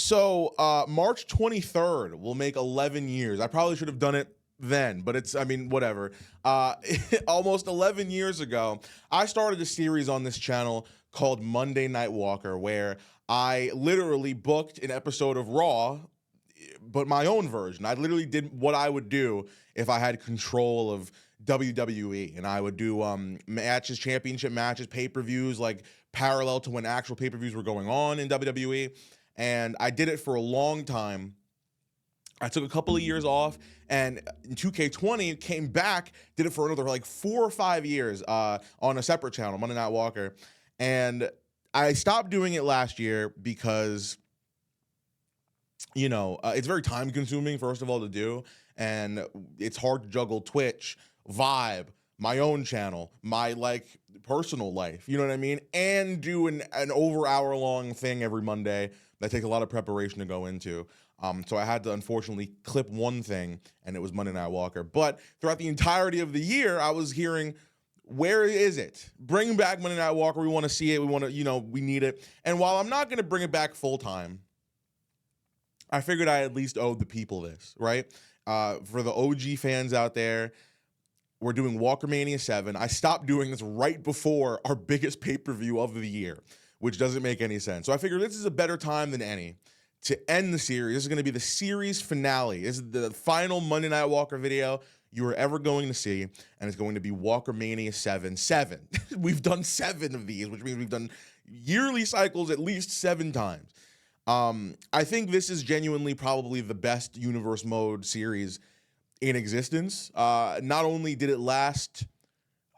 So March 23rd will make 11 years. I probably should have done it then, but I mean, whatever. Almost 11 years ago, I started a series on this channel called Monday Night Walker, where I literally booked an episode of Raw, but my own version. I literally did what I would do if I had control of WWE, and I would do matches, championship matches, pay-per-views, like parallel to when actual pay-per-views were going on in WWE. And I did it for a long time. I took a couple of years off, and in 2K20 came back, did it for another like 4 or 5 years on a separate channel, Monday Night Walker. And I stopped doing it last year because, you know, it's very time consuming, first of all, to do. And it's hard to juggle Twitch, Vibe, my own channel, my like personal life, you know what I mean? And do an over hour long thing every Monday that takes a lot of preparation to go into. So I had to unfortunately clip one thing, and it was Monday Night Walker. But throughout the entirety of the year, I was hearing, where is it? Bring back Monday Night Walker. We want to see it. We want to, you know, we need it. And while I'm not going to bring it back full time, I figured I at least owed the people this, right? For the OG fans out there, we're doing WalkerMania 7. I stopped doing this right before our biggest pay-per-view of the year, which doesn't make any sense. So I figured this is a better time than any to end the series. This is going to be the series finale. This is the final Monday Night Walker video you are ever going to see, and it's going to be WalkerMania 7. 7. We've done 7 of these, which means we've done yearly cycles at least 7 times. I think this is genuinely probably the best universe mode series in existence. Not only did it last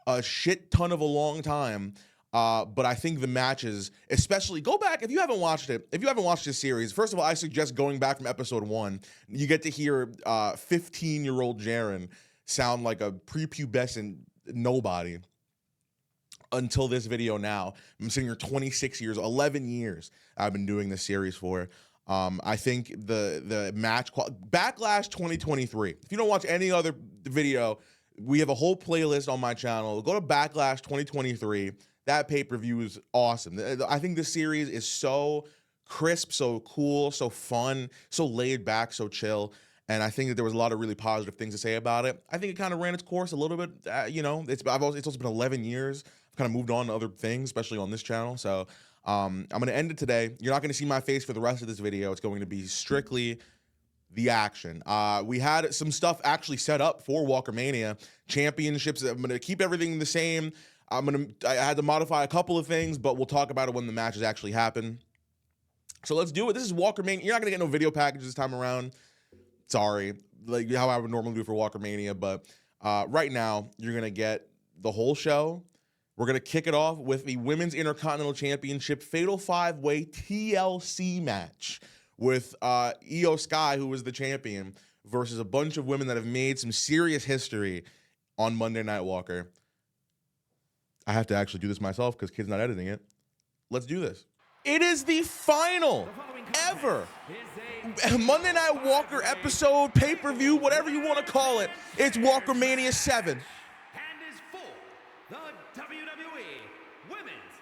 a shit ton of a long time, but I think the matches, especially, go back, if you haven't watched it, if you haven't watched this series, first of all, I suggest going back from episode 1. You get to hear 15-year-old Jaren sound like a prepubescent nobody until this video now. I'm sitting here 26 years, 11 years I've been doing this series for. I think the match, Backlash 2023, if you don't watch any other video, we have a whole playlist on my channel. Go to Backlash 2023. That pay-per-view is awesome. I think this series is so crisp, so cool, so fun, so laid back, so chill. And I think that there was a lot of really positive things to say about it. I think it kind of ran its course a little bit. You know, it's also been 11 years. I've kind of moved on to other things, especially on this channel. So I'm going to end it today. You're not going to see my face for the rest of this video. It's going to be strictly the action. We had some stuff actually set up for WalkerMania championships. I'm going to keep everything the same. I had to modify a couple of things, but we'll talk about it when the matches actually happen. So let's do it. This is WalkerMania. You're not gonna get no video package this time around. Sorry, like how I would normally do for WalkerMania, but right now you're gonna get the whole show. We're gonna kick it off with the Women's Intercontinental Championship Fatal 5-Way TLC match with Io Sky, who was the champion, versus a bunch of women that have made some serious history on Monday Night Walker. I have to actually do this myself because Kid's not editing it. Let's do this. It is the final ever Monday Night Walker episode, pay-per-view, whatever you want to call it. It's WalkerMania 7. And is for the WWE Women's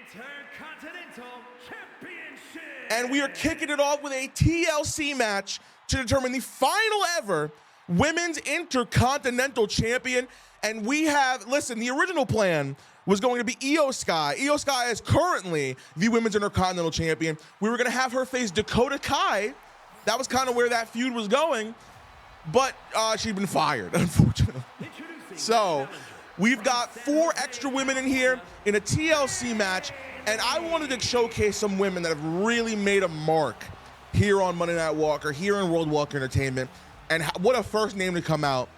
Intercontinental Championship. And we are kicking it off with a TLC match to determine the final ever Women's Intercontinental Champion. And we have, listen, the original plan was going to be Io Sky. Io Sky is currently the Women's Intercontinental Champion. We were going to have her face Dakota Kai. That was kind of where that feud was going. But she'd been fired, unfortunately. So we've got 4 extra women in here in a TLC match. And I wanted to showcase some women that have really made a mark here on Monday Night Walker, here in World Walker Entertainment. And what a first name to come out.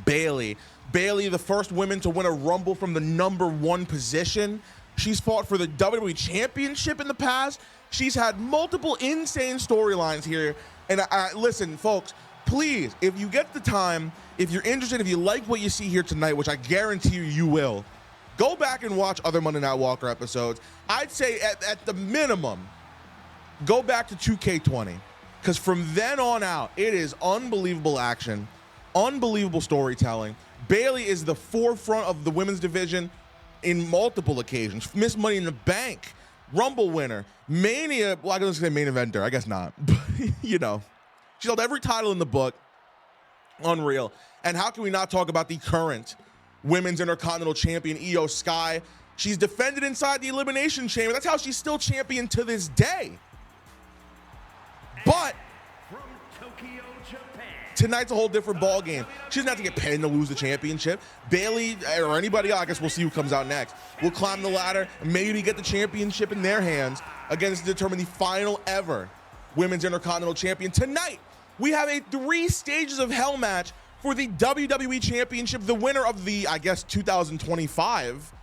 Bayley, the first woman to win a Rumble from the #1 position. She's fought for the WWE Championship in the past. She's had multiple insane storylines here. And listen, folks, please, if you get the time, if you're interested, if you like what you see here tonight, which I guarantee you will, go back and watch other Monday Night Walker episodes. I'd say at the minimum, go back to 2K20, because from then on out, it is unbelievable action. Unbelievable storytelling. Bayley is the forefront of the women's division in multiple occasions. Miss Money in the Bank Rumble winner, Mania, well, I was going to say main eventer, I guess not, but you know, she's held every title in the book. Unreal. And how can we not talk about the current Women's Intercontinental Champion, Io Sky? She's defended inside the Elimination Chamber. That's how she's still champion to this day. But From Tokyo, Japan. tonight's a whole different ball game. She doesn't have to get pinned to lose the championship. Bayley or anybody else, I guess we'll see who comes out next, will climb the ladder and maybe get the championship in their hands against to determine the final ever Women's Intercontinental Champion. Tonight, we have a 3 stages of hell match for the WWE Championship. The winner of the, I guess, 2025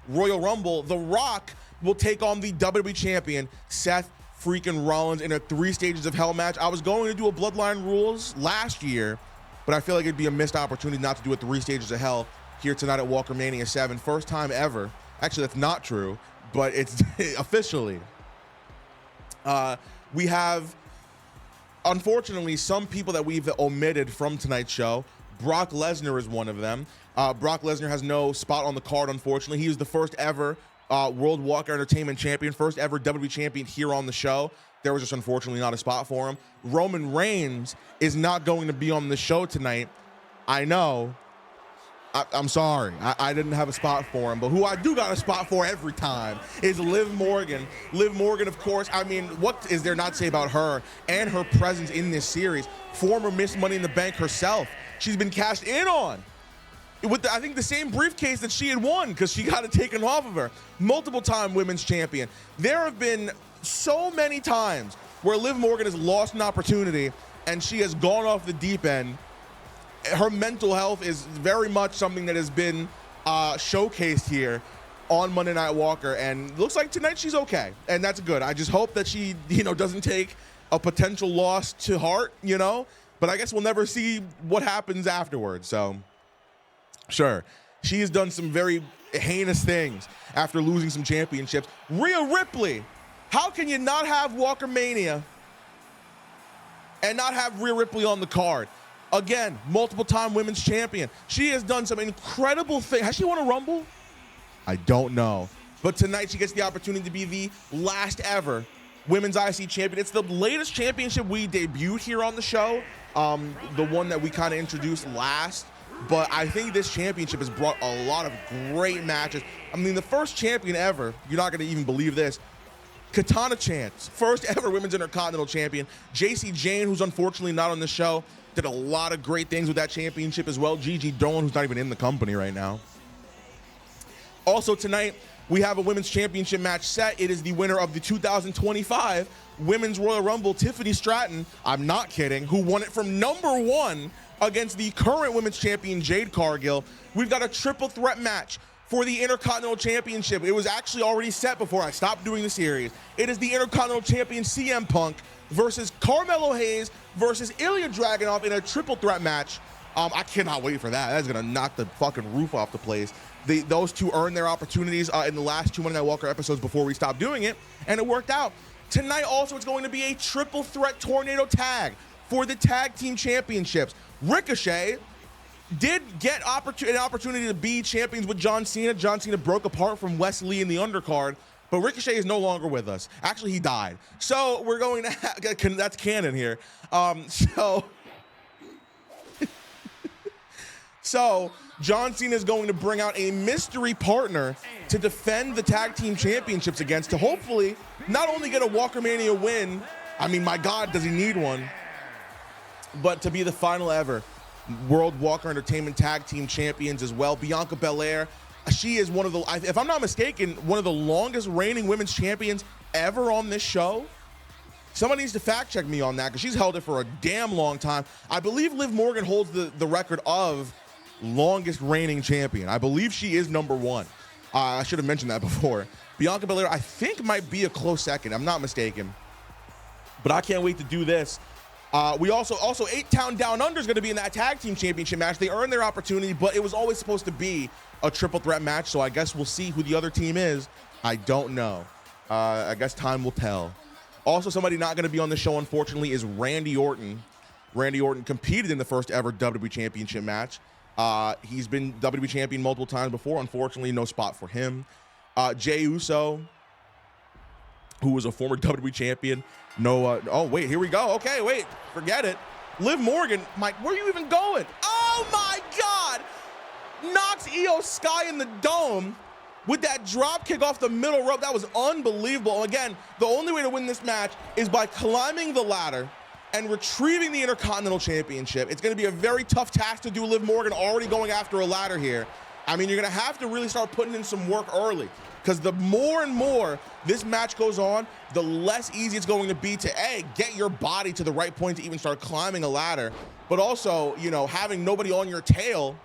Royal Rumble, The Rock, will take on the WWE Champion, Seth freaking Rollins, in a 3 stages of hell match. I was going to do a Bloodline Rules last year, but I feel like it'd be a missed opportunity not to do a 3 stages of hell here tonight at WalkerMania 7. First time ever. Actually, that's not true, but it's officially. We have, unfortunately, some people that we've omitted from tonight's show. Brock Lesnar is one of them. Brock Lesnar has no spot on the card, unfortunately. He was the first ever World Walker Entertainment Champion, first ever WWE Champion here on the show. There was just unfortunately not a spot for him. Roman Reigns is not going to be on the show tonight. I know. I'm sorry. I didn't have a spot for him, but who I do got a spot for every time is Liv Morgan. Liv Morgan, of course, I mean, what is there not to say about her and her presence in this series? Former Miss Money in the Bank herself. She's been cashed in on with, I think, the same briefcase that she had won because she got it taken off of her. Multiple-time women's champion. There have been so many times where Liv Morgan has lost an opportunity and she has gone off the deep end. Her mental health is very much something that has been showcased here on Monday Night Walker, and looks like tonight she's okay, and that's good. I just hope that she, doesn't take a potential loss to heart, but I guess we'll never see what happens afterwards. So, sure, she has done some very heinous things after losing some championships. Rhea Ripley, how can you not have WalkerMania and not have Rhea Ripley on the card? Again, multiple-time women's champion. She has done some incredible things. Has she won a Rumble? I don't know. But tonight she gets the opportunity to be the last ever women's IC champion. It's the latest championship we debuted here on the show, the one that we kind of introduced last. But I think this championship has brought a lot of great matches. I mean, the first champion ever, you're not going to even believe this, Katana Chance, first ever women's intercontinental champion. JC Jane, who's unfortunately not on the show, did a lot of great things with that championship as well. Gigi Dolan, who's not even in the company right now. Also tonight, we have a women's championship match set. It is the winner of the 2025 Women's Royal Rumble, Tiffany Stratton, I'm not kidding, who won it from number 1 against the current women's champion, Jade Cargill. We've got a triple threat match for the Intercontinental Championship. It was actually already set before I stopped doing the series. It is the Intercontinental Champion CM Punk versus Carmelo Hayes versus Ilya Dragunov in a triple threat match. I cannot wait for that. That's gonna knock the fucking roof off the place. Those two earned their opportunities in the last 2 Monday Night Walker episodes before we stopped doing it, and it worked out. Tonight also it's going to be a triple threat tornado tag for the tag team championships. Ricochet did get an opportunity to be champions with John Cena. John Cena broke apart from Wes Lee in the undercard, but Ricochet is no longer with us. Actually, he died. So we're going to, that's canon here. So John Cena is going to bring out a mystery partner to defend the tag team championships against, to hopefully not only get a WalkerMania win, I mean, my God, does he need one, but to be the final ever World Walker Entertainment Tag Team Champions as well. Bianca Belair, she is one of the, if I'm not mistaken, one of the longest reigning women's champions ever on this show. Somebody needs to fact check me on that because she's held it for a damn long time. I believe Liv Morgan holds the record of longest reigning champion. I believe she is number 1. I should have mentioned that before. Bianca Belair, I think, might be a close second. I'm not mistaken. But I can't wait to do this. We also 8-Town Down Under is going to be in that tag team championship match. They earned their opportunity, but it was always supposed to be a triple threat match, so I guess we'll see who the other team is. I don't know. I guess time will tell. Also, somebody not going to be on the show, unfortunately, is Randy Orton. Randy Orton competed in the first ever WWE Championship match. He's been WWE Champion multiple times before. Unfortunately, no spot for him. Jey Uso who was a former WWE champion. No, oh, wait, here we go. Okay, wait, forget it. Liv Morgan, Mike, where are you even going? Oh my God! Knocks Io Sky in the dome with that drop kick off the middle rope. That was unbelievable. Again, the only way to win this match is by climbing the ladder and retrieving the Intercontinental Championship. It's gonna be a very tough task to do. Liv Morgan already going after a ladder here. I mean, you're gonna have to really start putting in some work early, because the more and more this match goes on, the less easy it's going to be to, A, get your body to the right point to even start climbing a ladder, but also, you know, having nobody on your tail.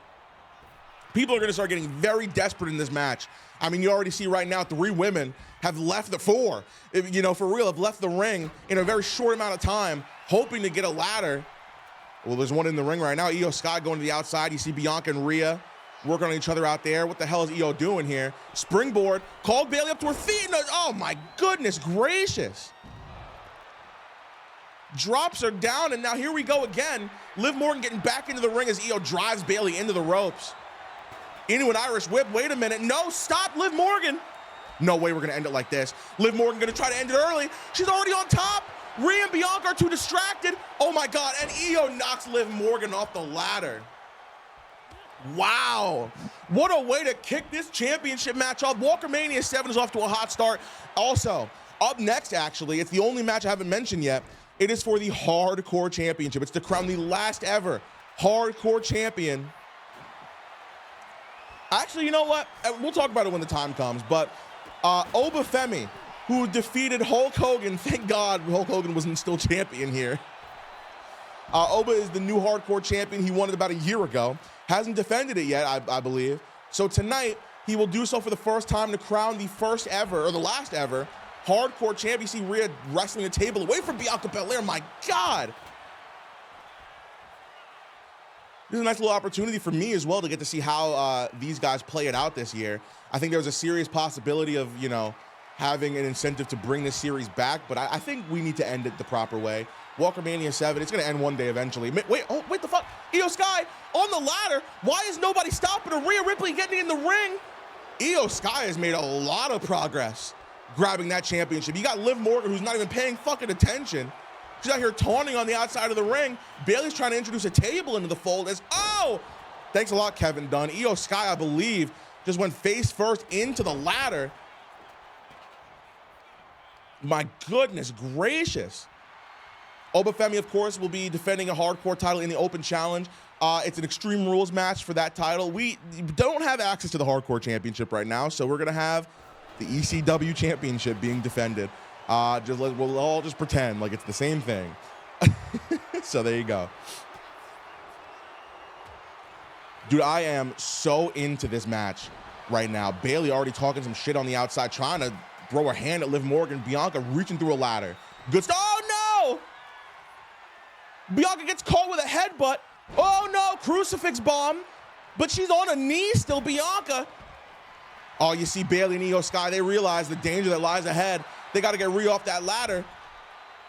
People are gonna start getting very desperate in this match. I mean, you already see right now 3 women have left the 4, you know, for real, have left the ring in a very short amount of time, hoping to get a ladder. Well, there's one in the ring right now. Io Sky going to the outside. You see Bianca and Rhea working on each other out there. What the hell is Io doing here? Springboard, called Bayley up to her feet. And oh my goodness gracious. Drops her down, and now here we go again. Liv Morgan getting back into the ring as Io drives Bayley into the ropes. Into an Irish whip. Wait a minute. No, stop, Liv Morgan. No way we're gonna end it like this. Liv Morgan gonna try to end it early. She's already on top. Rhea and Bianca are too distracted. Oh my God, and Io knocks Liv Morgan off the ladder. Wow, what a way to kick this championship match off. WalkerMania 7 is off to a hot start. Also, up next, actually, it's the only match I haven't mentioned yet. It is for the Hardcore Championship. It's to crown the last ever Hardcore Champion. Actually, you know what? We'll talk about it when the time comes, but Oba Femi, who defeated Hulk Hogan. Thank God Hulk Hogan wasn't still champion here. Oba is the new Hardcore Champion. He won it about a year ago. Hasn't defended it yet, I believe. So tonight, he will do so for the first time to crown the first ever, or the last ever, Hardcore Champion. You see Rhea wrestling the table away from Bianca Belair. My God. This is a nice little opportunity for me as well to get to see how these guys play it out this year. I think there's a serious possibility of, you know, having an incentive to bring this series back, but I think we need to end it the proper way. WalkerMania 7, it's gonna end one day eventually. Wait, oh, wait, the fuck? Io Sky on the ladder. Why is nobody stopping her? Rhea Ripley getting in the ring. Io Sky has made a lot of progress grabbing that championship. You got Liv Morgan, who's not even paying fucking attention. She's out here taunting on the outside of the ring. Bayley's trying to introduce a table into the fold as, oh! Thanks a lot, Kevin Dunn. Io Sky, I believe, just went face first into the ladder. My goodness gracious. Oba Femi, of course, will be defending a Hardcore title in the Open Challenge. It's an Extreme Rules match for that title. We don't have access to the Hardcore Championship right now, so we're going to have the ECW Championship being defended. We'll all just pretend like it's the same thing. So there you go. Dude, I am so into this match right now. Bayley already talking some shit on the outside, trying to throw her hand at Liv Morgan. Bianca reaching through a ladder. Good stuff. Oh, no! Bianca gets caught with a headbutt. Oh, no, crucifix bomb. But she's on a knee still, Bianca. Oh, you see Bayley and Io Sky, they realize the danger that lies ahead. They got to get Rhea off that ladder.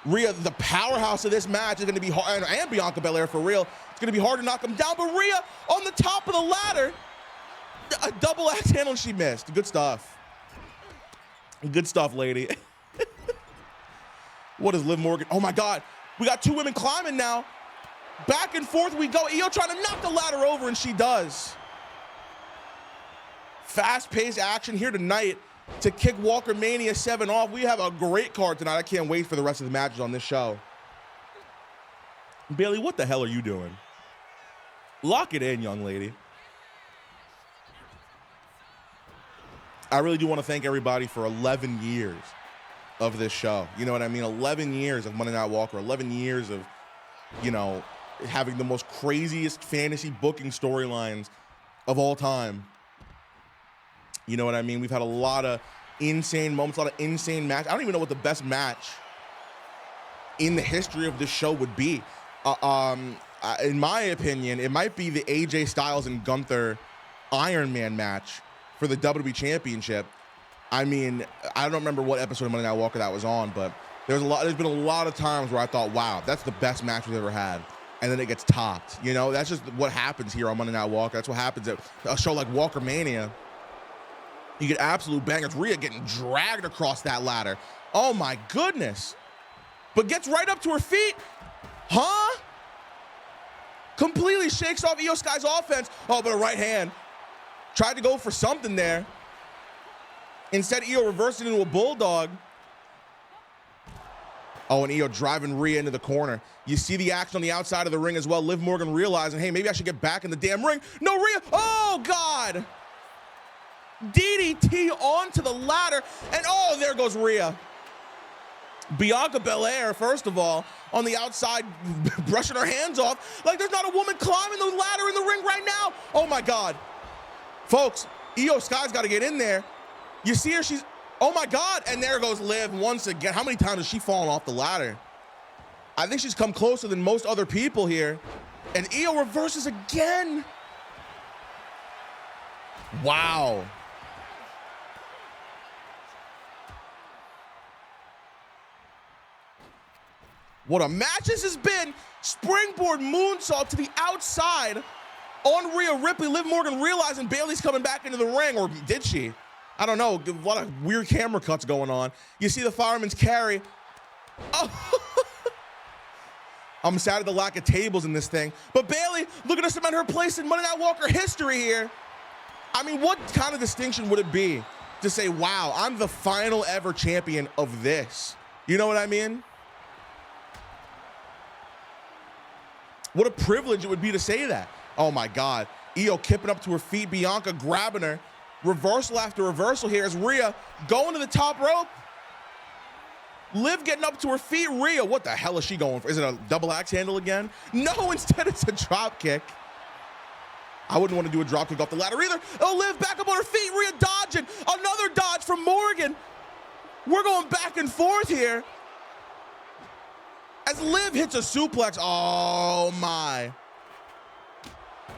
Rhea, the powerhouse of this match, is going to be hard, and Bianca Belair for real. It's going to be hard to knock them down, but Rhea on the top of the ladder. A double axe handle, she missed. Good stuff. Good stuff, lady. What is Liv Morgan? Oh, my God. We got 2 women climbing now. Back and forth we go. Io trying to knock the ladder over, and she does. Fast-paced action here tonight to kick WalkerMania 7 off. We have a great card tonight. I can't wait for the rest of the matches on this show. Bayley, what the hell are you doing? Lock it in, young lady. I really do want to thank everybody for 11 years of this show. You know what I mean? 11 years of Monday Night Walker, 11 years of, you know, having the most craziest fantasy booking storylines of all time. You know what I mean? We've had a lot of insane moments, a lot of insane matches. I don't even know what the best match in the history of this show would be. In my opinion, it might be the AJ Styles and Gunther Iron Man match for the WWE Championship. I mean, I don't remember what episode of Monday Night Walker that was on, but there's been a lot of times where I thought, wow, that's the best match we've ever had. And then it gets topped. You know, that's just what happens here on Monday Night Walker. That's what happens at a show like WalkerMania. You get absolute bangers. Rhea getting dragged across that ladder. Oh my goodness. But gets right up to her feet. Huh? Completely shakes off Io Sky's offense. Oh, but a right hand. Tried to go for something there. Instead, Io reversed it into a bulldog. Oh, and Io driving Rhea into the corner. You see the action on the outside of the ring as well. Liv Morgan realizing, hey, maybe I should get back in the damn ring. No, Rhea. Oh, God. DDT onto the ladder. And, oh, there goes Rhea. Bianca Belair, first of all, on the outside, brushing her hands off. Like there's not a woman climbing the ladder in the ring right now. Oh, my God. Folks, Io Sky's got to get in there. You see her, she's, oh my God, and there goes Liv once again. How many times has she fallen off the ladder? I think she's come closer than most other people here. And Io reverses again. Wow. What a match this has been. Springboard moonsault to the outside on Rhea Ripley. Liv Morgan realizing Bayley's coming back into the ring, or did she? I don't know, a lot of weird camera cuts going on. You see the fireman's carry. Oh. I'm sad at the lack of tables in this thing. But Bayley looking to cement her place in Monday Night Walker history here. I mean, what kind of distinction would it be to say, wow, I'm the final ever champion of this? You know what I mean? What a privilege it would be to say that. Oh my God. Io kipping up to her feet, Bianca grabbing her. Reversal after reversal here as Rhea going to the top rope. Liv getting up to her feet. Rhea, what the hell is she going for? Is it a double axe handle again? No, instead it's a drop kick. I wouldn't want to do a drop kick off the ladder either. Oh, Liv back up on her feet. Rhea dodging. Another dodge from Morgan. We're going back and forth here. As Liv hits a suplex. Oh my.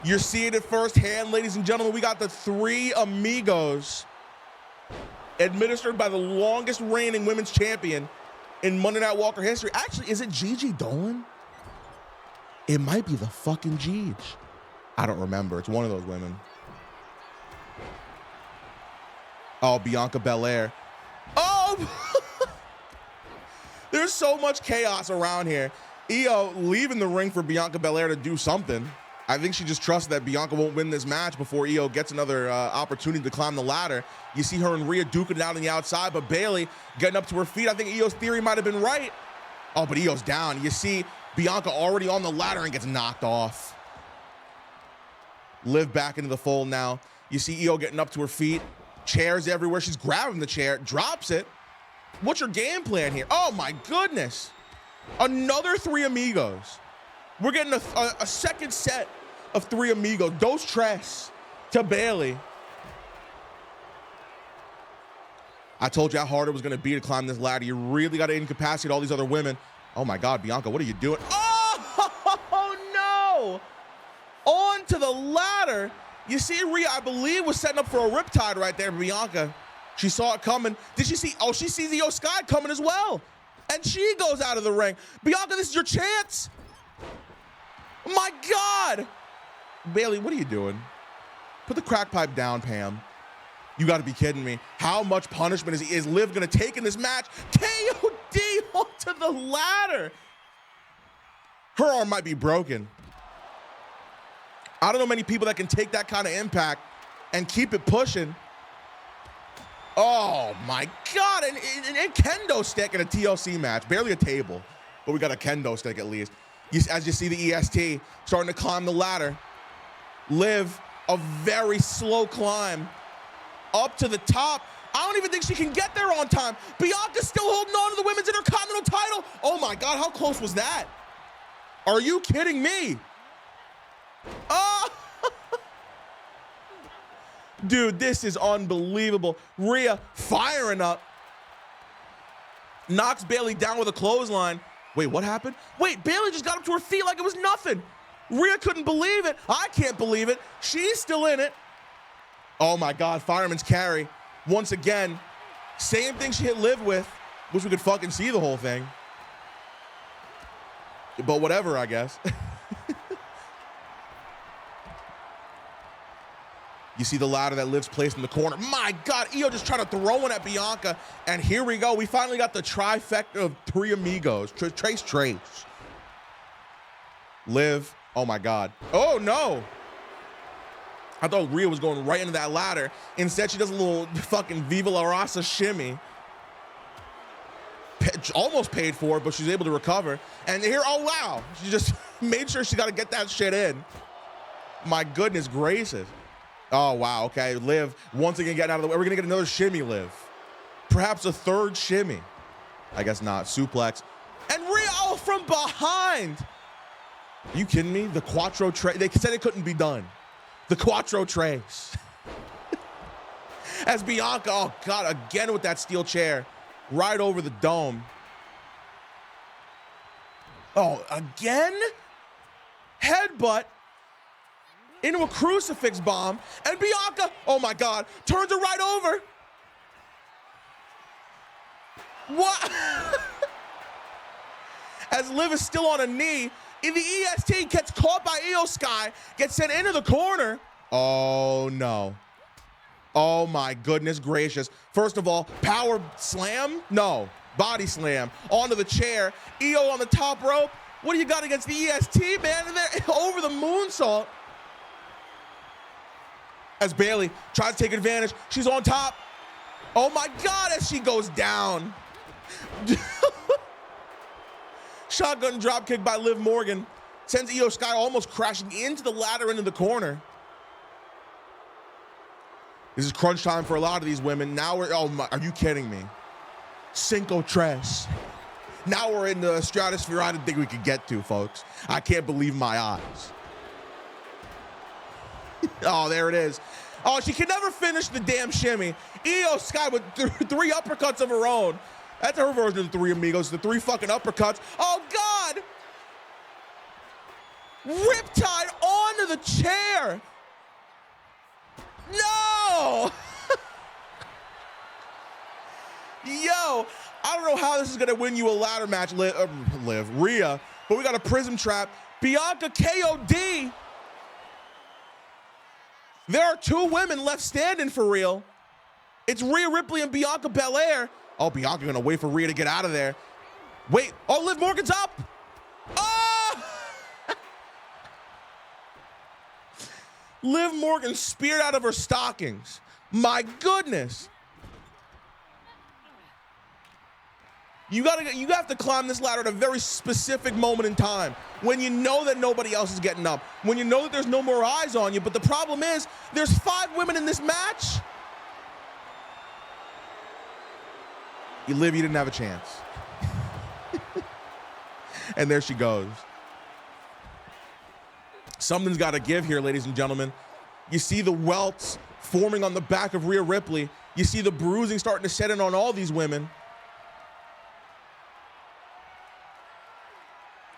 You're seeing it firsthand, ladies and gentlemen. We got the Three Amigos administered by the longest reigning women's champion in Monday Night Walker history. Actually, is it Gigi Dolan? It might be the fucking Gigi. I don't remember. It's one of those women. Oh, Bianca Belair. Oh! There's so much chaos around here. Io leaving the ring for Bianca Belair to do something. I think she just trusts that Bianca won't win this match before Io gets another opportunity to climb the ladder. You see her and Rhea duking it out on the outside, but Bayley getting up to her feet. I think Io's theory might have been right. Oh, but Io's down. You see Bianca already on the ladder and gets knocked off. Liv back into the fold now. You see Io getting up to her feet. Chairs everywhere. She's grabbing the chair, drops it. What's your game plan here? Oh, my goodness. Another Three Amigos. We're getting a second set of Three Amigos. Dos Tres to Bayley. I told you how hard it was going to be to climb this ladder. You really got to incapacitate all these other women. Oh, my God, Bianca, what are you doing? Oh, no. On to the ladder. You see, Rhea, I believe, was setting up for a riptide right there, Bianca. She saw it coming. Did she see? Oh, she sees Io Sky coming as well. And she goes out of the ring. Bianca, this is your chance. My God. Bayley, what are you doing? Put the crack pipe down, Pam. You got to be kidding me. How much punishment is Liv going to take in this match? KOD onto the ladder. Her arm might be broken. I don't know many people that can take that kind of impact and keep it pushing. Oh, my God. And kendo stick in a TLC match. Barely a table, but we got a kendo stick at least. As you see the EST starting to climb the ladder. Liv, a very slow climb up to the top. I don't even think she can get there on time. Bianca's still holding on to the Women's Intercontinental title. Oh, my God. How close was that? Are you kidding me? Oh! Dude, this is unbelievable. Rhea firing up. Knocks Bayley down with a clothesline. Wait, what happened? Wait, Bayley just got up to her feet like it was nothing. Rhea couldn't believe it. I can't believe it. She's still in it. Oh my God, fireman's carry. Once again, same thing she hit Liv with. Wish we could fucking see the whole thing. But whatever, I guess. You see the ladder that Liv's placed in the corner. My God, Io just trying to throw one at Bianca. And here we go. We finally got the trifecta of three amigos. Trace. Liv. Oh, my God. Oh, no. I thought Rhea was going right into that ladder. Instead, she does a little fucking Viva La Raza shimmy. Almost paid for it, but she's able to recover. And here, oh, wow. She just made sure she got to get that shit in. My goodness gracious. Oh, wow. Okay, Liv, once again getting out of the way. We're going to get another shimmy, Liv. Perhaps a third shimmy. I guess not. Suplex. And Rhea, oh, from behind. Are you kidding me? The Quattro Trace. They said it couldn't be done. The Quattro Trace. As Bianca, oh, God, again with that steel chair. Right over the dome. Oh, again? Headbutt. Into a crucifix bomb, and Bianca, oh my God, turns her right over. What? As Liv is still on a knee, in the EST gets caught by Io Sky, gets sent into the corner. Oh no. Oh my goodness gracious. First of all, power slam? No, body slam onto the chair. Io on the top rope. What do you got against the EST, man? And they're over the moonsault. As Bayley tries to take advantage, she's on top. Oh my God, as she goes down. Shotgun dropkick by Liv Morgan sends Io Sky almost crashing into the ladder into the corner. This is crunch time for a lot of these women. Now we're, oh my, are you kidding me? Cinco Tres. Now we're in the stratosphere I didn't think we could get to, folks. I can't believe my eyes. Oh, there it is. Oh, she can never finish the damn shimmy. Io Sky with three uppercuts of her own. That's her version of the three amigos, the three fucking uppercuts. Oh, God. Riptide onto the chair. No. Yo, I don't know how this is going to win you a ladder match, Rhea, but we got a prism trap. Bianca KOD. There are two women left standing for real. It's Rhea Ripley and Bianca Belair. Oh, Bianca gonna wait for Rhea to get out of there. Wait, oh, Liv Morgan's up. Oh! Liv Morgan speared out of her stockings. My goodness. You have to climb this ladder at a very specific moment in time, when you know that nobody else is getting up, when you know that there's no more eyes on you. But the problem is, there's 5 women in this match. Liv, you didn't have a chance. And there she goes. Something's got to give here, ladies and gentlemen. You see the welts forming on the back of Rhea Ripley. You see the bruising starting to set in on all these women.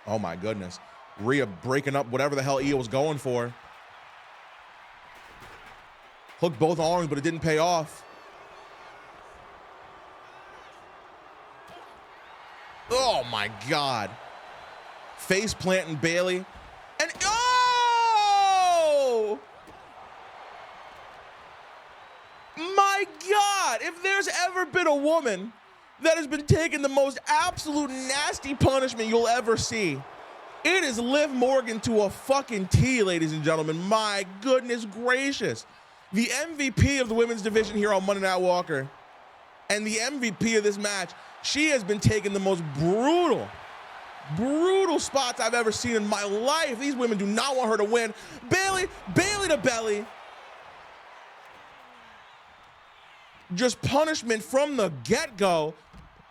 Oh my goodness. Rhea breaking up whatever the hell Io was going for. Hooked both arms, but it didn't pay off. Oh my God. Face planting Bayley. And oh! My God, if there's ever been a woman that has been taking the most absolute nasty punishment you'll ever see, it is Liv Morgan to a fucking T, ladies and gentlemen. My goodness gracious. The MVP of the women's division here on Monday Night Walker, and the MVP of this match, she has been taking the most brutal spots I've ever seen in my life. These women do not want her to win. Bayley to belly. Just punishment from the get-go.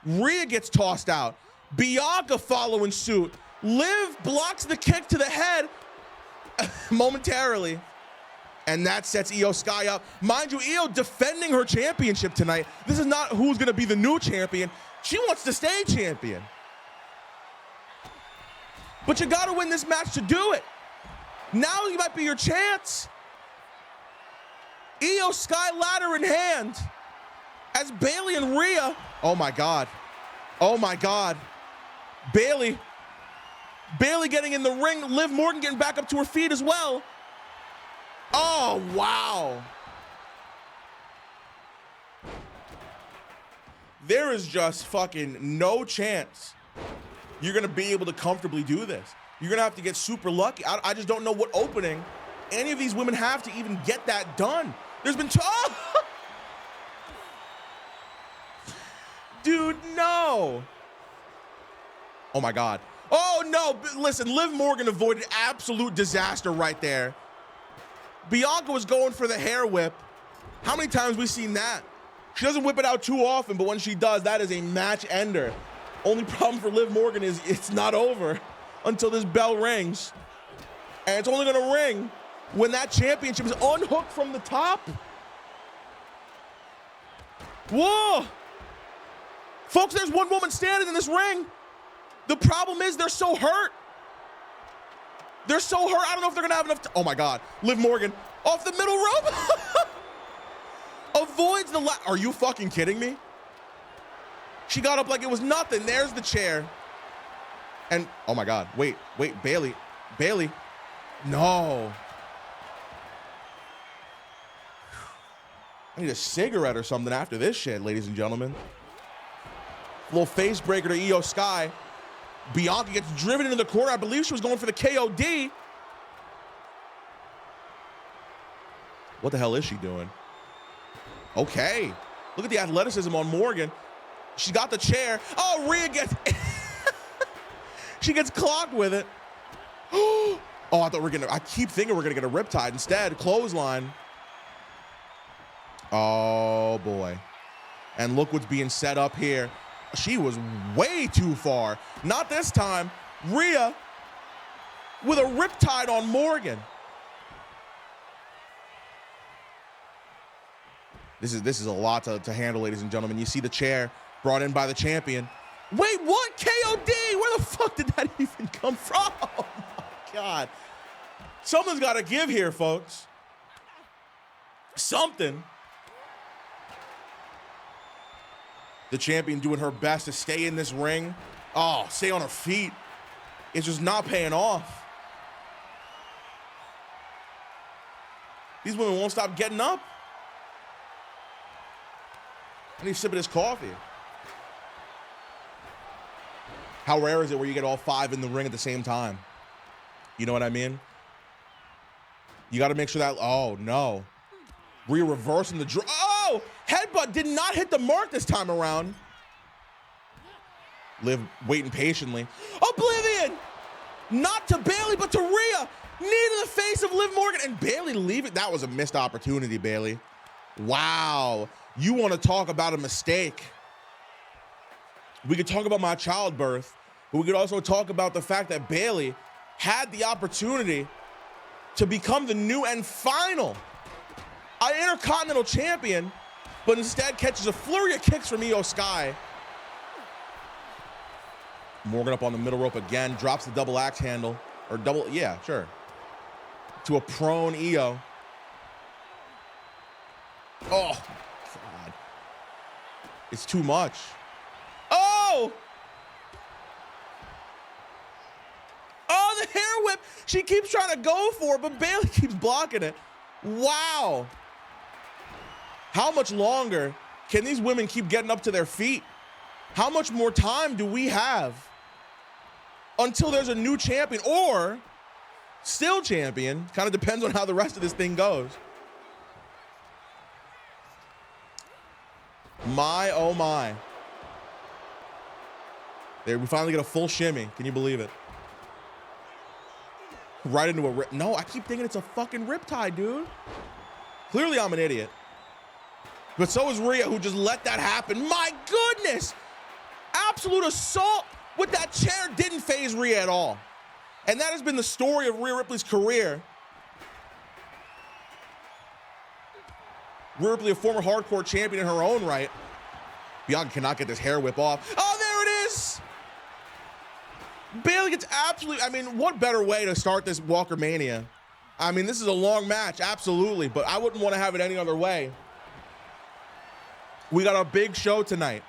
Rhea gets tossed out. Bianca following suit. Liv blocks the kick to the head momentarily. And that sets Io Sky up. Mind you, Io defending her championship tonight. This is not who's going to be the new champion. She wants to stay champion. But you got to win this match to do it. Now might be your chance. Io Sky ladder in hand. As Bayley and Rhea, oh my God. Oh my God. Bayley getting in the ring. Liv Morgan getting back up to her feet as well. Oh, wow. there is just fucking no chance you're gonna be able to comfortably do this. You're gonna have to get super lucky. I just don't know what opening any of these women have to even get that done. There's been dude, no. Oh my God. Oh no, listen, Liv Morgan avoided absolute disaster right there. Bianca was going for the hair whip. How many times we seen that? She doesn't whip it out too often, but when she does, that is a match ender. Only problem for Liv Morgan is it's not over until this bell rings. And it's only gonna ring when that championship is unhooked from the top. Whoa! Folks, there's one woman standing in this ring. The problem is they're so hurt. They're so hurt. I don't know if they're gonna have enough oh my God. Liv Morgan off the middle rope. Avoids the are you fucking kidding me? She got up like it was nothing. There's the chair. And oh my God, wait, Bayley. No. I need a cigarette or something after this shit, ladies and gentlemen. Little face breaker to Io Sky. Bianca gets driven into the corner. I believe she was going for the KOD. What the hell is she doing? Okay. Look at the athleticism on Morgan. She got the chair. Oh, Rhea gets... she gets clocked with it. Oh, I thought I keep thinking we're gonna get a riptide. Instead, clothesline. Oh, boy. And look what's being set up here. She was way too far. Not this time. Rhea with a riptide on Morgan. This is a lot to handle, ladies and gentlemen. You see the chair brought in by the champion. Wait, what? KOD? Where the fuck did that even come from? Oh my God. Something's got to give here, folks. Something. The champion doing her best to stay in this ring. Oh, stay on her feet. It's just not paying off. These women won't stop getting up. I need to sip of this coffee. How rare is it where you get all five in the ring at the same time? You know what I mean? You got to make sure that, oh no. Rhea reversing the draw. Oh, headbutt did not hit the mark this time around. Liv waiting patiently. Oblivion! Not to Bayley, but to Rhea. Knee to the face of Liv Morgan. And Bayley leaving. That was a missed opportunity, Bayley. Wow. You want to talk about a mistake. We could talk about my childbirth, but we could also talk about the fact that Bayley had the opportunity to become the new and final Intercontinental Champion, but instead catches a flurry of kicks from Io Sky. Morgan up on the middle rope again, drops the double axe handle, or double, yeah, sure. To a prone Io. Oh, God. It's too much. Oh! Oh, the hair whip. She keeps trying to go for it, but Bayley keeps blocking it. Wow. How much longer can these women keep getting up to their feet? How much more time do we have until there's a new champion or still champion? Kind of depends on how the rest of this thing goes. My, oh my. There, we finally get a full shimmy. Can you believe it? Right into a rip. No, I keep thinking it's a fucking riptide, dude. Clearly I'm an idiot. But so is Rhea, who just let that happen. My goodness! Absolute assault with that chair didn't faze Rhea at all. And that has been the story of Rhea Ripley's career. Rhea Ripley, a former hardcore champion in her own right. Bianca cannot get this hair whip off. Oh, there it is! Bayley gets absolutely, I mean, what better way to start this WalkerMania? I mean, this is a long match, absolutely, but I wouldn't want to have it any other way. We got a big show tonight.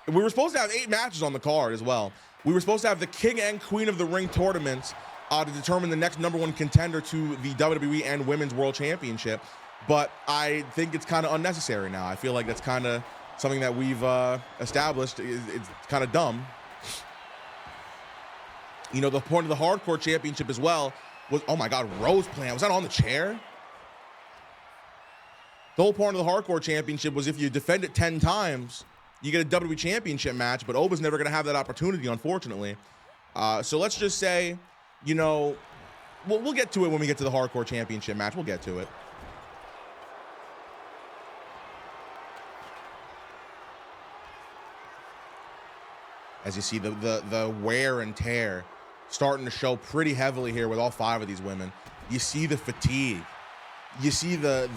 We were supposed to have 8 matches on the card as well. We were supposed to have the King and Queen of the Ring tournaments to determine the next #1 contender to the WWE and Women's World Championship. But I think it's kind of unnecessary now. I feel like that's kind of something that we've established. It's kind of dumb. You know, the point of the Hardcore Championship as well was, oh my God, Rose Plant. Was that on the chair? The whole point of the Hardcore Championship was if you defend it 10 times, you get a WWE Championship match, but Oba's never going to have that opportunity, unfortunately. So let's just say, you know, we'll get to it when we get to the Hardcore Championship match. We'll get to it. As you see the wear and tear starting to show pretty heavily here with all 5 of these women. You see the fatigue. You see the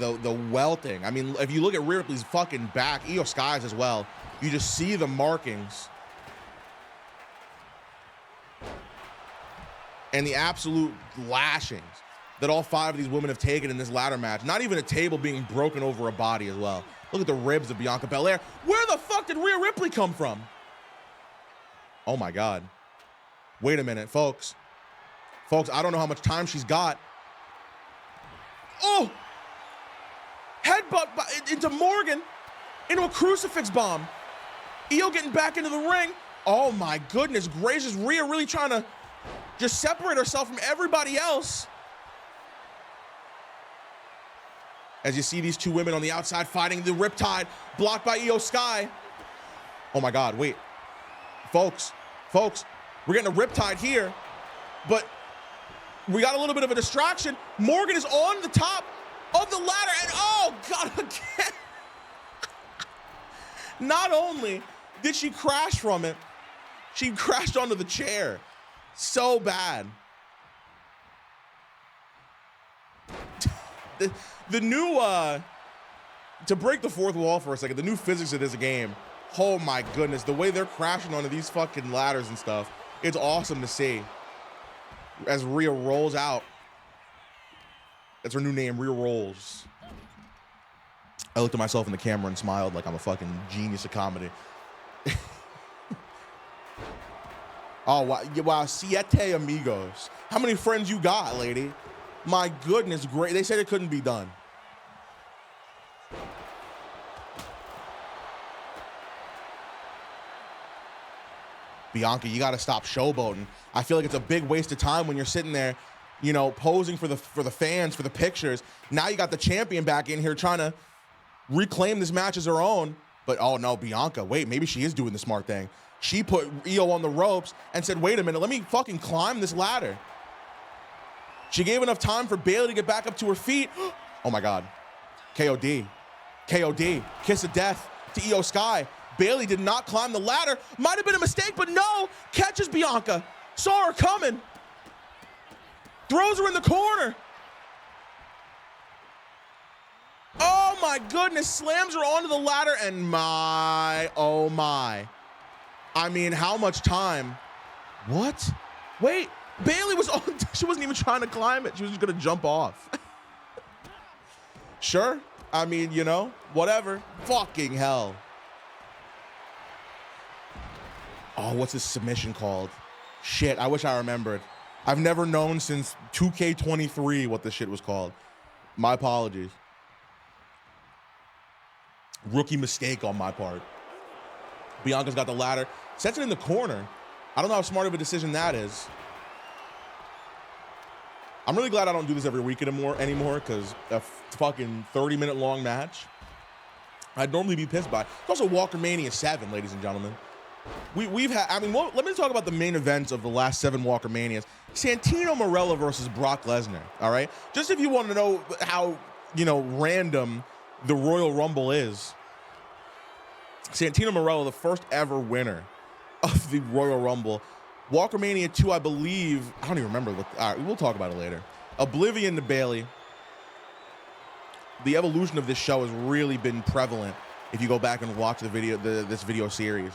welting. I mean, if you look at Rhea Ripley's fucking back, Io Sky's as well, you just see the markings. And the absolute lashings that all 5 of these women have taken in this ladder match. Not even a table being broken over a body as well. Look at the ribs of Bianca Belair. Where the fuck did Rhea Ripley come from? Oh my God. Wait a minute, folks. Folks, I don't know how much time she's got. Oh! Headbutt into Morgan, into a crucifix bomb. Io getting back into the ring. Oh my goodness gracious. Rhea really trying to just separate herself from everybody else. As you see these 2 women on the outside fighting the Riptide, blocked by Io Sky. Oh my God, wait. Folks, we're getting a Riptide here, but we got a little bit of a distraction. Morgan is on the top of the ladder, and oh God, again. Not only did she crash from it, she crashed onto the chair. So bad. The new, to break the 4th wall for a second, the new physics of this game, oh my goodness, the way they're crashing onto these fucking ladders and stuff, it's awesome to see. As Rhea rolls out. That's her new name, Rhea Rolls. I looked at myself in the camera and smiled like I'm a fucking genius of comedy. Oh, wow, siete amigos. How many friends you got, lady? My goodness, great. They said it couldn't be done. Bianca, you got to stop showboating. I feel like it's a big waste of time when you're sitting there, you know, posing for the fans, for the pictures. Now you got the champion back in here trying to reclaim this match as her own. But, oh, no, Bianca, wait, maybe she is doing the smart thing. She put Io on the ropes and said, wait a minute, let me fucking climb this ladder. She gave enough time for Bayley to get back up to her feet. Oh, my God. KOD. KOD. Kiss of death to Io Sky. Bayley did not climb the ladder. Might have been a mistake, but no. Catches Bianca. Saw her coming. Throws her in the corner. Oh, my goodness. Slams her onto the ladder, and my, oh, my. I mean, how much time? What? Wait, Bayley was on, she wasn't even trying to climb it. She was just gonna jump off. Sure, I mean, you know, whatever. Fucking hell. Oh, what's this submission called? Shit, I wish I remembered. I've never known since 2K23 what this shit was called. My apologies. Rookie mistake on my part. Bianca's got the ladder, sets it in the corner. I don't know how smart of a decision that is. I'm really glad I don't do this every week anymore, because a fucking 30-minute long match, I'd normally be pissed by. It's also WalkerMania 7, ladies and gentlemen. We've had, I mean, let me talk about the main events of the last 7 WalkerManias. Santino Marella versus Brock Lesnar, all right? Just if you want to know how, you know, random the Royal Rumble is. Santino Marella, the first ever winner of the Royal Rumble. WalkerMania 2, I believe, I don't even remember what, all right, we'll talk about it later. Oblivion to Bayley. The evolution of this show has really been prevalent if you go back and watch the video, this video series.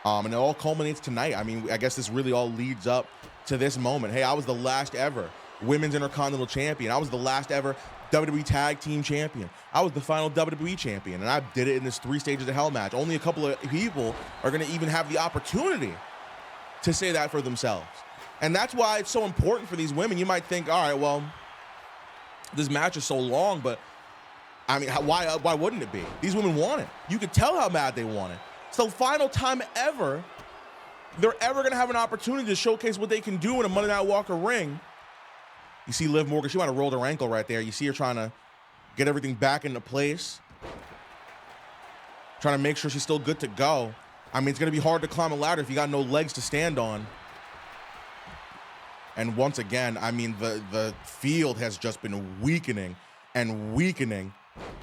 And it all culminates tonight. I mean, I guess this really all leads up to this moment. Hey, I was the last ever Women's Intercontinental Champion. I was the last ever WWE Tag Team Champion. I was the final WWE Champion, and I did it in this 3 stages of hell match. Only a couple of people are going to even have the opportunity to say that for themselves. And that's why it's so important for these women. You might think, all right, well, this match is so long, but I mean, why wouldn't it be? These women want it. You could tell how mad they want it. It's the final time ever they're ever going to have an opportunity to showcase what they can do in a Monday Night Walker ring. You see Liv Morgan, she might have rolled her ankle right there. You see her trying to get everything back into place. Trying to make sure she's still good to go. I mean, it's going to be hard to climb a ladder if you got no legs to stand on. And once again, I mean, the field has just been weakening and weakening.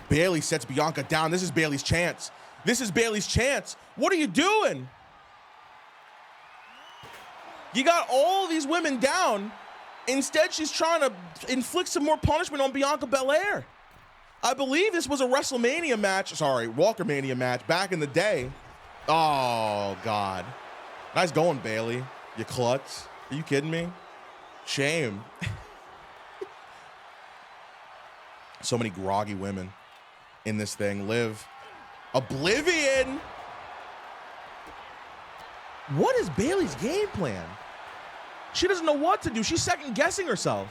Bayley sets Bianca down. This is Bayley's chance. This is Bayley's chance. What are you doing? You got all these women down. Instead, she's trying to inflict some more punishment on Bianca Belair. I believe this was a WrestleMania match. Sorry, WalkerMania match back in the day. Oh, God. Nice going, Bayley. You klutz. Are you kidding me? Shame. So many groggy women in this thing. Liv. Oblivion. What is Bayley's game plan? She doesn't know what to do. She's second guessing herself.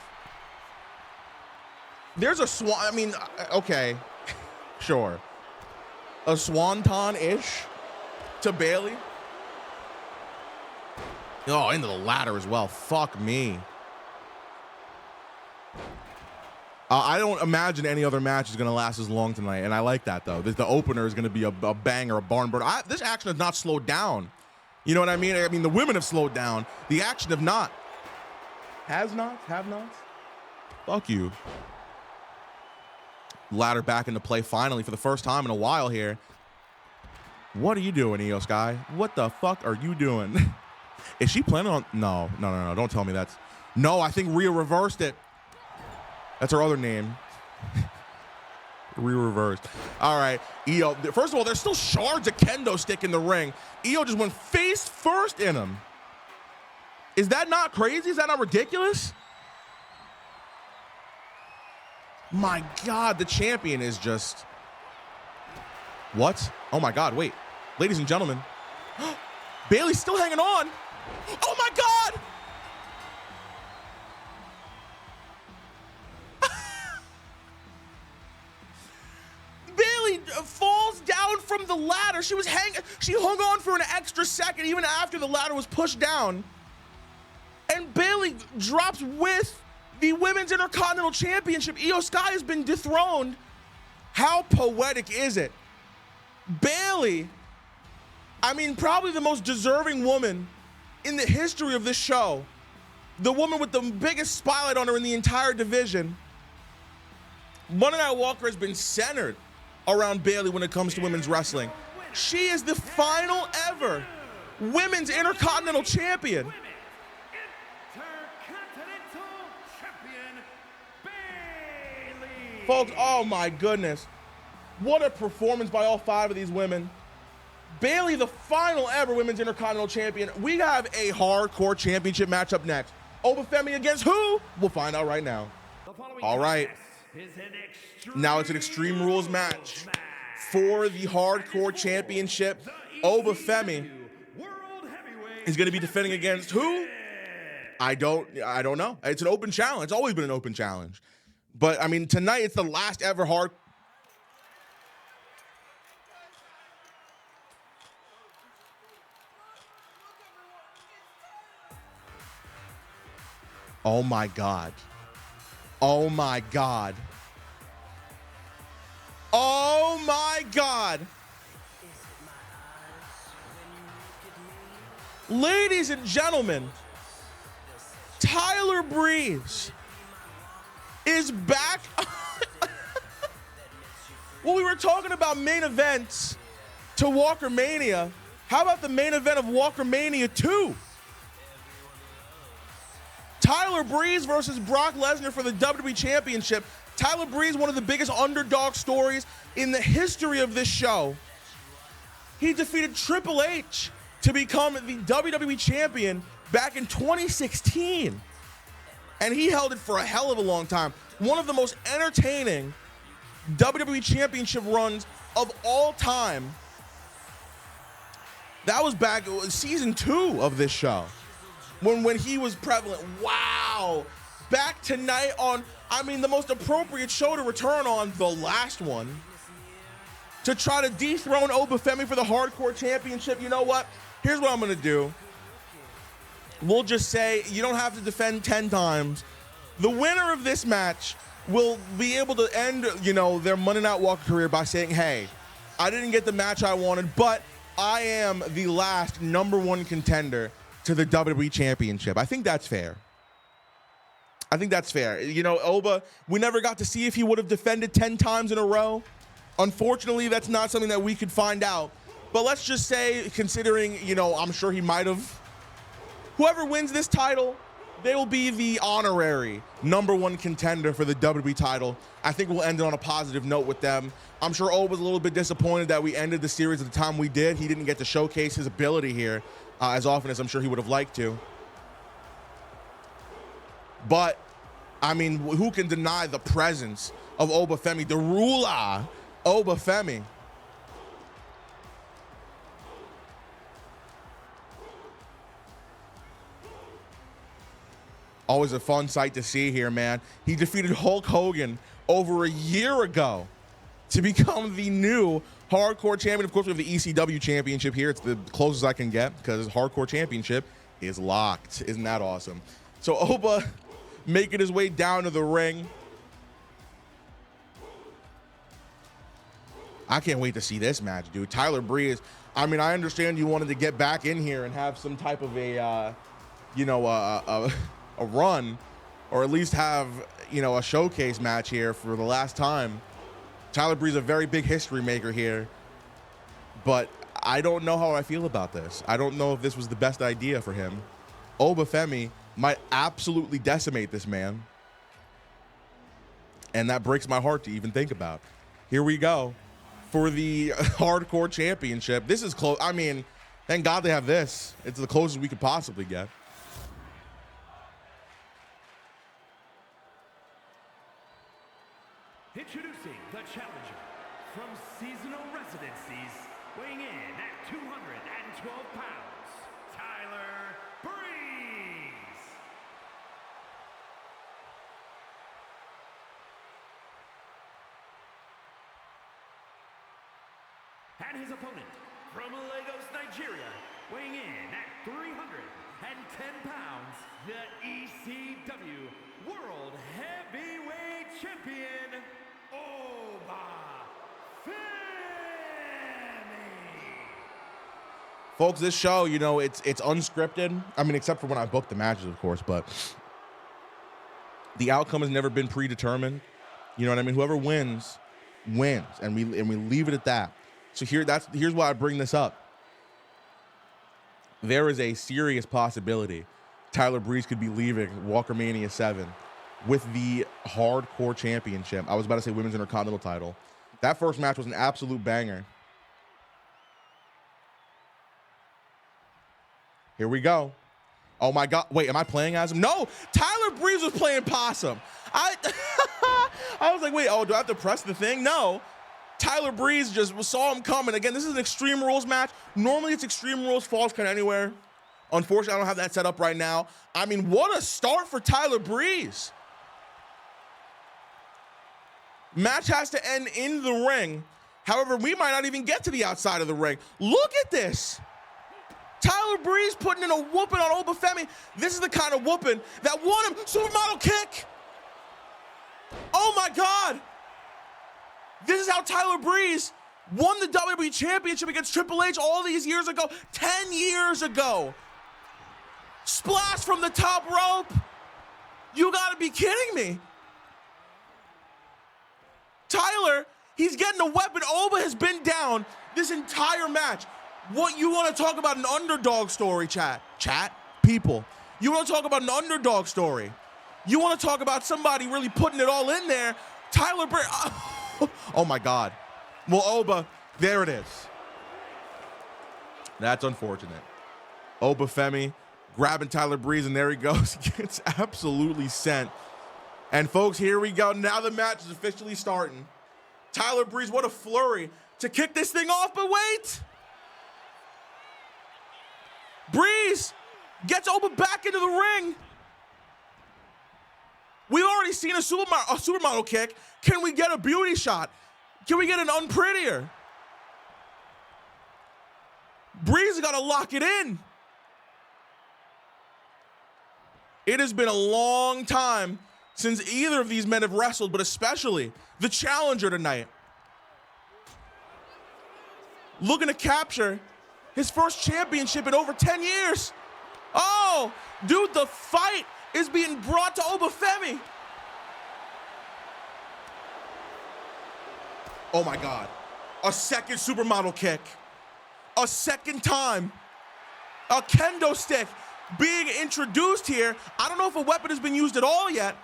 There's a swan. I mean, okay, sure. A swanton-ish to Bayley. Oh, into the ladder as well. Fuck me. I don't imagine any other match is going to last as long tonight, and I like that, though. The opener is going to be a banger, a barn burner. This action has not slowed down. You know what I mean? I mean, the women have slowed down. The action have not. Has not? Have not? Fuck you. Ladder back into play finally for the first time in a while here. What are you doing, Io Sky? What the fuck are you doing? Is she planning on... No. Don't tell me that's... No, I think Rhea reversed it. That's her other name. Rhea reversed. All right, Io. First of all, there's still shards of kendo stick in the ring. Io just went face first in him. Is that not crazy? Is that not ridiculous? My God, the champion is just... What? Oh my God, wait. Ladies and gentlemen. Bayley's still hanging on. Oh my God! Bayley falls down from the ladder. She hung on for an extra second even after the ladder was pushed down. And Bayley drops with the Women's Intercontinental Championship. Io Sky has been dethroned. How poetic is it? Bayley, I mean, probably the most deserving woman in the history of this show. The woman with the biggest spotlight on her in the entire division. Monday Night Walker has been centered around Bayley when it comes to women's wrestling. She is the final ever Women's Intercontinental Champion. Folks, oh my goodness. What a performance by all 5 of these women. Bayley, the final ever Women's Intercontinental Champion. We have a hardcore championship matchup next. Obafemi against who? We'll find out right now. All right. Now it's an Extreme Rules match for the hardcore championship. Obafemi is going to be defending against who? I don't know. It's an open challenge. It's always been an open challenge. But, I mean, tonight it's the last ever hard... Oh, my God. Oh, my God. Oh, my God. Ladies and gentlemen, Tyler Breeze is back. Well, we were talking about main events to WalkerMania. How about the main event of WalkerMania 2? Tyler Breeze versus Brock Lesnar for the WWE Championship. Tyler Breeze, one of the biggest underdog stories in the history of this show. He defeated Triple H to become the WWE Champion back in 2016. And he held it for a hell of a long time. One of the most entertaining WWE Championship runs of all time. That was back, it was season 2 of this show. When he was prevalent. Wow. Back tonight on I mean, the most appropriate show to return on, the last one, to try to dethrone Obafemi for the Hardcore Championship. You know what? Here's what I'm going to do. We'll just say you don't have to defend 10 times. The winner of this match will be able to end, their Monday Night Walker career by saying, hey, I didn't get the match I wanted, but I am the last #1 contender to the WWE Championship. I think that's fair. Oba, we never got to see if he would have defended 10 times in a row. Unfortunately, that's not something that we could find out. But let's just say, considering, I'm sure he might have. Whoever wins this title, they will be the honorary #1 contender for the WWE title. I think we'll end it on a positive note with them. I'm sure Oba was a little bit disappointed that we ended the series at the time we did. He didn't get to showcase his ability here as often as I'm sure he would have liked to. But, I mean, who can deny the presence of Obafemi, the ruler Obafemi? Always a fun sight to see here, man. He defeated Hulk Hogan over a year ago to become the new Hardcore Champion. Of course, we have the ECW Championship here. It's the closest I can get because Hardcore Championship is locked. Isn't that awesome? So Oba making his way down to the ring. I can't wait to see this match, dude. Tyler Breeze. I mean, I understand you wanted to get back in here and have some type of a run, or at least have, a showcase match here for the last time. Tyler Breeze, a very big history maker here, but I don't know how I feel about this. I don't know if this was the best idea for him. Obafemi might absolutely decimate this man, and that breaks my heart to even think about. Here we go for the Hardcore Championship. This is close. I mean, thank God they have this. It's the closest we could possibly get. Introducing the challenger from seasonal residencies, weighing in at 212 pounds, Tyler Breeze. And his opponent from Lagos, Nigeria, weighing in at 310 pounds, the ECW World Heavyweight Champion, Obafemi. Folks, this show, it's unscripted. I mean, except for when I book the matches, of course, but the outcome has never been predetermined. You know what I mean? Whoever wins, wins, and we leave it at that. So here's why I bring this up. There is a serious possibility Tyler Breeze could be leaving WalkerMania 7 with the Hardcore Championship. I was about to say Women's Intercontinental title. That first match was an absolute banger. Here we go. Oh my God. Wait, am I playing as him? No, Tyler Breeze was playing possum. I was like, wait, do I have to press the thing? No. Tyler Breeze just saw him coming. Again, this is an Extreme Rules match. Normally it's Extreme Rules Falls Count Anywhere. Unfortunately, I don't have that set up right now. I mean, what a start for Tyler Breeze. Match has to end in the ring. However, we might not even get to the outside of the ring. Look at this. Tyler Breeze putting in a whooping on Obafemi. This is the kind of whooping that won him. Supermodel kick. Oh my God. This is how Tyler Breeze won the WWE Championship against Triple H all these years ago, 10 years ago. Splash from the top rope. You gotta be kidding me. Tyler, he's getting a weapon. Oba has been down this entire match. What you want to talk about an underdog story, chat? People. You want to talk about an underdog story? You want to talk about somebody really putting it all in there? Tyler Breeze. Oh my God. Well, Oba, there it is. That's unfortunate. Obafemi grabbing Tyler Breeze, and there he goes. He gets absolutely sent. And folks, here we go. Now the match is officially starting. Tyler Breeze, what a flurry to kick this thing off, but wait. Breeze gets Oba back into the ring. We've already already seen a supermodel kick. Can we get a beauty shot? Can we get an unprettier? Breeze got to lock it in. It has been a long time since either of these men have wrestled, but especially the challenger tonight. Looking to capture his first championship in over 10 years. Oh, dude, the fight is being brought to Obafemi. Oh my God, a second supermodel kick. A second time. A kendo stick being introduced here. I don't know if a weapon has been used at all yet.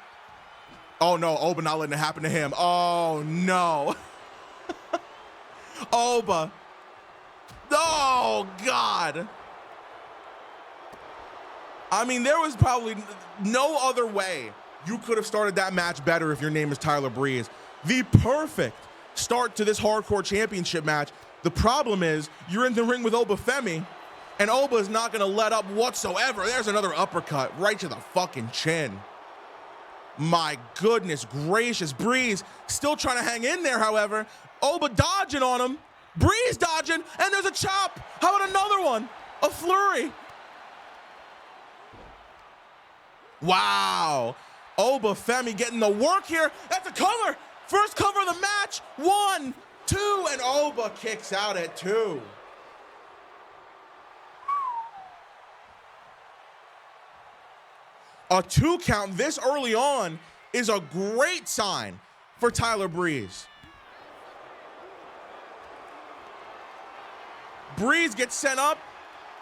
Oh no, Oba not letting it happen to him. Oh no. Oba. Oh God. I mean, there was probably no other way you could have started that match better if your name is Tyler Breeze. The perfect start to this hardcore championship match. The problem is you're in the ring with Obafemi, and Oba is not gonna let up whatsoever. There's another uppercut right to the fucking chin. My goodness gracious. Breeze still trying to hang in there, however. Oba dodging on him. Breeze dodging, and there's a chop. How about another one? A flurry. Wow. Obafemi getting the work here. That's a cover. First cover of the match. 1, 2, and Oba kicks out at 2. A 2 count this early on is a great sign for Tyler Breeze. Breeze gets sent up,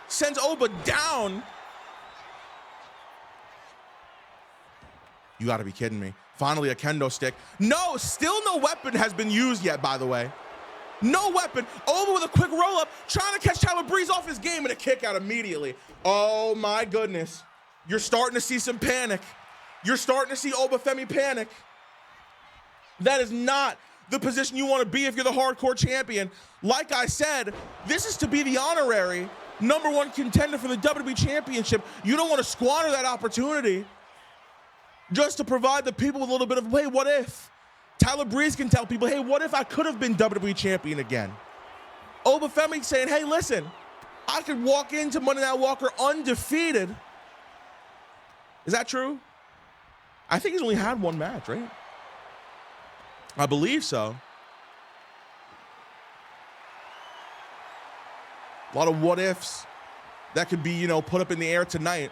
sends Oba down. You gotta be kidding me. Finally a kendo stick. No, still no weapon has been used yet, by the way. No weapon. Oba with a quick roll up, trying to catch Tyler Breeze off his game, and a kick out immediately. Oh my goodness. You're starting to see some panic. You're starting to see Obafemi panic. That is not the position you want to be if you're the hardcore champion. Like I said, this is to be the honorary #1 contender for the WWE Championship. You don't want to squander that opportunity just to provide the people with a little bit of, hey, what if? Tyler Breeze can tell people, hey, what if I could have been WWE Champion again? Obafemi saying, hey, listen, I could walk into Monday Night Walker undefeated. Is that true? I think he's only had 1 match, right? I believe so. A lot of what ifs that could be, put up in the air tonight.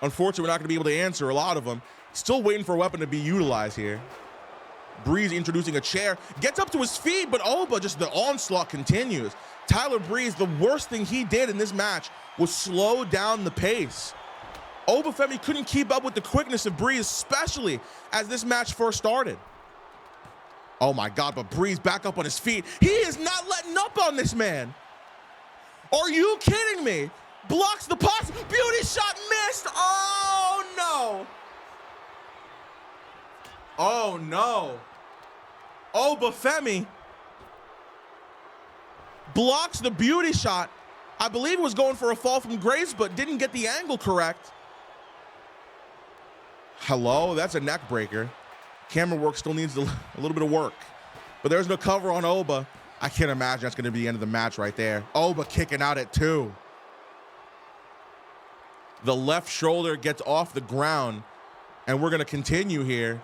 Unfortunately, we're not going to be able to answer a lot of them. Still waiting for a weapon to be utilized here. Breeze introducing a chair, gets up to his feet, but Oba, just the onslaught continues. Tyler Breeze, the worst thing he did in this match was slow down the pace. Obafemi couldn't keep up with the quickness of Breeze, especially as this match first started. Oh my God, but Breeze back up on his feet. He is not letting up on this man. Are you kidding me? Blocks the possible beauty shot, missed. Oh no. Oh no. Obafemi blocks the beauty shot. I believe it was going for a fall from grace, but didn't get the angle correct. Hello, that's a neck breaker. Camera work still needs a little bit of work, but there's no cover on Oba. I can't imagine that's going to be the end of the match right there. Oba kicking out at 2. The left shoulder gets off the ground, and we're going to continue here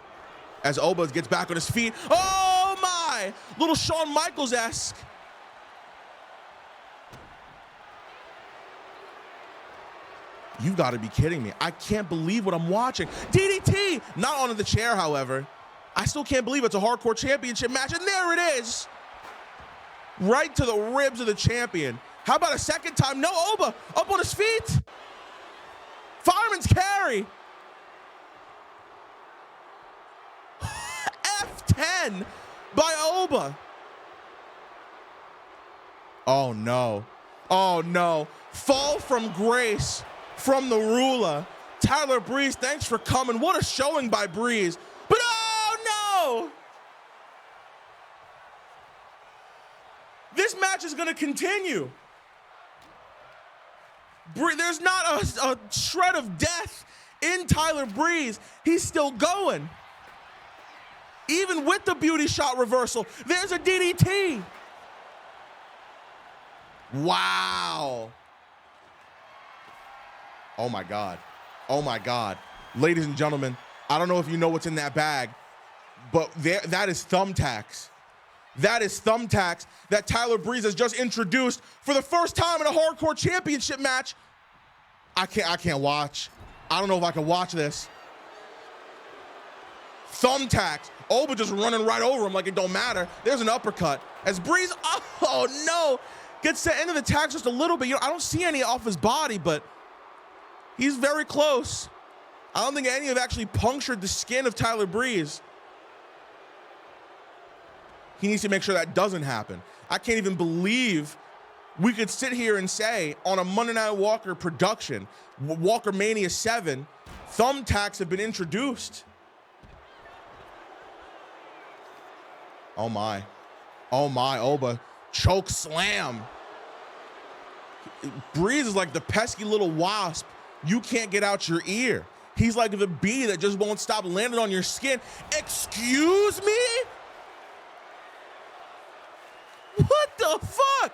as Oba gets back on his feet. Oh my! Little Shawn Michaels-esque. You've got to be kidding me. I can't believe what I'm watching. DDT! Not onto the chair, however. I still can't believe it's a hardcore championship match, and there it is. Right to the ribs of the champion. How about a second time? No, Oba up on his feet. Fireman's carry. F10 by Oba. Oh no. Oh no. Fall from grace from the ruler. Tyler Breeze, thanks for coming. What a showing by Breeze. But oh no! This match is going to continue. There's not a shred of death in Tyler Breeze. He's still going. Even with the beauty shot reversal, there's a DDT. Wow. Oh my God. Oh my God. Ladies and gentlemen, I don't know if you know what's in that bag, but that is thumbtacks. That is thumbtacks that Tyler Breeze has just introduced for the first time in a hardcore championship match. I can't watch. I don't know if I can watch this. Thumbtacks. Oba just running right over him like it don't matter. There's an uppercut. As Breeze, oh no, gets the end of the tags just a little bit. You know, I don't see any off his body, but he's very close. I don't think any have actually punctured the skin of Tyler Breeze. He needs to make sure that doesn't happen. I can't even believe we could sit here and say on a Monday Night Walker production, WalkerMania 7, thumbtacks have been introduced. Oh my. Oh my, Oba. Choke slam. Breeze is like the pesky little wasp you can't get out your ear. He's like the bee that just won't stop landing on your skin. Excuse me? What the fuck?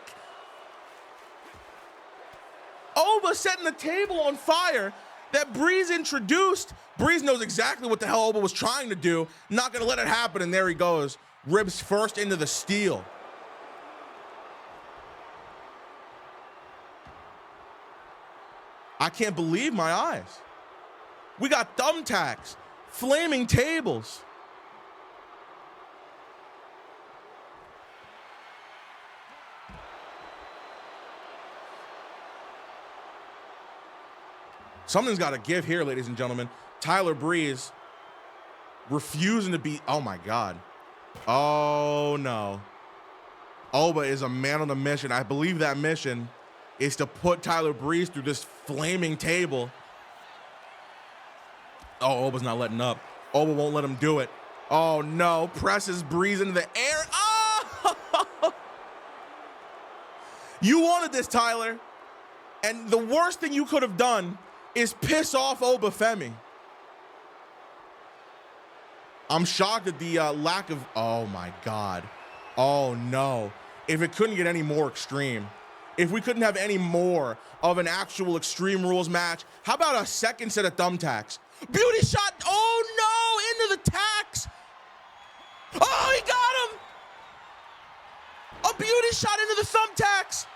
Oba setting the table on fire that Breeze introduced. Breeze knows exactly what the hell Oba was trying to do. Not gonna let it happen, and there he goes. Ribs first into the steel. I can't believe my eyes. We got thumbtacks, flaming tables. Something's got to give here, ladies and gentlemen. Tyler Breeze refusing to be, oh my God. Oh no. Oba is a man on a mission. I believe that mission is to put Tyler Breeze through this flaming table. Oh, Oba's not letting up. Oba won't let him do it. Oh no, presses Breeze into the air. Oh! You wanted this, Tyler. And the worst thing you could have done is piss off Oba Femi. I'm shocked at the lack of, oh my God. Oh no. If it couldn't get any more extreme, if we couldn't have any more of an actual Extreme Rules match, how about a second set of thumbtacks? Beauty shot, oh no, into the tacks. Oh, he got him. A beauty shot into the thumbtacks.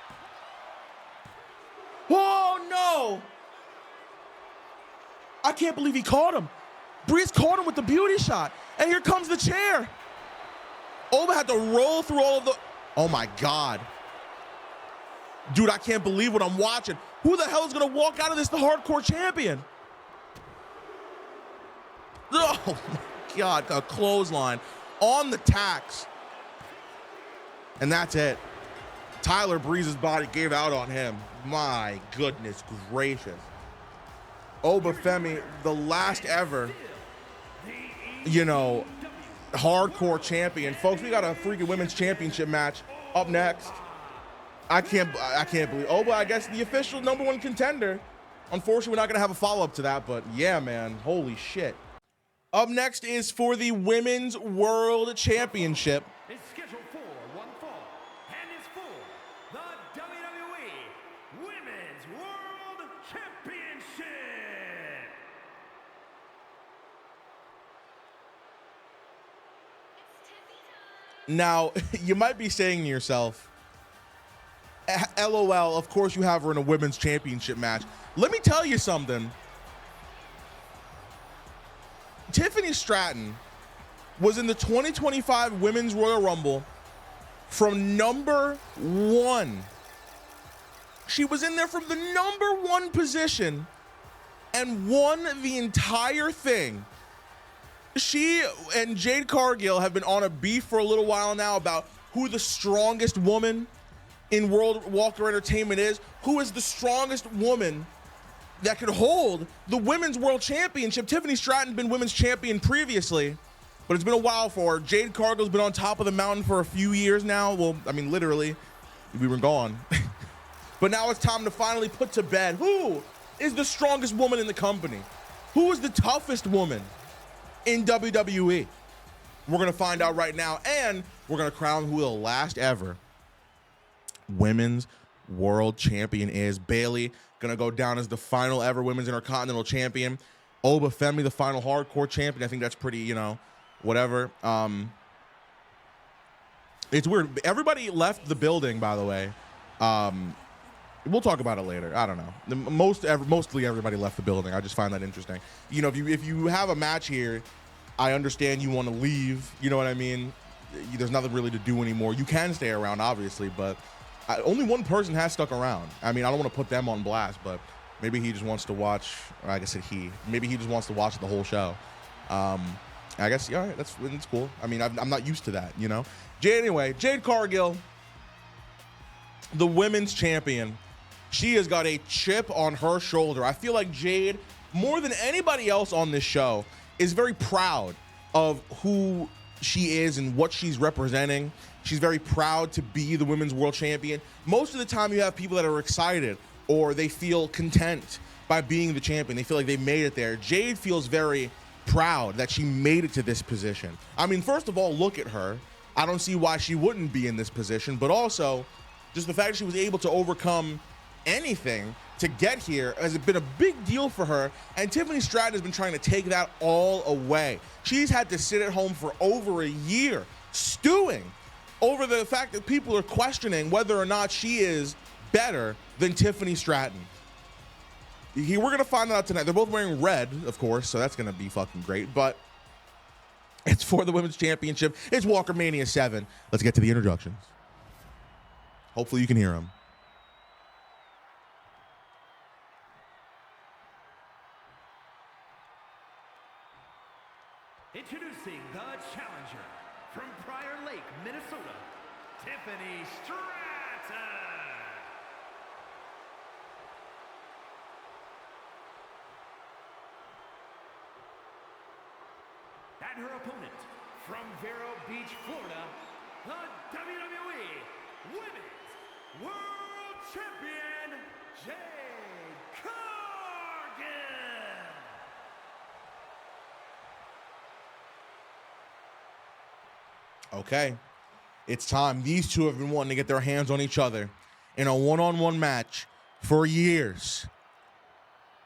Oh no. I can't believe he caught him. Breeze caught him with the beauty shot. And here comes the chair. Oba had to roll through all of the, oh my God. Dude, I can't believe what I'm watching. Who the hell is gonna walk out of this the hardcore champion? Oh my God, a clothesline on the tacks. And that's it. Tyler Breeze's body gave out on him. My goodness gracious. Oba Femi, the last ever, you know, hardcore champion. Folks, we got a freaking women's championship match up next. I can't believe Oba, I guess the official #1 contender. Unfortunately, we're not gonna have a follow-up to that, but yeah, man, holy shit. Up next is for the Women's World Championship. Is scheduled for one fall and is for the WWE Women's World Championship. Now, you might be saying to yourself, LOL, of course you have her in a women's championship match. Let me tell you something. Tiffany Stratton was in the 2025 Women's Royal Rumble from #1. She was in there from the #1 position and won the entire thing. She and Jade Cargill have been on a beef for a little while now about who the strongest woman in World Walker Entertainment is, who is the strongest woman that could hold the Women's World Championship. Tiffany Stratton had been women's champion previously, but it's been a while for her. Jade Cargill's been on top of the mountain for a few years now. Well, I mean, literally, we were gone. But now it's time to finally put to bed who is the strongest woman in the company? Who is the toughest woman in WWE? We're going to find out right now, and we're going to crown who the last ever women's world champion is. Bayley going to go down as the final ever women's intercontinental champion. Oba Femi, the final hardcore champion. I think that's pretty, you know, whatever. It's weird. Everybody left the building, by the way. We'll talk about it later. I don't know. Mostly everybody left the building. I just find that interesting. You know, if you have a match here, I understand you want to leave. You know what I mean? There's nothing really to do anymore. You can stay around, obviously, but only one person has stuck around. I mean, I don't want to put them on blast, but maybe he just wants to watch. Or I guess maybe he just wants to watch the whole show. I guess, yeah, all right, that's cool. I mean, I'm not used to that, you know? Anyway, Jade Cargill, the women's champion. She has got a chip on her shoulder. I feel like Jade, more than anybody else on this show, is very proud of who she is and what she's representing. She's very proud to be the women's world champion. Most of the time you have people that are excited or they feel content by being the champion. They feel like they made it there. Jade feels very proud that she made it to this position. I mean, first of all, look at her. I don't see why she wouldn't be in this position, but also just the fact that she was able to overcome anything to get here has been a big deal for her, and Tiffany Stratton has been trying to take that all away. She's had to sit at home for over a year stewing over the fact that people are questioning whether or not she is better than Tiffany Stratton. We're going to find that out tonight. They're both wearing red, of course, so that's going to be fucking great, but it's for the women's championship. It's WalkerMania 7. Let's get to the introductions. Hopefully you can hear them. Introducing the challenger from Prior Lake, Minnesota, Tiffany Stratton. And her opponent from Vero Beach, Florida, the WWE Women's World Champion, Jade Cargill. Okay, it's time. These two have been wanting to get their hands on each other in a one-on-one match for years.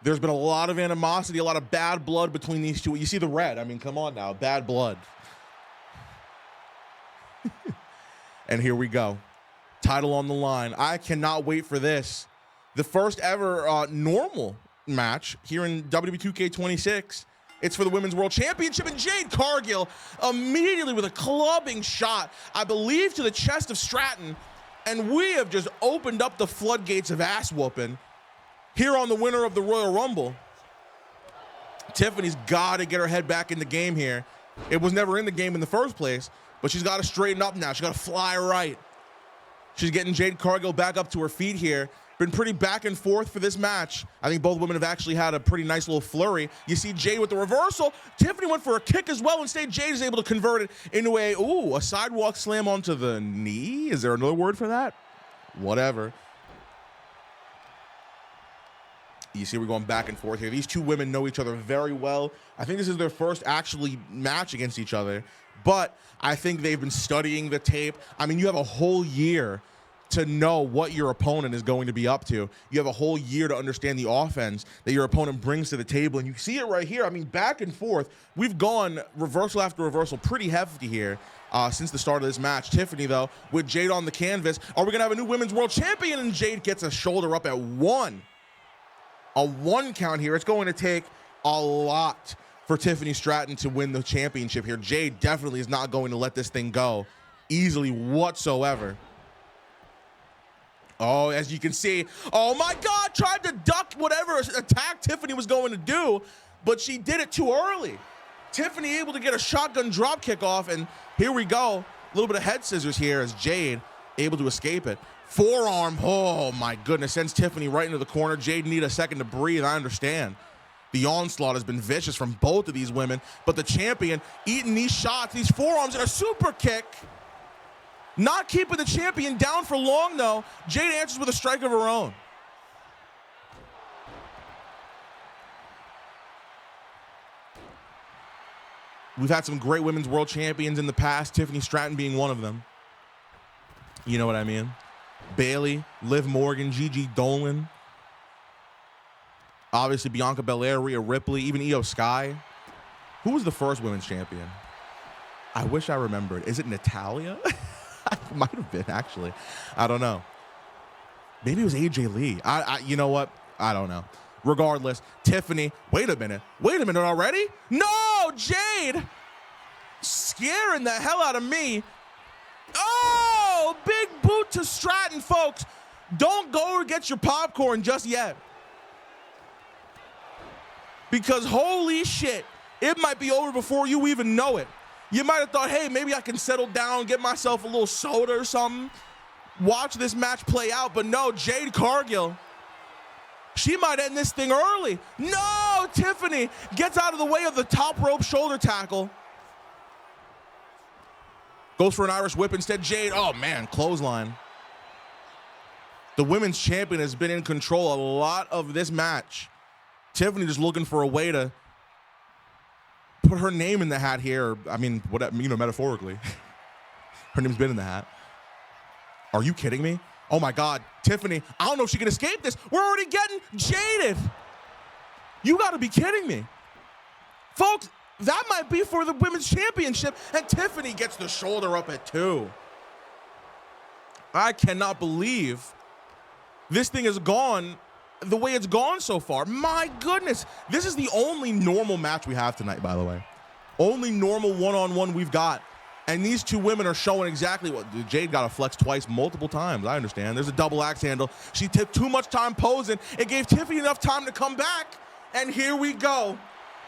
There's been a lot of animosity, a lot of bad blood between these two. You see the red. I mean, come on now. Bad blood. And here we go. Title on the line. I cannot wait for this. The first ever normal match here in WWE 2K26. It's for the Women's World Championship, and Jade Cargill immediately with a clubbing shot, I believe, to the chest of Stratton, and we have just opened up the floodgates of ass whooping here on the winner of the Royal Rumble. Tiffany's got to get her head back in the game here. It was never in the game in the first place, but she's got to straighten up now. She's got to fly right. She's getting Jade Cargill back up to her feet here. Been pretty back and forth for this match. I think both women have actually had a pretty nice little flurry. You see Jade with the reversal. Tiffany went for a kick as well. Instead, Jade is able to convert it into a sidewalk slam onto the knee. Is there another word for that? Whatever. You see we're going back and forth here. These two women know each other very well. I think this is their first actually match against each other, but I think they've been studying the tape. I mean, you have a whole year to know what your opponent is going to be up to. You have a whole year to understand the offense that your opponent brings to the table, and you see it right here. I mean, back and forth. We've gone reversal after reversal pretty hefty here since the start of this match. Tiffany, though, with Jade on the canvas. Are we going to have a new Women's World Champion? And Jade gets a shoulder up at one. A one count here. It's going to take a lot for Tiffany Stratton to win the championship here. Jade definitely is not going to let this thing go easily whatsoever. Oh, as you can see, oh my God, tried to duck whatever attack Tiffany was going to do, but she did it too early. Tiffany able to get a shotgun drop kick off, and here we go. A little bit of head scissors here as Jade able to escape it. Forearm, oh my goodness, sends Tiffany right into the corner. Jade need a second to breathe, I understand. The onslaught has been vicious from both of these women, but the champion eating these shots, these forearms, and a super kick. Not keeping the champion down for long, though. Jade answers with a strike of her own. We've had some great women's world champions in the past, Tiffany Stratton being one of them. You know what I mean? Bayley, Liv Morgan, Gigi Dolan. Obviously, Bianca Belair, Rhea Ripley, even Io Sky. Who was the first women's champion? I wish I remembered. Is it Natalia? It might have been, actually. I don't know. Maybe it was AJ Lee. You know what? I don't know. Regardless, Tiffany, wait a minute already? No, Jade! Scaring the hell out of me. Oh, big boot to Stratton, folks. Don't go to get your popcorn just yet. Because holy shit, it might be over before you even know it. You might have thought, hey, maybe I can settle down, get myself a little soda or something, watch this match play out. But no, Jade Cargill, she might end this thing early. No, Tiffany gets out of the way of the top rope shoulder tackle. Goes for an Irish whip instead. Jade, oh man, clothesline. The women's champion has been in control a lot of this match. Tiffany just looking for a way to put her name in the hat here. I mean, metaphorically. Her name's been in the hat. Are you kidding me? Oh my God, Tiffany, I don't know if she can escape this. We're already getting jaded. You gotta be kidding me. Folks, that might be for the women's championship, and Tiffany gets the shoulder up at 2. I cannot believe this thing has gone the way it's gone so far. My goodness, this is the only normal match we have tonight, by the way. Only normal one-on-one we've got. And these two women are showing exactly what Jade got to flex twice, multiple times. I understand. There's a double axe handle. She took too much time posing. It gave Tiffany enough time to come back. And here we go.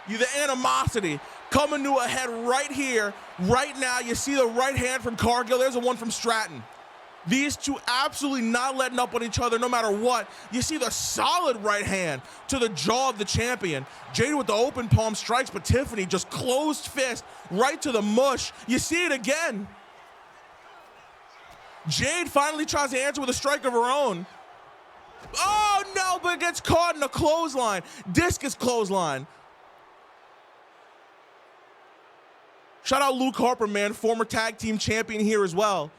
The animosity coming to a head right here, right now. You see the right hand from Cargill. There's the one from Stratton. These two absolutely not letting up on each other no matter what. You see the solid right hand to the jaw of the champion. Jade with the open palm strikes, but Tiffany just closed fist right to the mush. You see it again. Jade finally tries to answer with a strike of her own. Oh no, but gets caught in a clothesline. Discus clothesline. Shout out Luke Harper, man, former tag team champion here as well.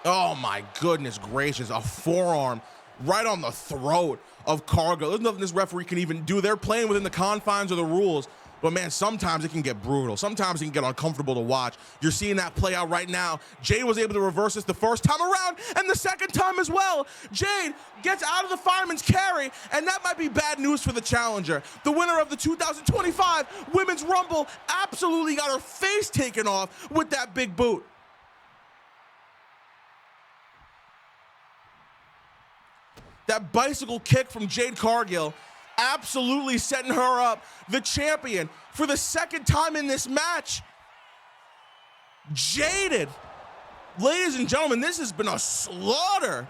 Oh my goodness gracious, a forearm right on the throat of Cargill. There's nothing this referee can even do. They're playing within the confines of the rules. But man, sometimes it can get brutal. Sometimes it can get uncomfortable to watch. You're seeing that play out right now. Jade was able to reverse this the first time around and the second time as well. Jade gets out of the fireman's carry, and that might be bad news for the challenger. The winner of the 2025 Women's Rumble absolutely got her face taken off with that big boot. That bicycle kick from Jade Cargill absolutely setting her up, the champion, for the second time in this match. Jaded. Ladies and gentlemen, this has been a slaughter.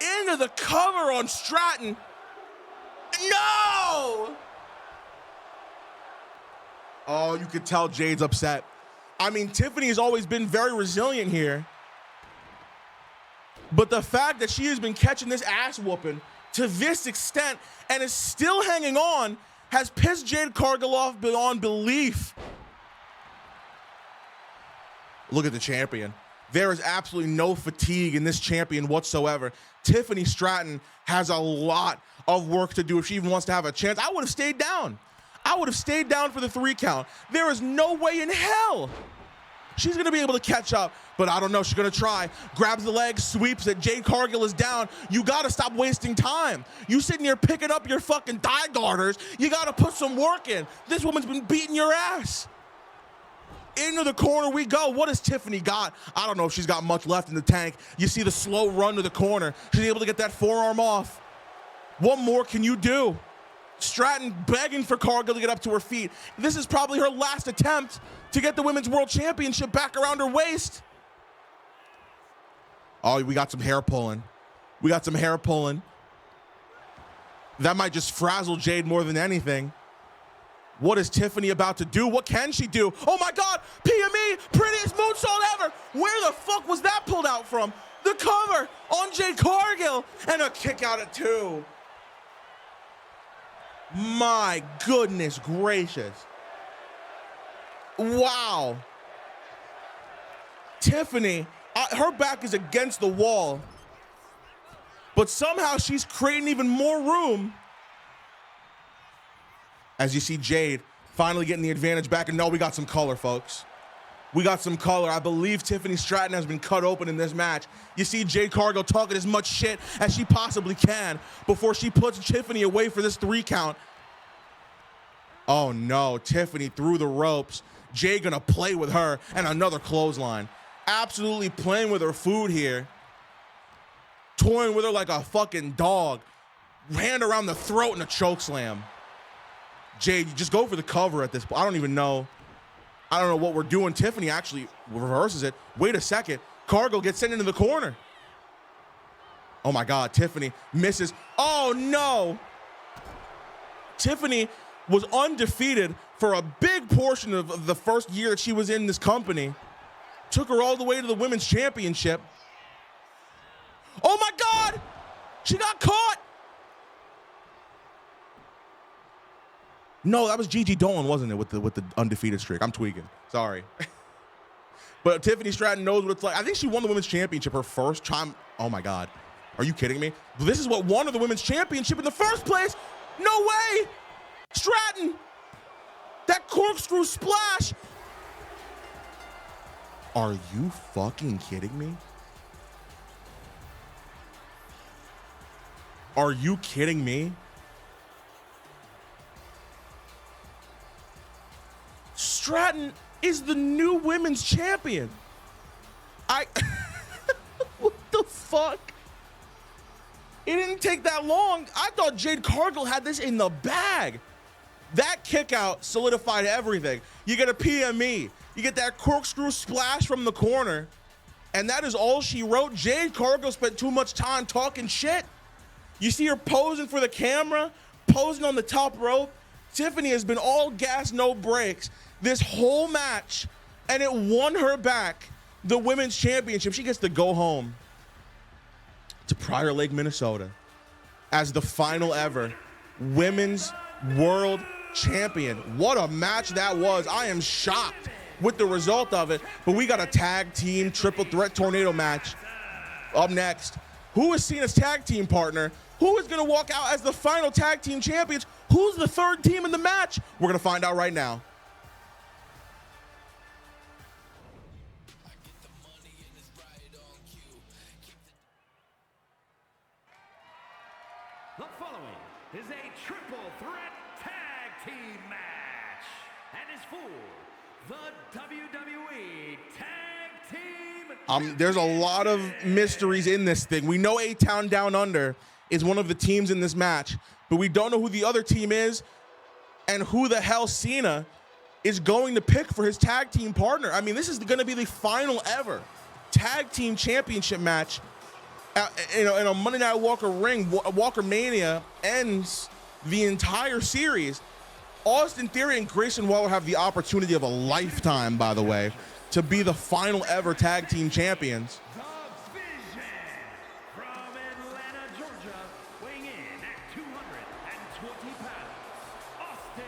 Into the cover on Stratton. No! Oh, you could tell Jade's upset. I mean, Tiffany has always been very resilient here. But the fact that she has been catching this ass whooping to this extent and is still hanging on has pissed Jade Cargill off beyond belief. Look at the champion. There is absolutely no fatigue in this champion whatsoever. Tiffany Stratton has a lot of work to do if she even wants to have a chance. I would have stayed down. I would have stayed down for the 3 count. There is no way in hell she's gonna be able to catch up, but I don't know, she's gonna try. Grabs the leg, sweeps it, Jade Cargill is down. You gotta stop wasting time. You sitting here picking up your fucking thigh garters, you gotta put some work in. This woman's been beating your ass. Into the corner we go. What has Tiffany got? I don't know if she's got much left in the tank. You see the slow run to the corner. She's able to get that forearm off. What more can you do? Stratton begging for Cargill to get up to her feet. This is probably her last attempt to get the Women's World Championship back around her waist. Oh, we got some hair pulling. We got some hair pulling. That might just frazzle Jade more than anything. What is Tiffany about to do? What can she do? Oh my God, PME, prettiest moonsault ever. Where the fuck was that pulled out from? The cover on Jade Cargill and a kick out at 2. My goodness gracious. Wow. Tiffany, her back is against the wall, but somehow she's creating even more room. As you see Jade finally getting the advantage back, and no, we got some color, folks. We got some color. I believe Tiffany Stratton has been cut open in this match. You see Jade Cargill talking as much shit as she possibly can before she puts Tiffany away for this 3 count. Oh no, Tiffany through the ropes. Jade gonna play with her, and another clothesline. Absolutely playing with her food here. Toying with her like a fucking dog. Hand around the throat and a choke slam. Jade, you just go for the cover at this point. I don't know what we're doing. Tiffany actually reverses it. Wait a second. Cargill gets sent into the corner. Oh my God, Tiffany misses. Oh no. Tiffany was undefeated for a big portion of the first year that she was in this company. Took her all the way to the women's championship. Oh my God, she got caught. No, that was Gigi Dolan, wasn't it, with the undefeated streak? I'm tweaking. Sorry. But Tiffany Stratton knows what it's like. I think she won the women's championship her first time. Oh my God. Are you kidding me? This is what won her the women's championship in the first place. No way. Stratton. That corkscrew splash. Are you fucking kidding me? Are you kidding me? Stratton is the new women's champion. What the fuck? It didn't take that long. I thought Jade Cargill had this in the bag. That kick out solidified everything. You get a PME. You get that corkscrew splash from the corner. And that is all she wrote. Jade Cargill spent too much time talking shit. You see her posing for the camera, posing on the top rope. Tiffany has been all gas, no brakes this whole match, and it won her back the women's championship. She gets to go home to Prior Lake, Minnesota as the final ever women's world champion. What a match that was. I am shocked with the result of it, but we got a tag team triple threat tornado match up next. Who is Cena's tag team partner? Who is going to walk out as the final tag team champions? Who's the third team in the match? We're going to find out right now. The following is a triple threat tag team match and is for the WWE Tag Team. There's a lot of mysteries in this thing. We know A-Town Down Under is one of the teams in this match, but we don't know who the other team is and who the hell Cena is going to pick for his tag team partner. I mean, this is going to be the final ever tag team championship match. In a Monday Night Walker ring. WalkerMania ends the entire series. Austin Theory and Grayson Waller have the opportunity of a lifetime, by the way, to be the final ever tag team champions. From Atlanta, Georgia, weighing in at 220 pounds, Austin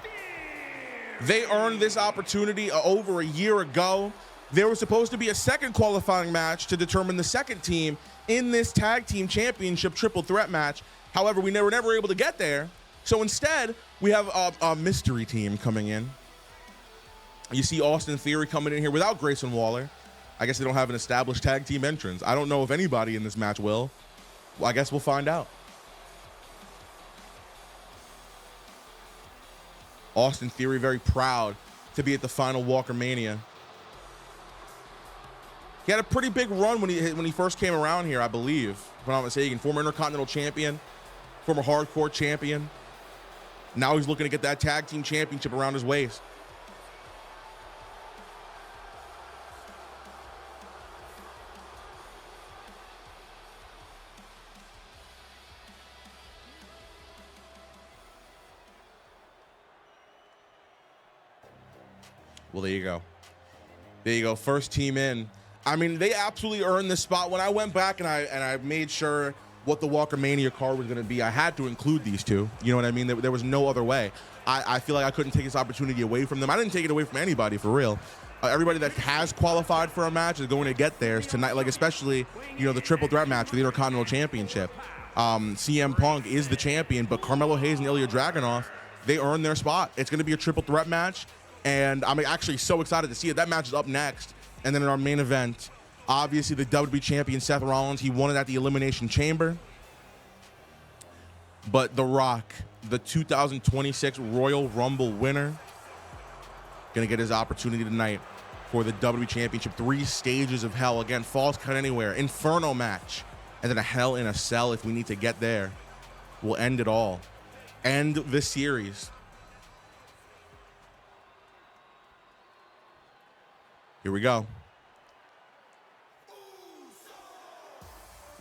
Theory. They earned this opportunity over a year ago. There was supposed to be a second qualifying match to determine the second team in this tag team championship triple threat match. However, we were never able to get there. So instead, we have a mystery team coming in. You see Austin Theory coming in here without Grayson Waller. I guess they don't have an established tag team entrance. I don't know if anybody in this match will. Well, I guess we'll find out. Austin Theory very proud to be at the final WalkerMania. He had a pretty big run when he first came around here, I believe, if I'm not mistaken. Former Intercontinental Champion, former Hardcore Champion. Now he's looking to get that tag team championship around his waist. Well, there you go. There you go. First team in. I mean, they absolutely earned this spot. When I went back and I made sure what the WalkerMania card was going to be, I had to include these two. You know what I mean? There was no other way. I feel like I couldn't take this opportunity away from them. I didn't take it away from anybody, for real. Everybody that has qualified for a match is going to get theirs tonight, like especially, you know, the triple threat match for the Intercontinental Championship. CM Punk is the champion, but Carmelo Hayes and Ilya Dragunov, they earned their spot. It's going to be a triple threat match, and I'm actually so excited to see it. That match is up next. And then in our main event, obviously the WWE champion Seth Rollins, he won it at the Elimination Chamber. But The Rock, the 2026 Royal Rumble winner, gonna get his opportunity tonight for the WWE Championship. 3 stages of hell. Again, Falls Count Anywhere, Inferno match, and then a Hell in a Cell if we need to get there. We'll end it all. End this series. Here we go.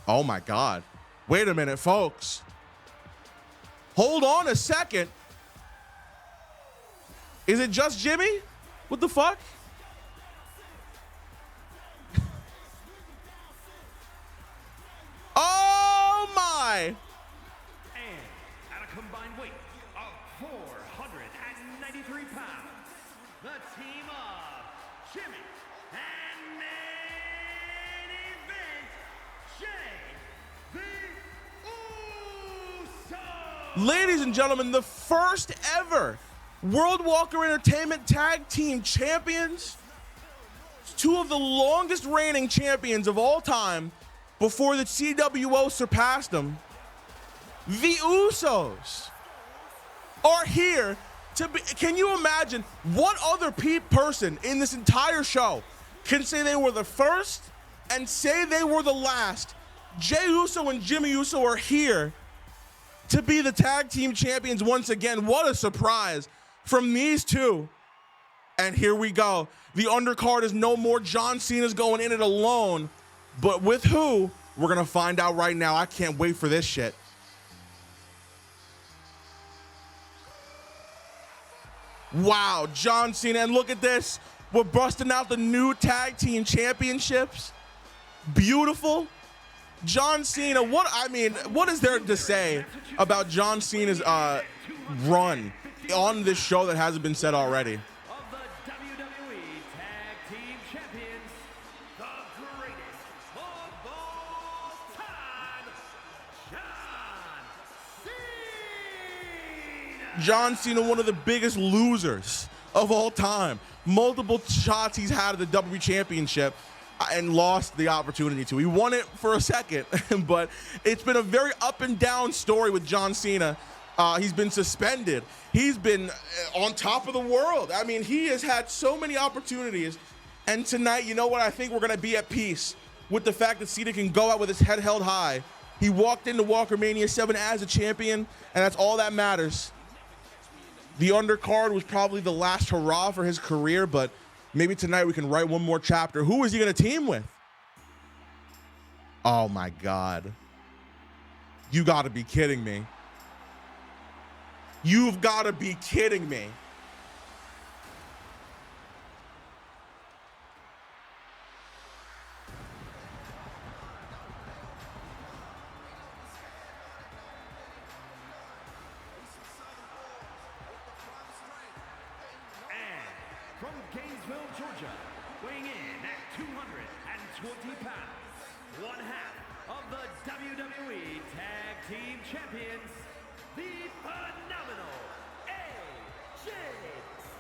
Oh my God. Wait a minute, folks. Hold on a second. Is it just Jimmy? What the fuck? Oh my! And at a combined weight of 493 pounds, the team of Jimmy and main event Jay the Uso. Ladies and gentlemen, the first ever World Walker Entertainment Tag Team Champions. 2 of the longest reigning champions of all time before the CWO surpassed them. The Usos are here to be. Can you imagine what other person in this entire show can say they were the first and say they were the last? Jey Uso and Jimmy Uso are here to be the tag team champions once again. What a surprise from these two. And here we go. The undercard is no more John Cena's going in it alone. But with who? We're going to find out right now. I can't wait for this shit. Wow, John Cena. And look at this. We're busting out the new tag team championships. Beautiful. John Cena, what is there to say about John Cena's run on this show that hasn't been said already? Of the WWE Tag Team Champions, the greatest of all time, John Cena. John Cena, one of the biggest losers of all time. Multiple shots he's had at the WWE Championship and lost the opportunity to. He won it for a second, but it's been a very up and down story with John Cena. He's been suspended. He's been on top of the world. I mean, he has had so many opportunities. And tonight, you know what? I think we're going to be at peace with the fact that Cena can go out with his head held high. He walked into WalkerMania 7 as a champion, and that's all that matters. The undercard was probably the last hurrah for his career, but maybe tonight we can write one more chapter. Who is he going to team with? Oh, my God. You got to be kidding me. You've got to be kidding me. From Gainesville, Georgia, weighing in at 220 pounds, one half of the WWE Tag Team Champions, the phenomenal AJ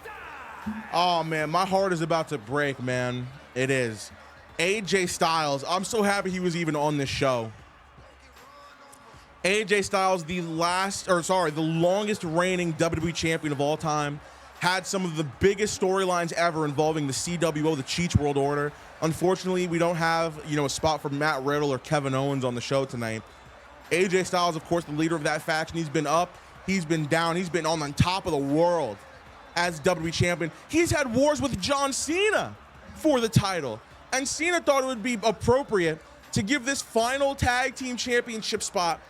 Styles. Oh, man, my heart is about to break, man. It is. AJ Styles, I'm so happy he was even on this show. AJ Styles, the longest reigning WWE champion of all time. Had some of the biggest storylines ever involving the CWO, the Cheech World Order. Unfortunately, we don't have, a spot for Matt Riddle or Kevin Owens on the show tonight. AJ Styles, of course, the leader of that faction. He's been up, he's been down, he's been on the top of the world as WWE champion. He's had wars with John Cena for the title. And Cena thought it would be appropriate to give this final tag team championship spot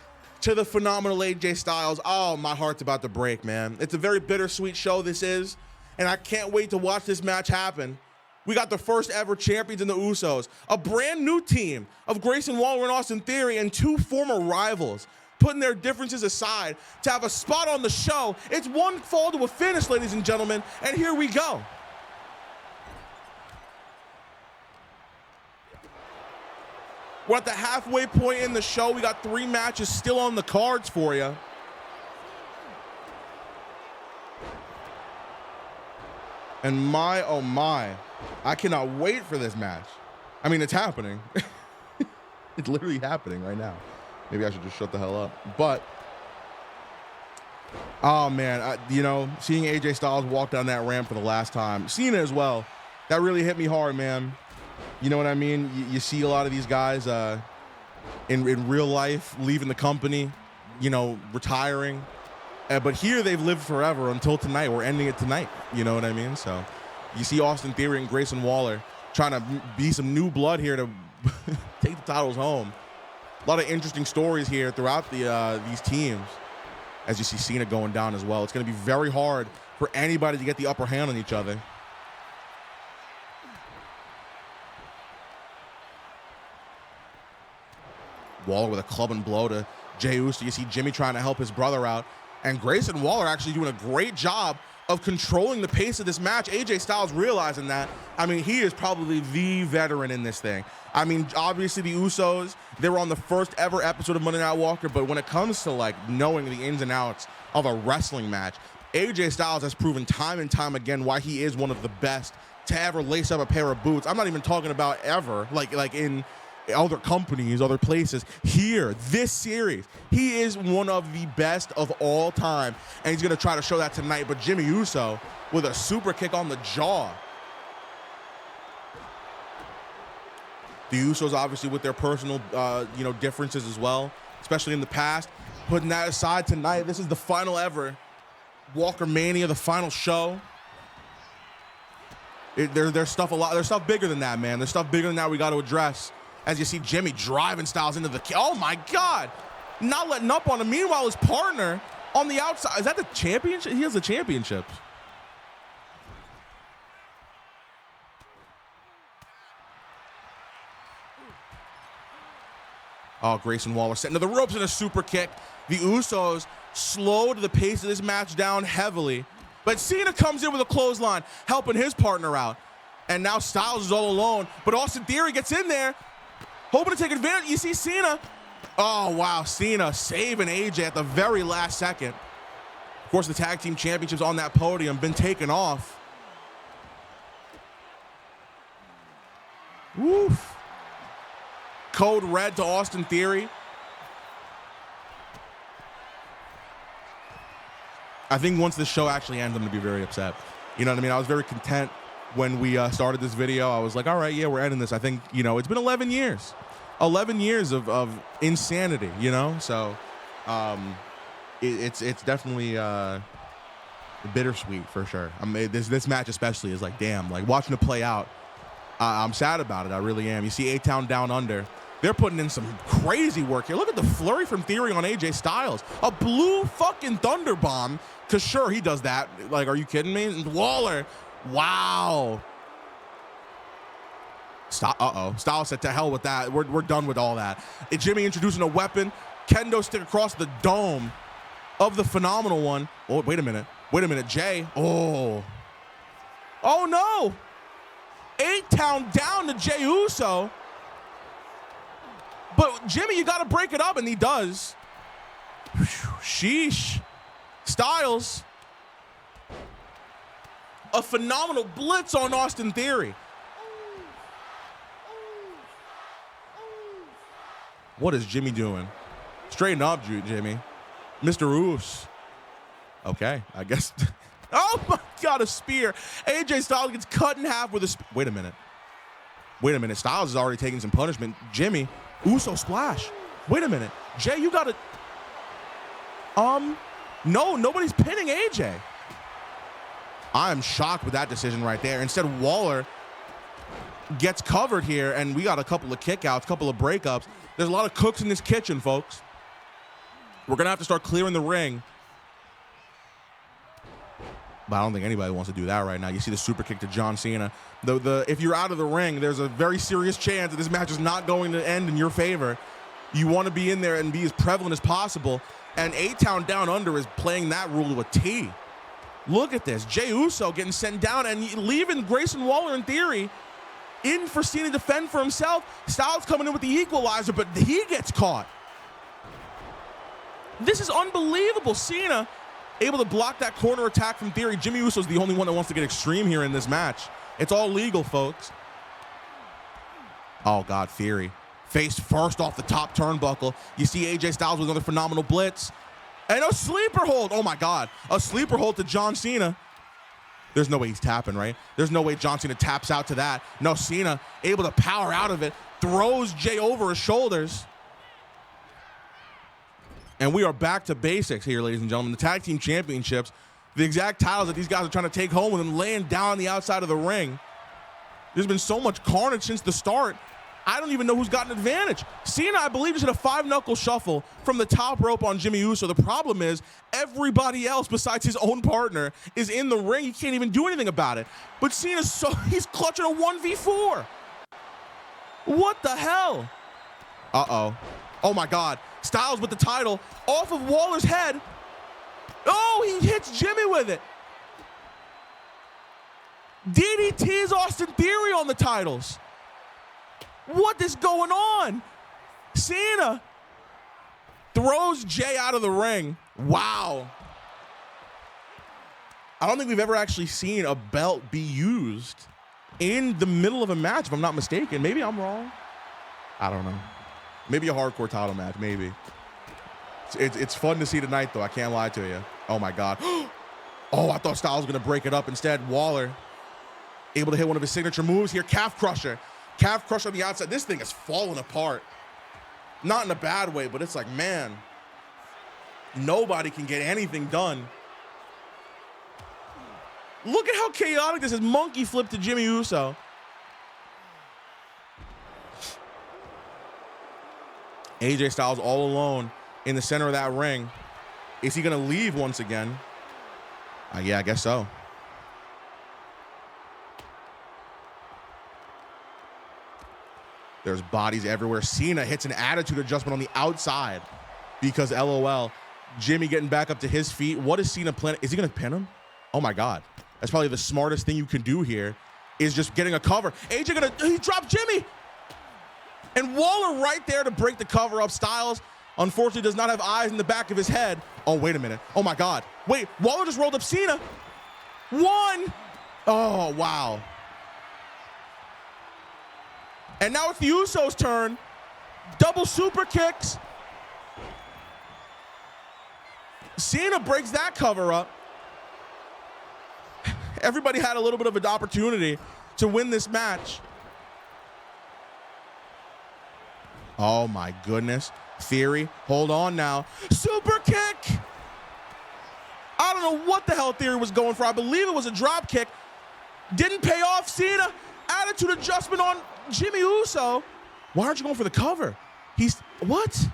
to the phenomenal AJ Styles. Oh, my heart's about to break, man. It's a very bittersweet show, this is, and I can't wait to watch this match happen. We got the first ever champions in the Usos, a brand new team of Grayson Waller and Austin Theory, and two former rivals putting their differences aside to have a spot on the show. It's one fall to a finish, ladies and gentlemen, and here we go. We're at the halfway point in the show. We got 3 matches still on the cards for you. And my, oh my, I cannot wait for this match. I mean, it's happening. It's literally happening right now. Maybe I should just shut the hell up. But, oh man, you know, seeing AJ Styles walk down that ramp for the last time, Cena as well, that really hit me hard, man. You know what I mean? You see a lot of these guys in real life leaving the company, you know, retiring. But here they've lived forever until tonight. We're ending it tonight. You know what I mean? So you see Austin Theory and Grayson Waller trying to be some new blood here to take the titles home. A lot of interesting stories here throughout these teams as you see Cena going down as well. It's going to be very hard for anybody to get the upper hand on each other. Waller with a club and blow to Jey Uso. You see Jimmy trying to help his brother out. And Grayson Waller actually doing a great job of controlling the pace of this match. AJ Styles realizing that. I mean, he is probably the veteran in this thing. I mean, obviously the Usos, they were on the first ever episode of Monday Night Walker, but when it comes to like knowing the ins and outs of a wrestling match, AJ Styles has proven time and time again why he is one of the best to ever lace up a pair of boots. I'm not even talking about ever, like in other companies, other places. Here, this series, he is one of the best of all time, and he's going to try to show that tonight. But Jimmy Uso with a super kick on the jaw. The Usos obviously with their personal you know, differences as well, especially in the past. Putting that aside tonight, this is the final ever WalkerMania, the final show. There's stuff there's stuff bigger than that, man. There's stuff bigger than that we got to address. As you see Jimmy driving Styles into the oh my God, not letting up on him. Meanwhile, his partner on the outside, is that the championship? He has the championships. Oh, Grayson Waller setting to the ropes in a super kick. The Usos slowed the pace of this match down heavily, but Cena comes in with a clothesline, helping his partner out. And now Styles is all alone, but Austin Theory gets in there, hoping to take advantage. You see Cena. Oh, wow. Cena saving AJ at the very last second. Of course, the tag team championships on that podium been taken off. Woof. Code red to Austin Theory. I think once the show actually ends, I'm going to be very upset. You know what I mean? I was very content when we started this video. I was like, all right, yeah, we're ending this. I think, you know, it's been 11 years. 11 years of insanity, you know? So it's definitely bittersweet for sure. I mean, this match especially is like, damn, like watching it play out, I'm sad about it. I really am. You see A-Town Down Under. They're putting in some crazy work here. Look at the flurry from Theory on AJ Styles. A blue fucking thunder bomb. Because sure, he does that. Like, are you kidding me? And Waller. Wow. Stop. Uh-oh. Styles said to hell with that. We're done with all that. Jimmy introducing a weapon. Kendo stick across the dome of the Phenomenal One. Oh, wait a minute. Wait a minute. Jay. Oh. Oh, no. 8-Town down to Jey Uso. But Jimmy, you got to break it up, and he does. Sheesh. Styles. A phenomenal blitz on Austin Theory. What is Jimmy doing? Straighten up, Jimmy. Mr. Roos. Okay, I guess. Oh my God, a spear. AJ Styles gets cut in half with a wait a minute. Wait a minute. Styles is already taking some punishment. Jimmy, Uso splash. Wait a minute. Jay, you got to. No, nobody's pinning AJ. I'm shocked with that decision right there. Instead, Waller gets covered here, and we got a couple of kickouts, a couple of breakups. There's a lot of cooks in this kitchen, folks. We're going to have to start clearing the ring. But I don't think anybody wants to do that right now. You see the super kick to John Cena. If you're out of the ring, there's a very serious chance that this match is not going to end in your favor. You want to be in there and be as prevalent as possible. And A-Town Down Under is playing that rule to a T. Look at this. Jey Uso getting sent down and leaving Grayson Waller, in theory, in for Cena to defend for himself. Styles coming in with the equalizer, but he gets caught. This is unbelievable. Cena able to block that corner attack from Theory. Jimmy Uso's the only one that wants to get extreme here in this match. It's all legal, folks. Oh, God, Theory. Face first off the top turnbuckle. You see AJ Styles with another phenomenal blitz. And a sleeper hold. Oh, my God. A sleeper hold to John Cena. There's no way he's tapping, right? There's no way John Cena taps out to that. No, Cena able to power out of it. Throws Jay over his shoulders. And we are back to basics here, ladies and gentlemen. The tag team championships, the exact titles that these guys are trying to take home with them laying down on the outside of the ring. There's been so much carnage since the start. I don't even know who's got an advantage. Cena, I believe, just hit a 5-knuckle shuffle from the top rope on Jimmy Uso. The problem is everybody else besides his own partner is in the ring. He can't even do anything about it. But Cena's he's clutching a 1v4. What the hell? Uh-oh. Oh, my God. Styles with the title off of Waller's head. Oh, he hits Jimmy with it. DDT's Austin Theory on the titles. What is going on? Cena throws Jay out of the ring. Wow. I don't think we've ever actually seen a belt be used in the middle of a match, if I'm not mistaken. Maybe I'm wrong. I don't know. Maybe a hardcore title match, maybe. It's fun to see tonight, though. I can't lie to you. Oh, my God. Oh, I thought Styles was going to break it up. Instead, Waller able to hit one of his signature moves here. Calf crusher. Calf crusher on the outside. This thing is falling apart. Not in a bad way, but it's like, man, nobody can get anything done. Look at how chaotic this is. Monkey flip to Jimmy Uso. AJ Styles all alone in the center of that ring. Is he going to leave once again? Yeah, I guess so. There's bodies everywhere. Cena hits an attitude adjustment on the outside because LOL. Jimmy getting back up to his feet. What is Cena planning? Is he going to pin him? Oh, my God. That's probably the smartest thing you can do here is just getting a cover. AJ he dropped Jimmy. And Waller right there to break the cover up. Styles, unfortunately, does not have eyes in the back of his head. Oh, wait a minute. Oh, my God. Wait, Waller just rolled up Cena. One. Oh, wow. And now it's the Usos' turn. Double super kicks. Cena breaks that cover up. Everybody had a little bit of an opportunity to win this match. Oh, my goodness. Theory, hold on now. Super kick. I don't know what the hell Theory was going for. I believe it was a drop kick. Didn't pay off. Cena, attitude adjustment on Jimmy Uso. Why aren't you going for the cover? What?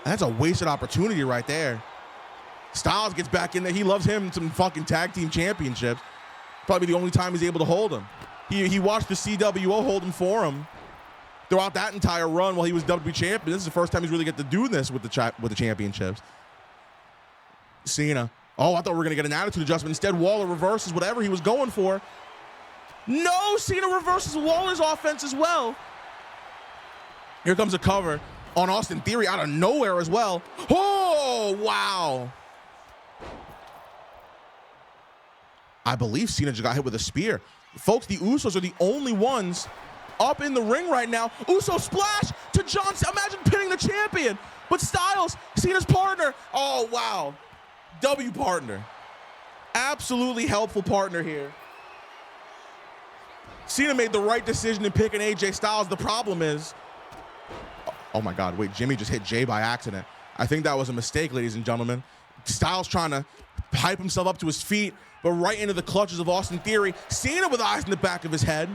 That's a wasted opportunity right there. Styles gets back in there. He loves him some fucking tag team championships. Probably the only time he's able to hold him. He watched the CWO hold him for him throughout that entire run while he was WWE champion. This is the first time he's really get to do this with the championships. Cena. Oh, I thought we were going to get an attitude adjustment. Instead, Waller reverses whatever he was going for. No, Cena reverses Waller's offense as well. Here comes a cover on Austin Theory out of nowhere as well. Oh, wow. I believe Cena just got hit with a spear. Folks, the Usos are the only ones up in the ring right now. Uso splash to John. Imagine pinning the champion. But Styles, Cena's partner. Oh, wow. W partner. Absolutely helpful partner here. Cena made the right decision in picking AJ Styles. The problem is, oh my God, wait, Jimmy just hit Jay by accident. I think that was a mistake, ladies and gentlemen. Styles trying to hype himself up to his feet, but right into the clutches of Austin Theory. Cena with eyes in the back of his head.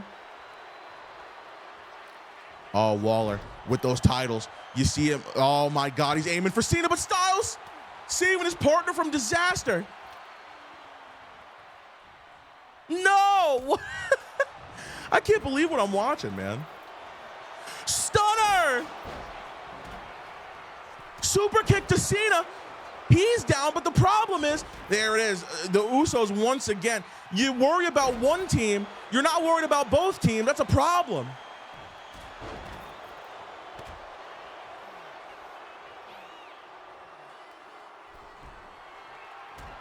Oh, Waller with those titles. You see him, oh my God, he's aiming for Cena, but Styles saving his partner from disaster. No! I can't believe what I'm watching, man. Stunner! Super kick to Cena. He's down, but the problem is, there it is, the Usos once again. You worry about one team, you're not worried about both teams. That's a problem.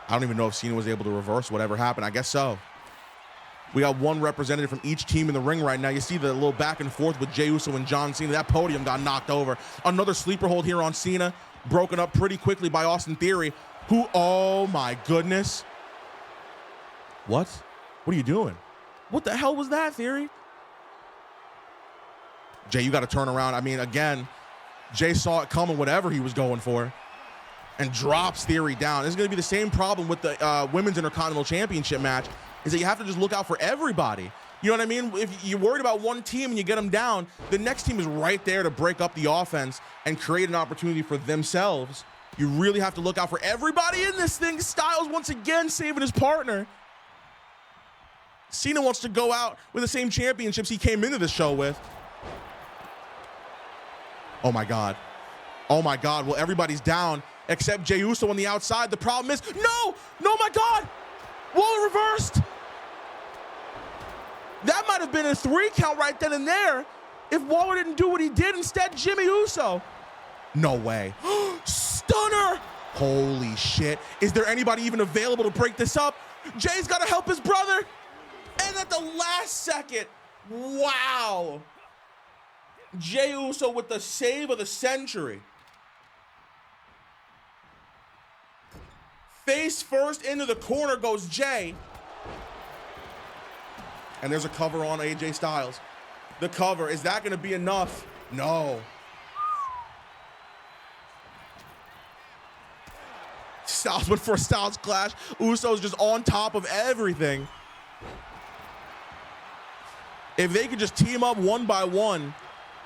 I don't even know if Cena was able to reverse whatever happened. I guess so. We got one representative from each team in the ring right now. You see the little back and forth with Jey Uso and John Cena. That podium got knocked over. Another sleeper hold here on Cena. Broken up pretty quickly by Austin Theory, who, oh my goodness. What? What are you doing? What the hell was that, Theory? Jay, you got to turn around. I mean, again, Jay saw it coming, whatever he was going for, and drops Theory down. This is going to be the same problem with the Women's Intercontinental Championship match, is that you have to just look out for everybody. You know what I mean? If you're worried about one team and you get them down, the next team is right there to break up the offense and create an opportunity for themselves. You really have to look out for everybody in this thing. Styles once again saving his partner. Cena wants to go out with the same championships he came into the show with. Oh my God. Oh my God. Well, everybody's down except Jey Uso on the outside. The problem is, no, my God. Waller reversed. That might have been a 3 count right then and there if Waller didn't do what he did. Instead, Jimmy Uso. No way. Stunner. Holy shit. Is there anybody even available to break this up? Jay's got to help his brother. And at the last second, wow. Jey Uso with the save of the century. Face first into the corner goes Jay. And there's a cover on AJ Styles. The cover, is that gonna be enough? No. Styles went for a Styles clash. Uso's just on top of everything. If they could just team up one by one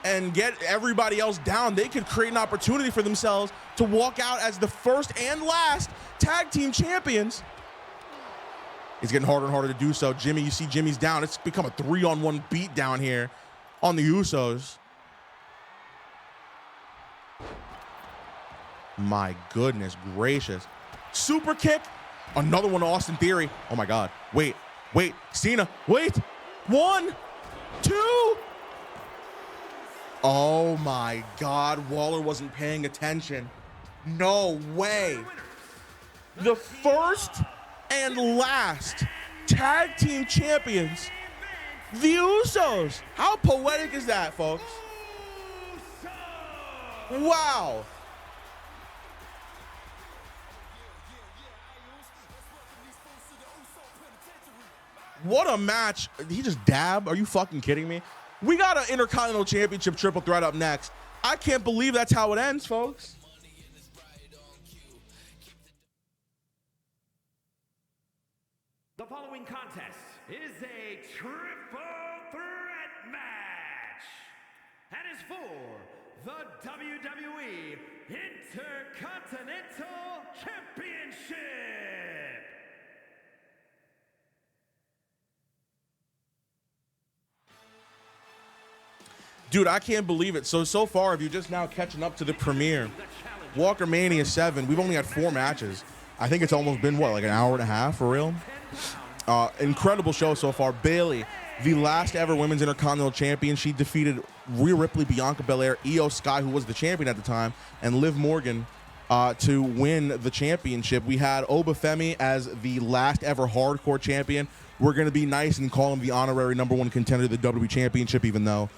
and get everybody else down, they could create an opportunity for themselves to walk out as the first and last tag team champions. It's getting harder and harder to do so. Jimmy, you see Jimmy's down. It's become a 3-on-1 beat down here on the Usos. My goodness gracious. Super kick. Another one to Austin Theory. Oh my God. Wait. Cena. Wait. 1, 2. Oh my God. Waller wasn't paying attention. No way. The first and last tag team champions, the Usos. How poetic is that, folks? Wow. What a match. He just dabbed? Are you fucking kidding me? We got an Intercontinental Championship triple threat up next. I can't believe that's how it ends, folks. The following contest is a triple threat match and is for the WWE Intercontinental Championship. Dude, I can't believe it. So far, if you're just now catching up to the premiere, WalkerMania 7, we've only had 4 matches. I think it's almost been, what, like an hour and a half for real? Incredible show so far. Bayley, the last ever Women's Intercontinental Champion. She defeated Rhea Ripley, Bianca Belair, Io Sky, who was the champion at the time, and Liv Morgan to win the championship. We had Obafemi as the last ever hardcore champion. We're going to be nice and call him the honorary #1 contender to the WWE Championship, even though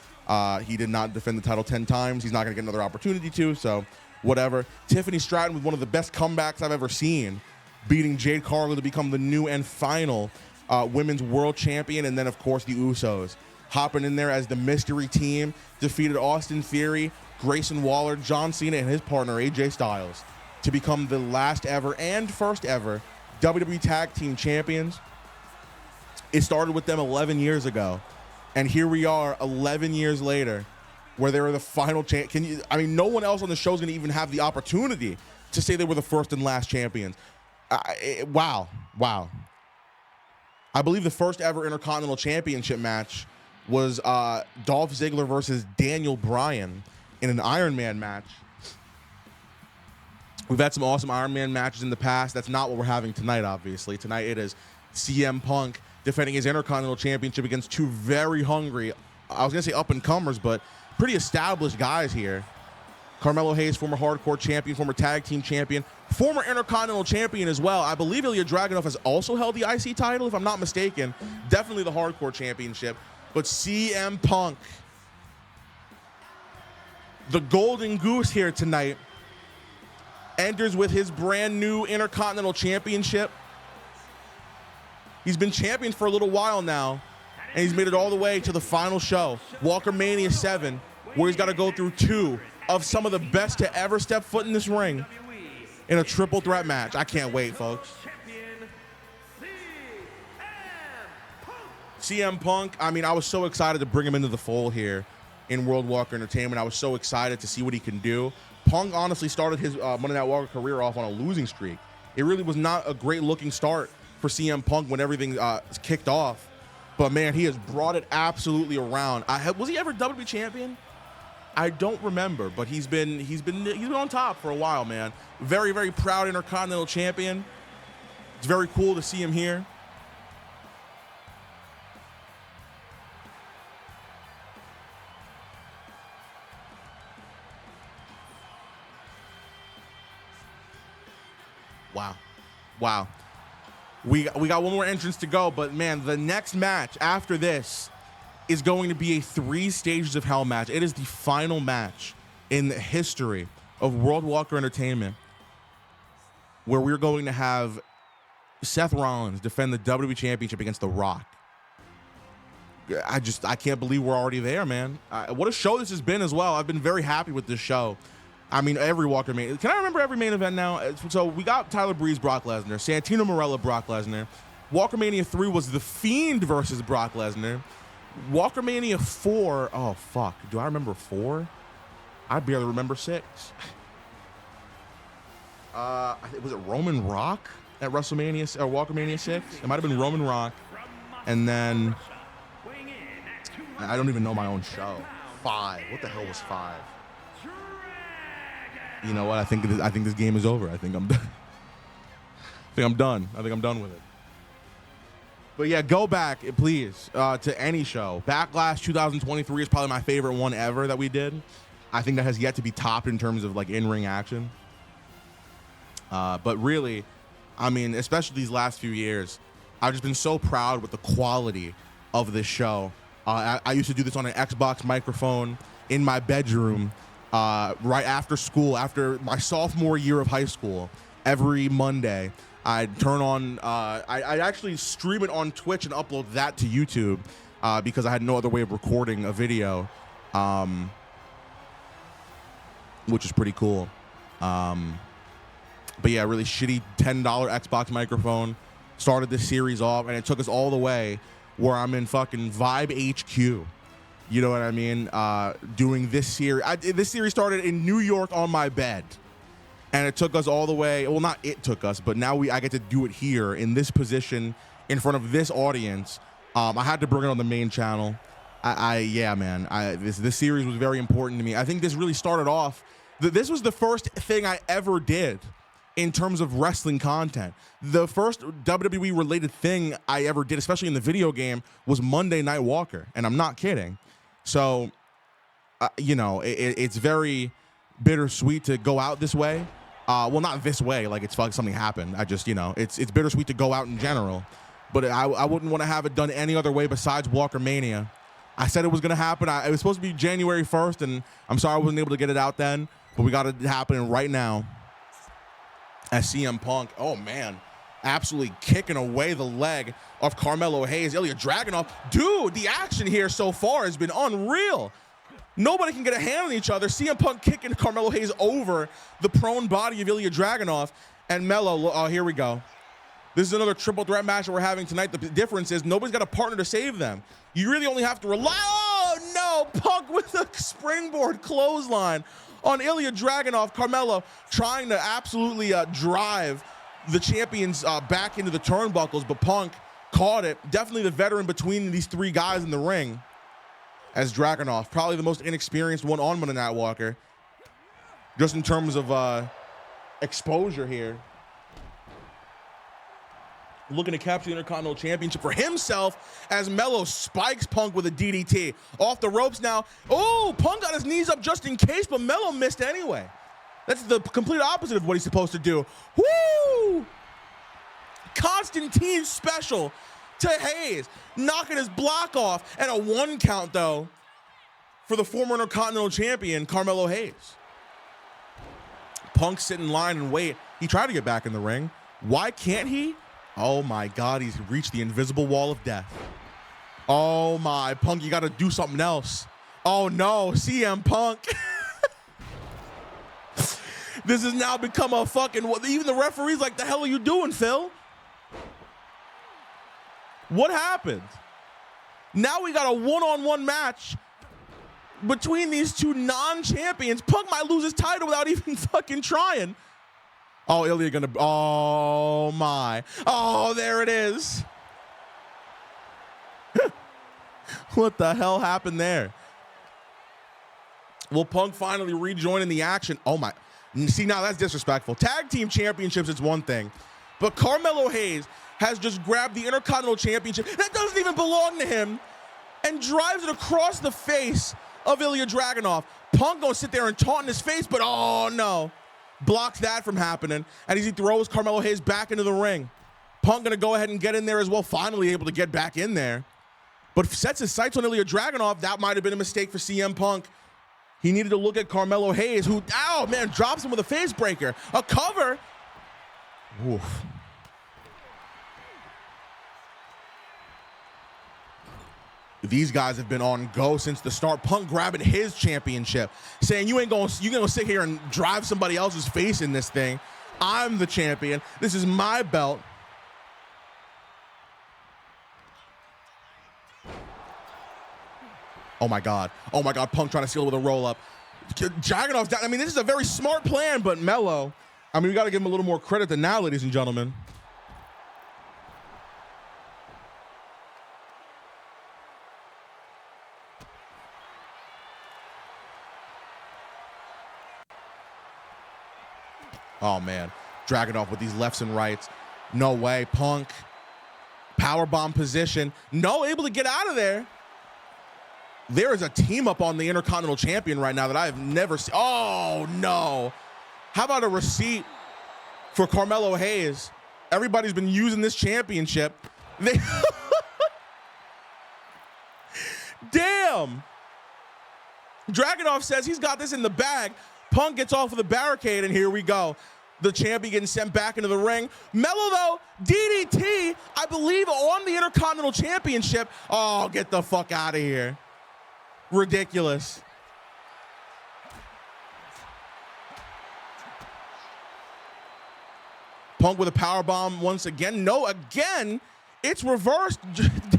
he did not defend the title 10 times. He's not going to get another opportunity to, so whatever. Tiffany Stratton with one of the best comebacks I've ever seen, beating Jade Cargill to become the new and final women's world champion. And then, of course, the Usos hopping in there as the mystery team, defeated Austin Theory, Grayson Waller, John Cena, and his partner, AJ Styles, to become the last ever and first ever WWE Tag Team Champions. It started with them 11 years ago. And here we are 11 years later, where they were the final champ. No one else on the show is going to even have the opportunity to say they were the first and last champions. Wow. I believe the first ever Intercontinental Championship match was Dolph Ziggler versus Daniel Bryan in an Iron Man match. We've had some awesome Iron Man matches in the past. That's not what we're having tonight, obviously. Tonight it is CM Punk defending his Intercontinental Championship against two very hungry, I was going to say up-and-comers, but pretty established guys here. Carmelo Hayes, former Hardcore Champion, former Tag Team Champion, former Intercontinental Champion as well. I believe Ilya Dragunov has also held the IC title, if I'm not mistaken. Definitely the Hardcore Championship. But CM Punk, the Golden Goose here tonight, enters with his brand new Intercontinental Championship. He's been champion for a little while now, and he's made it all the way to the final show, WalkerMania 7, where he's got to go through two of some of the best to ever step foot in this ring in a triple threat match. I can't wait, folks. CM Punk, I mean, I was so excited to bring him into the fold here in World Walker Entertainment. I was so excited to see what he can do. Punk honestly started his Monday Night Walker career off on a losing streak. It really was not a great looking start for CM Punk when everything kicked off. But man, he has brought it absolutely around. Was he ever WWE champion? I don't remember, but he's been on top for a while, man. Very, very proud Intercontinental Champion. It's very cool to see him here. Wow. We got one more entrance to go, but man, the next match after this is going to be a 3 Stages of Hell match. It is the final match in the history of World Walker Entertainment, where we're going to have Seth Rollins defend the WWE Championship against The Rock. I can't believe we're already there, man. What a show this has been as well. I've been very happy with this show. I mean, every Walker main. Can I remember every main event now? So we got Tyler Breeze, Brock Lesnar, Santino Marella, Brock Lesnar. WalkerMania 3 was The Fiend versus Brock Lesnar. WalkerMania 4, oh fuck, do I remember 4? I barely remember 6. Was it Roman Rock at WrestleMania or WalkerMania 6? It might have been Roman Rock, and then I don't even know my own show. 5. What the hell was 5? You know what? I think this game is over. I think I'm done. I think I'm done with it. But yeah, go back, please, to any show. Backlash 2023 is probably my favorite one ever that we did. I think that has yet to be topped in terms of like in-ring action. But really, I mean, especially these last few years, I've just been so proud with the quality of this show. I used to do this on an Xbox microphone in my bedroom right after school, after my sophomore year of high school. Every Monday, I'd turn on, I'd actually stream it on Twitch and upload that to YouTube because I had no other way of recording a video, which is pretty cool. But yeah, really shitty $10 Xbox microphone. Started this series off, and it took us all the way where I'm in fucking Vibe HQ. You know what I mean? Doing this series. This series started in New York on my bed. And it took us all the way. Well, not it took us, but now I get to do it here in this position in front of this audience. I had to bring it on the main channel. Yeah, man. This series was very important to me. I think this really started off. This was the first thing I ever did in terms of wrestling content. The first WWE related thing I ever did, especially in the video game, was Monday Night Walker. And I'm not kidding. So, you know, it's very bittersweet to go out this way. Well, not this way, like it's like something happened. I just, you know, it's bittersweet to go out in general. But I wouldn't want to have it done any other way besides WalkerMania. I said it was going to happen. It was supposed to be January 1st, and I'm sorry I wasn't able to get it out then. But we got it happening right now. As CM Punk, oh man, absolutely kicking away the leg of Carmelo Hayes. Ilya Dragunov. Dude, the action here so far has been unreal. Nobody can get a hand on each other. CM Punk kicking Carmelo Hayes over the prone body of Ilya Dragunov. And Melo, oh, here we go. This is another triple threat match that we're having tonight. The difference is nobody's got a partner to save them. You really only have to rely. Oh, no. Punk with a springboard clothesline on Ilya Dragunov. Carmelo trying to absolutely drive the champions back into the turnbuckles, but Punk caught it. Definitely the veteran between these three guys in the ring as Dragunov. Probably the most inexperienced one on Monday Night Walker. Just in terms of exposure here. Looking to capture the Intercontinental Championship for himself as Melo spikes Punk with a DDT. Off the ropes now. Oh, Punk got his knees up just in case, but Melo missed anyway. That's the complete opposite of what he's supposed to do. Woo! Constantine special to Hayes, knocking his block off, and a 1 count though for the former Intercontinental Champion, Carmelo Hayes. Punk sit in line and wait. He tried to get back in the ring. Why can't he? Oh my God, he's reached the invisible wall of death. Oh my, Punk, you gotta do something else. Oh no, CM Punk. This has now become a fucking, even the referee's like, the hell are you doing, Phil? What happened? Now we got a one-on-one match between these two non-champions. Punk might lose his title without even fucking trying. Oh, Ilya gonna, oh my. Oh, there it is. What the hell happened there? Will Punk finally rejoin in the action? Oh my, see, now that's disrespectful. Tag team championships, it's one thing, but Carmelo Hayes has just grabbed the Intercontinental Championship that doesn't even belong to him and drives it across the face of Ilya Dragunov. Punk gonna sit there and taunt in his face, but oh no. Blocks that from happening, and as he throws Carmelo Hayes back into the ring. Punk gonna go ahead and get in there as well, finally able to get back in there. But sets his sights on Ilya Dragunov. That might have been a mistake for CM Punk. He needed to look at Carmelo Hayes, who, oh man, drops him with a face breaker. A cover. Oof. These guys have been on go since the start. Punk grabbing his championship, saying you gonna sit here and drive somebody else's face in this thing. I'm the champion. This is my belt. Oh my God. Oh my God. Punk trying to seal with a roll up. Dragunov's down. I mean, this is a very smart plan, but Melo, I mean, we got to give him a little more credit than now, ladies and gentlemen. Oh man, Dragunov with these lefts and rights. No way, Punk. Powerbomb position. No, able to get out of there. There is a team up on the Intercontinental Champion right now that I have never seen. Oh no. How about a receipt for Carmelo Hayes? Everybody's been using this championship. Damn. Dragunov says he's got this in the bag. Punk gets off of the barricade, and here we go. The champion getting sent back into the ring. Melo, though, DDT, I believe, on the Intercontinental Championship. Oh, get the fuck out of here. Ridiculous. Punk with a powerbomb once again. No, again, it's reversed.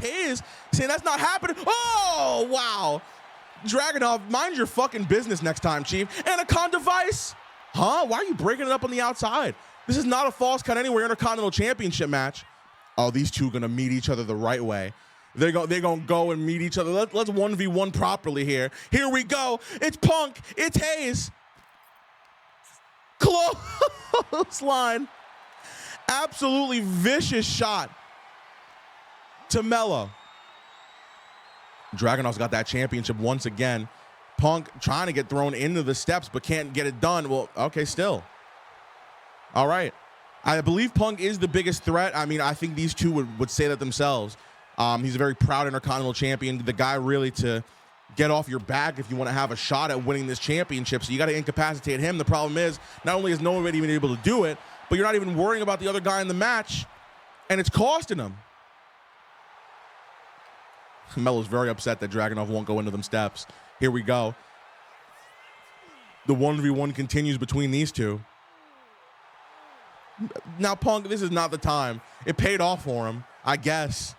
Hayes saying that's not happening. Oh, wow. Dragunov, mind your fucking business next time, Chief. Anaconda Vice? Huh? Why are you breaking it up on the outside? This is not a false count anywhere Intercontinental Championship match. Oh, these two are going to meet each other the right way. They're going to go and meet each other. Let's 1v1 properly here. Here we go. It's Punk. It's Hayes. Clothesline. Absolutely vicious shot to Melo. Dragunov's got that championship once again. Punk trying to get thrown into the steps but can't get it done. Well, okay, still. All right. I believe Punk is the biggest threat. I mean, I think these two would say that themselves. He's a very proud Intercontinental Champion. The guy really to get off your back if you want to have a shot at winning this championship. So you got to incapacitate him. The problem is not only is nobody even able to do it, but you're not even worrying about the other guy in the match, and it's costing him. Melo's very upset that Dragunov won't go into them steps. Here we go. The 1v1 continues between these two. Now, Punk, this is not the time. It paid off for him, I guess.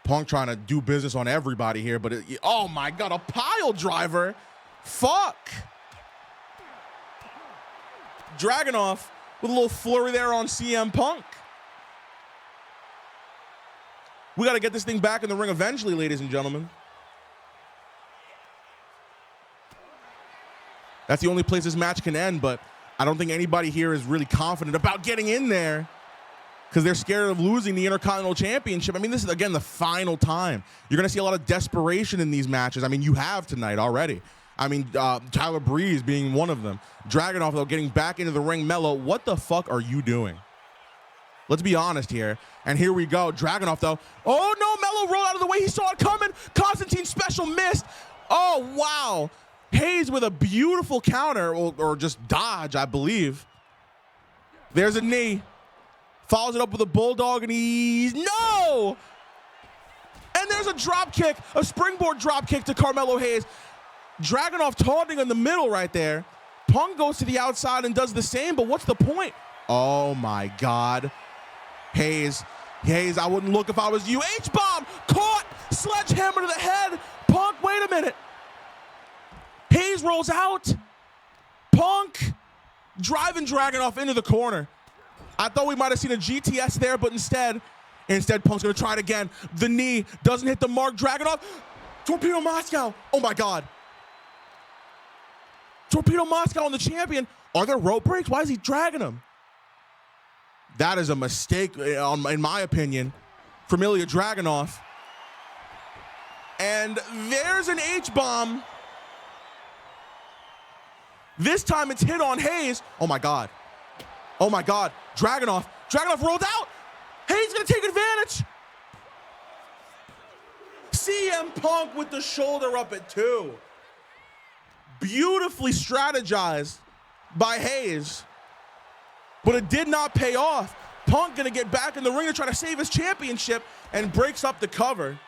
Punk trying to do business on everybody here, but oh my God, a pile driver. Fuck. Dragunov with a little flurry there on CM Punk. We got to get this thing back in the ring eventually, ladies and gentlemen. That's the only place this match can end, but I don't think anybody here is really confident about getting in there because they're scared of losing the Intercontinental Championship. I mean, this is, again, the final time. You're going to see a lot of desperation in these matches. I mean, you have tonight already. I mean, Tyler Breeze being one of them. Dragunov, though, getting back into the ring. Mello, what the fuck are you doing? Let's be honest here. And here we go. Dragunov, though. Oh, no, Mello rolled out of the way. He saw it coming. Constantine special missed. Oh, wow. Hayes with a beautiful counter, or just dodge, I believe. There's a knee. Follows it up with a bulldog, and he's... No! And there's a drop kick, a springboard drop kick to Carmelo Hayes. Dragunov taunting in the middle right there. Punk goes to the outside and does the same, but what's the point? Oh, my God. Hayes, I wouldn't look if I was you. H-bomb, caught, sledgehammer to the head. Punk, wait a minute. Hayes rolls out. Punk driving Dragunov into the corner. I thought we might have seen a GTS there, but instead Punk's gonna try it again. The knee doesn't hit the mark. Dragunov, Torpedo Moscow. Oh my God. Torpedo Moscow on the champion. Are there rope breaks? Why is he dragging him? That is a mistake, in my opinion, from Ilya Dragunov. And there's an H-bomb. This time it's hit on Hayes. Oh my God. Oh my God. Dragunov rolled out. Hayes gonna take advantage. CM Punk with the shoulder up at 2. Beautifully strategized by Hayes, but it did not pay off. Punk gonna get back in the ring to try to save his championship and breaks up the cover.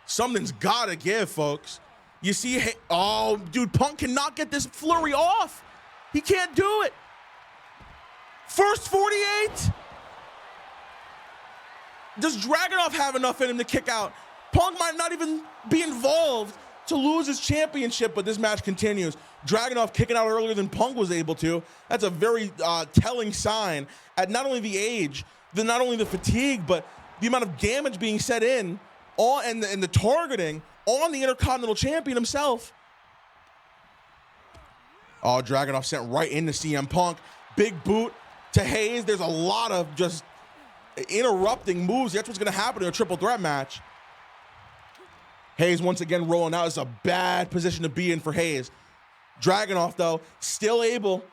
Something's gotta give, folks. You see, oh, dude, Punk cannot get this flurry off. He can't do it. First 48. Does Dragunov have enough in him to kick out? Punk might not even be involved to lose his championship, but this match continues. Dragunov kicking out earlier than Punk was able to. That's a very telling sign at not only the age, not only the fatigue, but the amount of damage being set in and the targeting on the Intercontinental Champion himself. Oh, Dragunov sent right into CM Punk. Big boot to Hayes. There's a lot of just interrupting moves. That's what's going to happen in a triple threat match. Hayes once again rolling out. It's a bad position to be in for Hayes. Dragunov, though, still able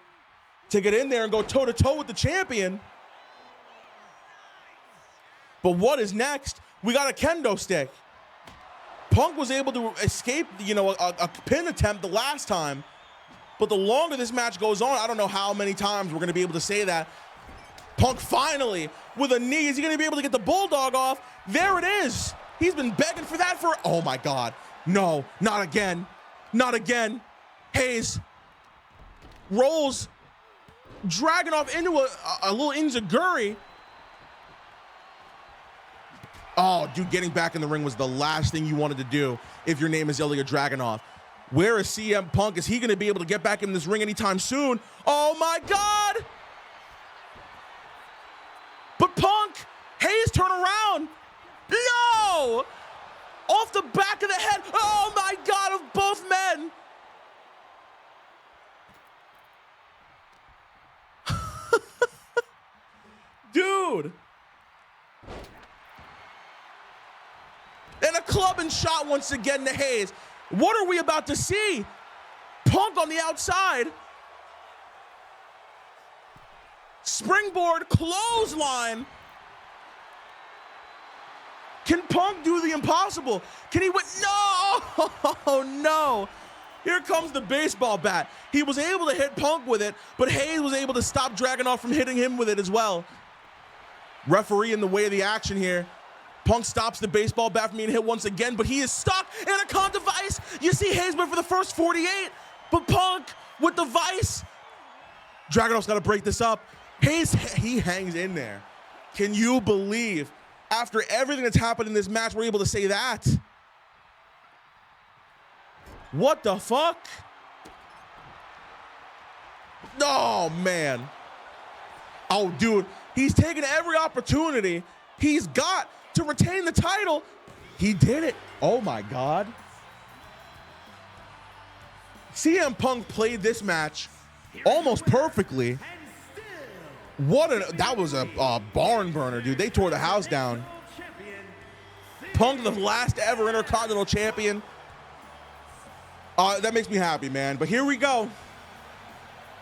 to get in there and go toe-to-toe with the champion. But what is next? We got a kendo stick. Punk was able to escape, a pin attempt the last time. But the longer this match goes on, I don't know how many times we're going to be able to say that. Punk finally, with a knee, is he going to be able to get the bulldog off? There it is. He's been begging for that for, oh my God. No, not again. Not again. Hayes rolls Dragunov into a little enziguri. Oh, dude, getting back in the ring was the last thing you wanted to do if your name is Ilya Dragunov. Where is CM Punk? Is he going to be able to get back in this ring anytime soon? Oh, my God. But Punk, Hayes, turn around. No! Off the back of the head. Oh, my God, of both men. Dude. And a clubbing shot once again to Hayes. What are we about to see? Punk on the outside. Springboard clothesline. Can Punk do the impossible? Can he win? No! Oh, no. Here comes the baseball bat. He was able to hit Punk with it, but Hayes was able to stop Dragunov from hitting him with it as well. Referee in the way of the action here. Punk stops the baseball bat from being hit once again, but he is stuck in a con device. You see Hayes went for the first 48, but Punk with the vice. Dragunov's got to break this up. Hayes, he hangs in there. Can you believe after everything that's happened in this match, we're able to say that? What the fuck? Oh, man. Oh, dude, he's taking every opportunity He's got to retain the title. He did it. Oh my God. CM Punk played this match almost perfectly. That was a barn burner, dude. They tore the house down. Punk, the last ever Intercontinental Champion. That makes me happy, man. But here we go.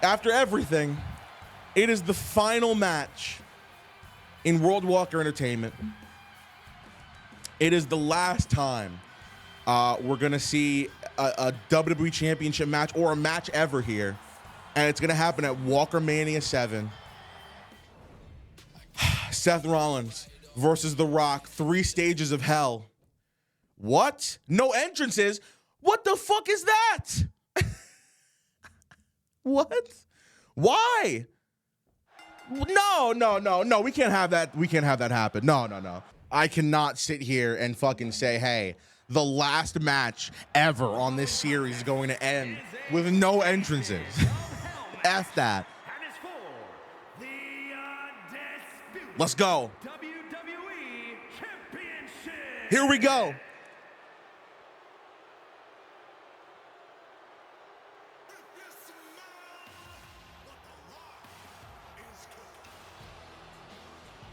After everything, it is the final match in World Walker Entertainment. It is the last time we're going to see a WWE Championship match or a match ever here. And it's going to happen at WalkerMania 7. Seth Rollins versus The Rock, 3 stages of hell. What? No entrances? What the fuck is that? What? Why? No. We can't have that. We can't have that happen. No. I cannot sit here and fucking say, hey, the last match ever on this series is going to end with no entrances. F that. Let's go. WWE Championship. Here we go.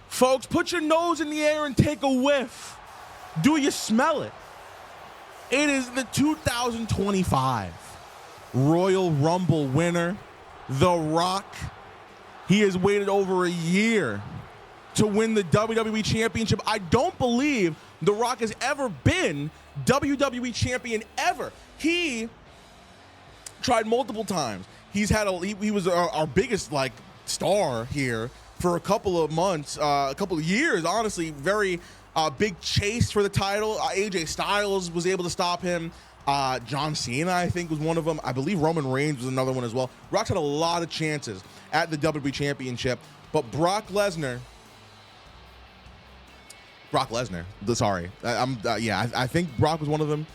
Folks, put your nose in the air and take a whiff. Do you smell it? It is the 2025 Royal Rumble winner, The Rock. He has waited over a year to win the WWE Championship. I don't believe The Rock has ever been WWE Champion ever. He tried multiple times. He's had he was our biggest star here for a couple of months, a couple of years, honestly. Very big chase for the title. AJ Styles was able to stop him. John Cena, I think, was one of them. I believe Roman Reigns was another one as well. Rock's had a lot of chances at the WWE Championship, but Brock Lesnar, sorry. I think Brock was one of them.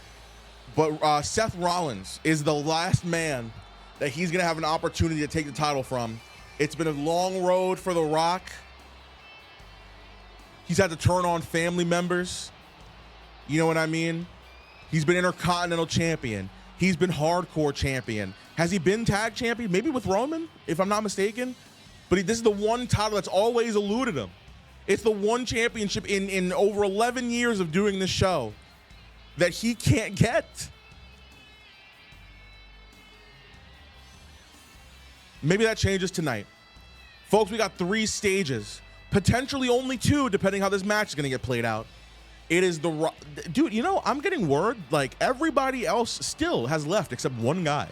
But Seth Rollins is the last man that he's going to have an opportunity to take the title from. It's been a long road for The Rock. He's had to turn on family members. You know what I mean? He's been Intercontinental Champion. He's been Hardcore Champion. Has he been Tag Champion? Maybe with Roman, if I'm not mistaken. But this is the one title that's always eluded him. It's the one championship in over 11 years of doing this show that he can't get. Maybe that changes tonight. Folks, we got 3 stages. Potentially only 2, depending how this match is going to get played out. It is the Rock. Dude, you know, I'm getting word everybody else still has left except one guy.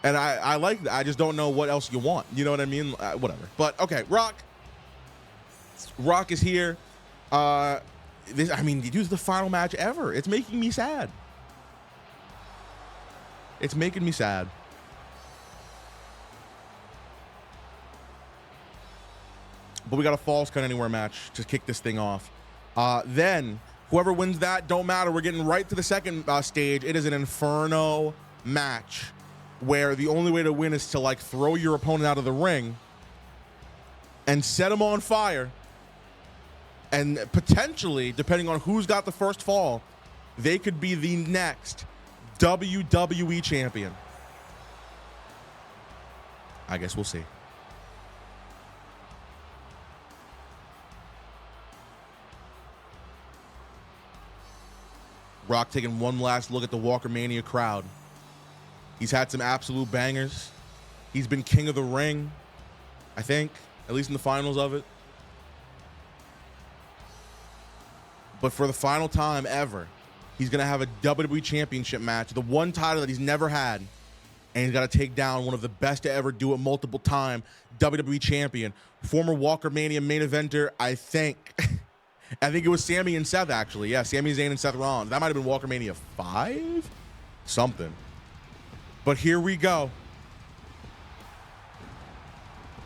And I like that. I just don't know what else you want. You know what I mean? Whatever. But, okay, Rock is here. This is the final match ever. It's making me sad. It's making me sad. But we got a Falls Count Anywhere match to kick this thing off. Then, whoever wins that, don't matter. We're getting right to the second stage. It is an Inferno match where the only way to win is to throw your opponent out of the ring and set him on fire. And potentially, depending on who's got the first fall, they could be the next WWE champion. I guess we'll see. Rock taking one last look at the WalkerMania crowd. He's had some absolute bangers. He's been king of the ring, I think, at least in the finals of it. But for the final time ever, he's going to have a WWE Championship match, the one title that he's never had, and he's got to take down one of the best to ever do it multiple time, WWE Champion, former WalkerMania main eventer, I think. I think it was Sami and Seth, actually. Yeah, Sami Zayn and Seth Rollins. That might have been WalkerMania 5? Something. But here we go.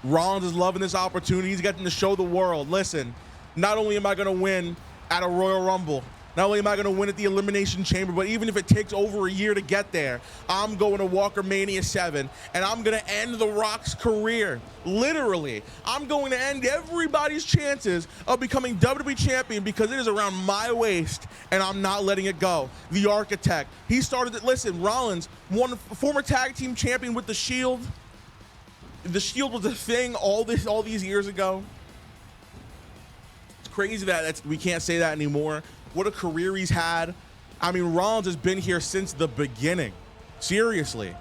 Rollins is loving this opportunity. He's getting to show the world, listen, not only am I going to win at a Royal Rumble, Not only am I going to win at the Elimination Chamber, but even if it takes over a year to get there, I'm going to WalkerMania 7, and I'm going to end The Rock's career. Literally, I'm going to end everybody's chances of becoming WWE Champion because it is around my waist, and I'm not letting it go. The Architect, he started it. Listen, Rollins, former tag team champion with the Shield. The Shield was a thing all these years ago. It's crazy that we can't say that anymore. What a career he's had. I mean, Rollins has been here since the beginning. Seriously.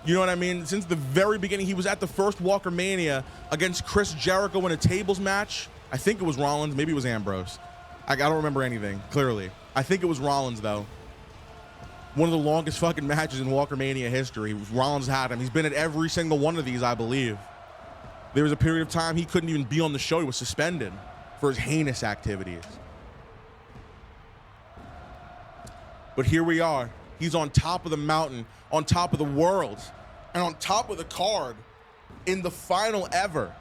You know what I mean? Since the very beginning. He was at the first WalkerMania against Chris Jericho in a tables match. I think it was Rollins. Maybe it was Ambrose. I don't remember anything, clearly. I think it was Rollins, though. One of the longest fucking matches in WalkerMania history. Rollins had him. He's been at every single one of these, I believe. There was a period of time he couldn't even be on the show. He was suspended for his heinous activities. But here we are. He's on top of the mountain, on top of the world, and on top of the card in the final ever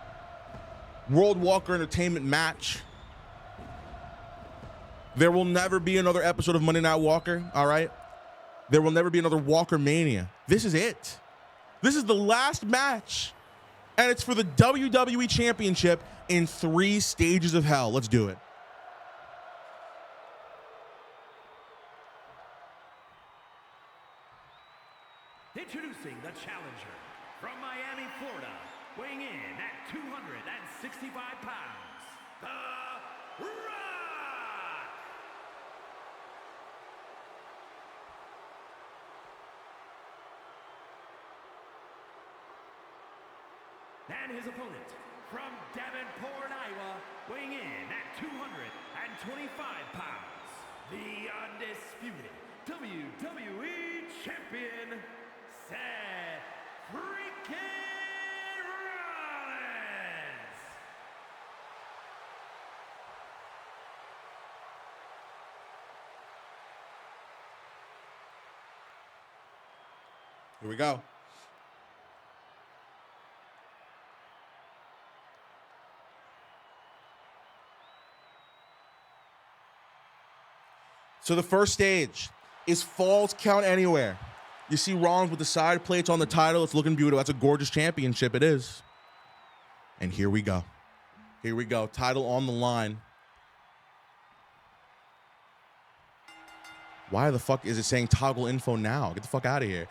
World Walker Entertainment match. There will never be another episode of Monday Night Walker, all right? There will never be another WalkerMania. This is it. This is the last match, and it's for the WWE Championship in 3 stages of hell. Let's do it. Introducing the challenger from Miami, Florida, weighing in at 265 pounds, The Rock! And his opponent from Davenport, Iowa, weighing in at 225 pounds, the undisputed WWE Champion, Seth freaking Rollins. Here we go. So the first stage is Falls Count Anywhere. You see Rollins with the side plates on the title. It's looking beautiful. That's a gorgeous championship. It is. And here we go. Here we go. Title on the line. Why the fuck is it saying toggle info now? Get the fuck out of here.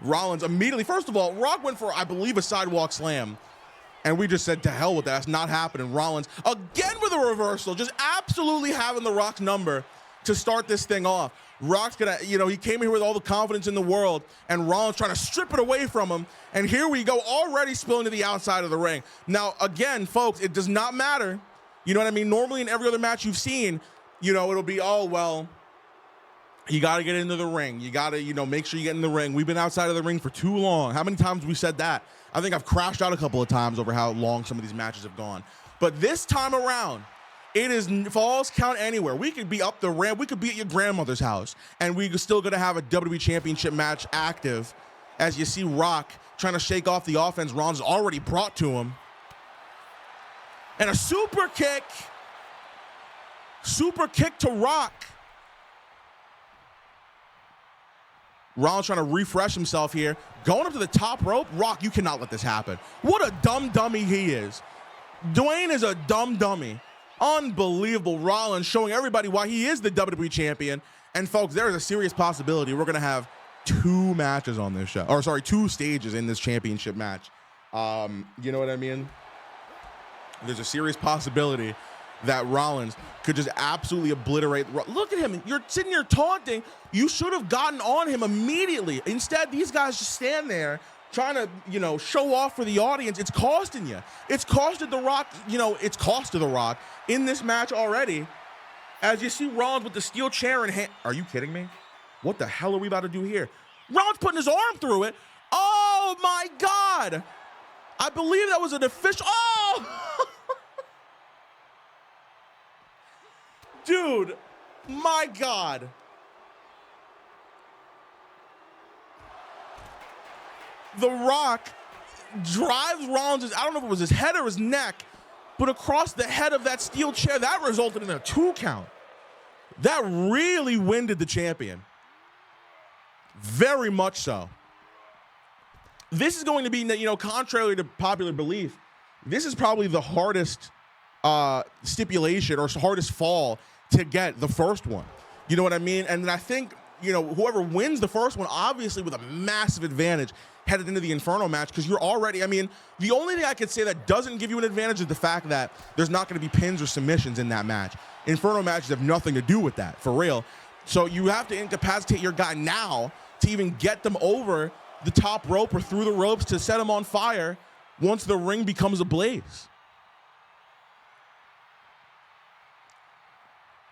Rollins immediately, first of all, Rock went for, I believe, a sidewalk slam. And we just said, to hell with that. That's not happening. Rollins, again with a reversal, just absolutely having the Rock's number to start this thing off. Rock's gonna, he came here with all the confidence in the world, and Rollins trying to strip it away from him. And here we go, already spilling to the outside of the ring. Now, again, folks, it does not matter. You know what I mean? Normally in every other match you've seen, it'll be, oh, well, you got to get into the ring. You got to, make sure you get in the ring. We've been outside of the ring for too long. How many times have we said that? I think I've crashed out a couple of times over how long some of these matches have gone. But this time around, it is Falls Count Anywhere. We could be up the ramp. We could be at your grandmother's house, and we're still going to have a WWE Championship match active as you see Rock trying to shake off the offense Rollins has already brought to him. And a super kick. Super kick to Rock. Rollins trying to refresh himself here. Going up to the top rope. Rock, you cannot let this happen. What a dumb dummy he is. Dwayne is a dumb dummy. Unbelievable. Rollins showing everybody why he is the WWE Champion. And folks, there is a serious possibility we're going to have 2 matches on this show. Or sorry, 2 stages in this championship match. You know what I mean? There's a serious possibility that Rollins could just absolutely obliterate. Look at him. You're sitting here taunting. You should have gotten on him immediately. Instead, these guys just stand there trying to, show off for the audience. It's costing you. It's costed The Rock, it's costed The Rock in this match already. As you see Rollins with the steel chair in hand. Are you kidding me? What the hell are we about to do here? Rollins putting his arm through it. Oh, my God. I believe that was an official. Oh! Dude, my God. The Rock drives Rollins, I don't know if it was his head or his neck, but across the head of that steel chair, that resulted in a 2 count. That really winded the champion. Very much so. This is going to be, you know, contrary to popular belief, this is probably the hardest stipulation or hardest fall to get, the first one. You know what I mean? And I think, you know, whoever wins the first one, obviously with a massive advantage headed into the Inferno match, because you're already, I mean, the only thing I could say that doesn't give you an advantage is the fact that there's not going to be pins or submissions in that match. Inferno matches have nothing to do with that, for real. So you have to incapacitate your guy now to even get them over the top rope or through the ropes to set them on fire once the ring becomes ablaze.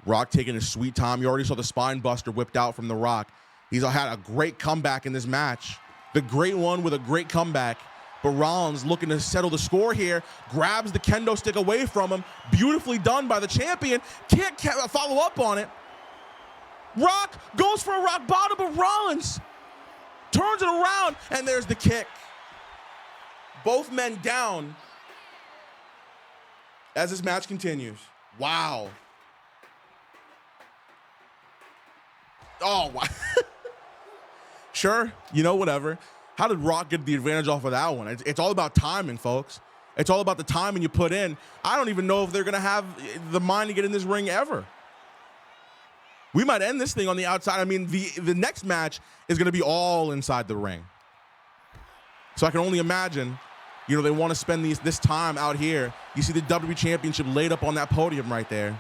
Rock taking his sweet time. You already saw the spine buster whipped out from The Rock. He's had a great comeback in this match. The great one with a great comeback. But Rollins looking to settle the score here. Grabs the kendo stick away from him. Beautifully done by the champion. Can't follow up on it. Rock goes for a rock bottom, but Rollins turns it around, and there's the kick. Both men down as this match continues. Wow. Oh, wow. Sure, you know, whatever. How did Rock get the advantage off of that one? It's all about timing, folks. It's all about the timing you put in. I don't even know if they're going to have the mind to get in this ring ever. We might end this thing on the outside. I mean, the next match is going to be all inside the ring. So I can only imagine, you know, they want to spend this time out here. You see the WWE Championship laid up on that podium right there.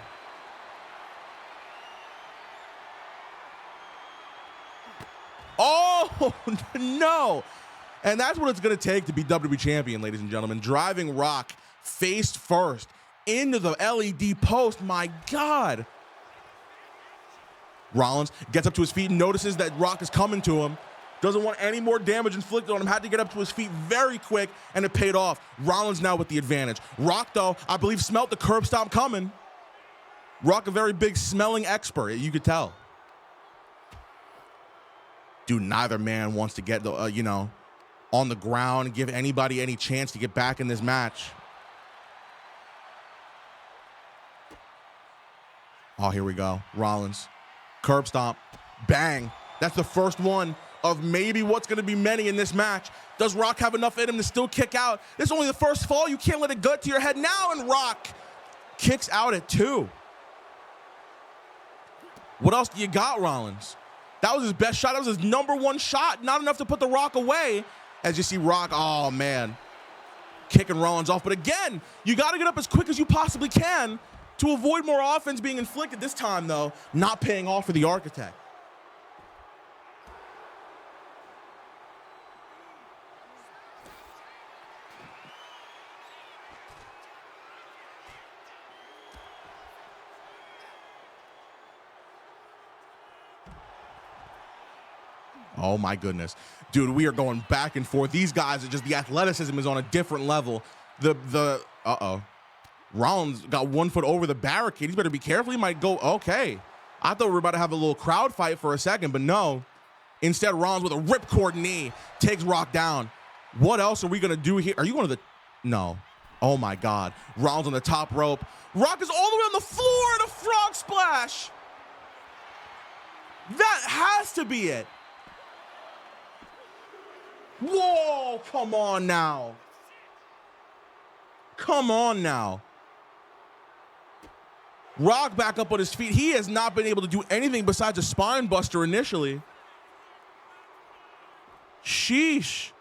Oh, no. And that's what it's going to take to be WWE Champion, ladies and gentlemen. Driving Rock face first into the LED post. My God. Rollins gets up to his feet and notices that Rock is coming to him. Doesn't want any more damage inflicted on him. Had to get up to his feet very quick, and it paid off. Rollins now with the advantage. Rock, though, I believe smelt the curb stomp coming. Rock, a very big smelling expert, you could tell. Dude, neither man wants to get, you know, on the ground and give anybody any chance to get back in this match. Oh, here we go. Rollins. Curb stomp. Bang. That's the first one of maybe what's going to be many in this match. Does Rock have enough in him to still kick out? This is only the first fall. You can't let it go to your head now, and Rock kicks out at 2. What else do you got, Rollins? That was his best shot. That was his #1 shot. Not enough to put the Rock away. As you see Rock, oh, man, kicking Rollins off. But again, you got to get up as quick as you possibly can to avoid more offense being inflicted. This time, though, not paying off for the Architect. Oh, my goodness. Dude, we are going back and forth. These guys are just, the athleticism is on a different level. Uh-oh. Rollins got 1 foot over the barricade. He's better be careful. He might go, okay. I thought we were about to have a little crowd fight for a second, but no. Instead, Rollins with a ripcord knee takes Rock down. What else are we going to do here? Are you going to the, no. Oh, my God. Rollins on the top rope. Rock is all the way on the floor and a frog splash. That has to be it. Whoa, come on now. Come on now. Rock back up on his feet. He has not been able to do anything besides a spine buster initially. Sheesh.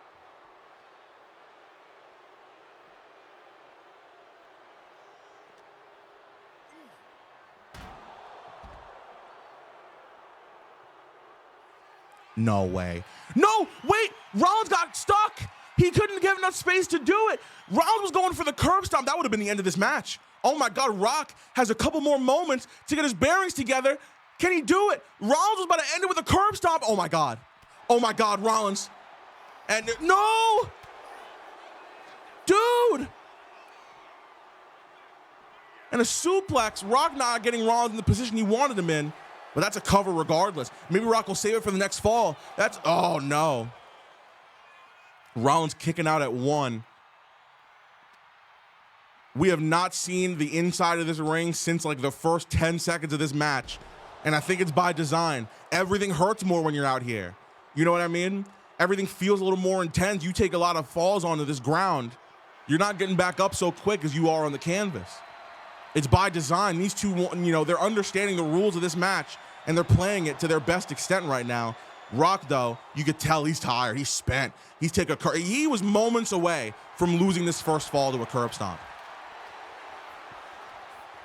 No way. No, wait. Rollins got stuck. He couldn't get enough space to do it. Rollins was going for the curb stomp. That would have been the end of this match. Oh, my God. Rock has a couple more moments to get his bearings together. Can he do it? Rollins was about to end it with a curb stomp. Oh, my God. Oh, my God, Rollins. And no. Dude. And a suplex. Rock not getting Rollins in the position he wanted him in. But that's a cover regardless. Maybe Rock will save it for the next fall. That's, oh, no. Rollins kicking out at 1. We have not seen the inside of this ring since like the first 10 seconds of this match. And I think it's by design. Everything hurts more when you're out here. You know what I mean? Everything feels a little more intense. You take a lot of falls onto this ground. You're not getting back up so quick as you are on the canvas. It's by design. These two, you know, they're understanding the rules of this match, and they're playing it to their best extent right now. Rock, though, you could tell he's tired. He's spent. He was moments away from losing this first fall to a curb stomp.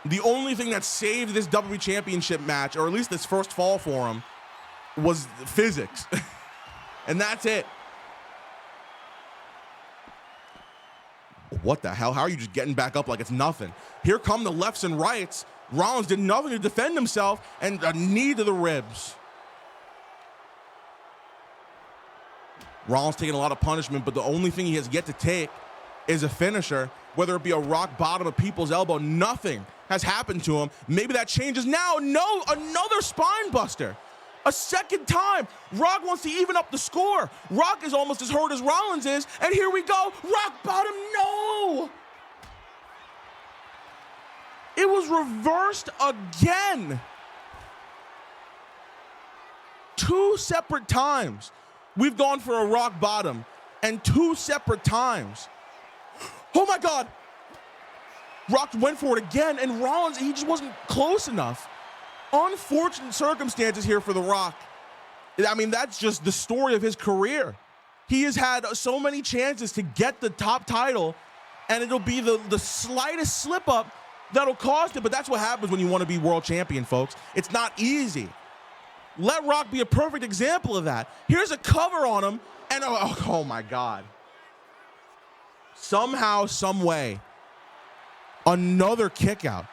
The only thing that saved this WWE Championship match, or at least this first fall for him, was physics. And that's it. What the hell? How are you just getting back up like it's nothing? Here come the lefts and rights. Rollins did nothing to defend himself, and a knee to the ribs. Rollins taking a lot of punishment, but the only thing he has yet to take is a finisher, whether it be a rock bottom, a people's elbow. Nothing has happened to him. Maybe that changes now. No, another spine buster. A second time. Rock wants to even up the score. Rock is almost as hurt as Rollins is, and here we go. Rock bottom, no! It was reversed again. 2 separate times. We've gone for a rock bottom, and 2 separate times. Oh my God! Rock went for it again, and Rollins, he just wasn't close enough. Unfortunate circumstances here for The Rock. I mean, that's just the story of his career. He has had so many chances to get the top title, and it'll be the slightest slip up that'll cost it, but that's what happens when you want to be world champion, folks. It's not easy. Let Rock be a perfect example of that. Here's a cover on him, and oh my God. Somehow, some way, another kick out.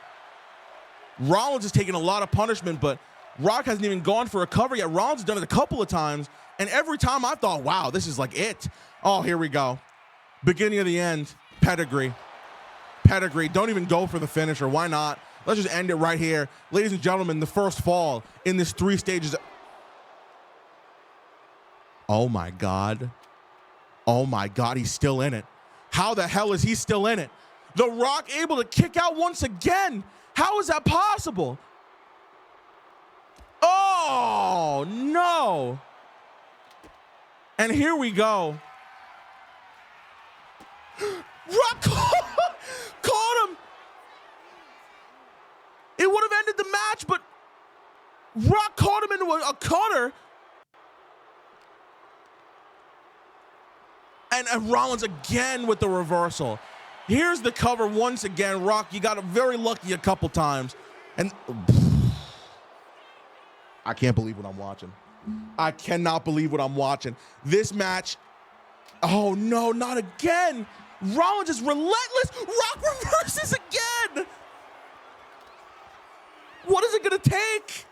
Rollins has taken a lot of punishment, but Rock hasn't even gone for a cover yet. Rollins has done it a couple of times, and every time I thought, wow, this is like it. Oh, here we go. Beginning of the end, pedigree. Pedigree, don't even go for the finisher. Why not? Let's just end it right here. Ladies and gentlemen, the first fall in this 3 stages. Oh my God. Oh my God, he's still in it. How the hell is he still in it? The Rock able to kick out once again. How is that possible? Oh, no. And here we go. Rock caught him. It would have ended the match, but Rock caught him into a cutter. And Rollins again with the reversal. Here's the cover once again. Rock, you got very lucky a couple times. And I can't believe what I'm watching. I cannot believe what I'm watching. This match, oh no, not again. Rollins is relentless. Rock reverses again. What is it gonna take?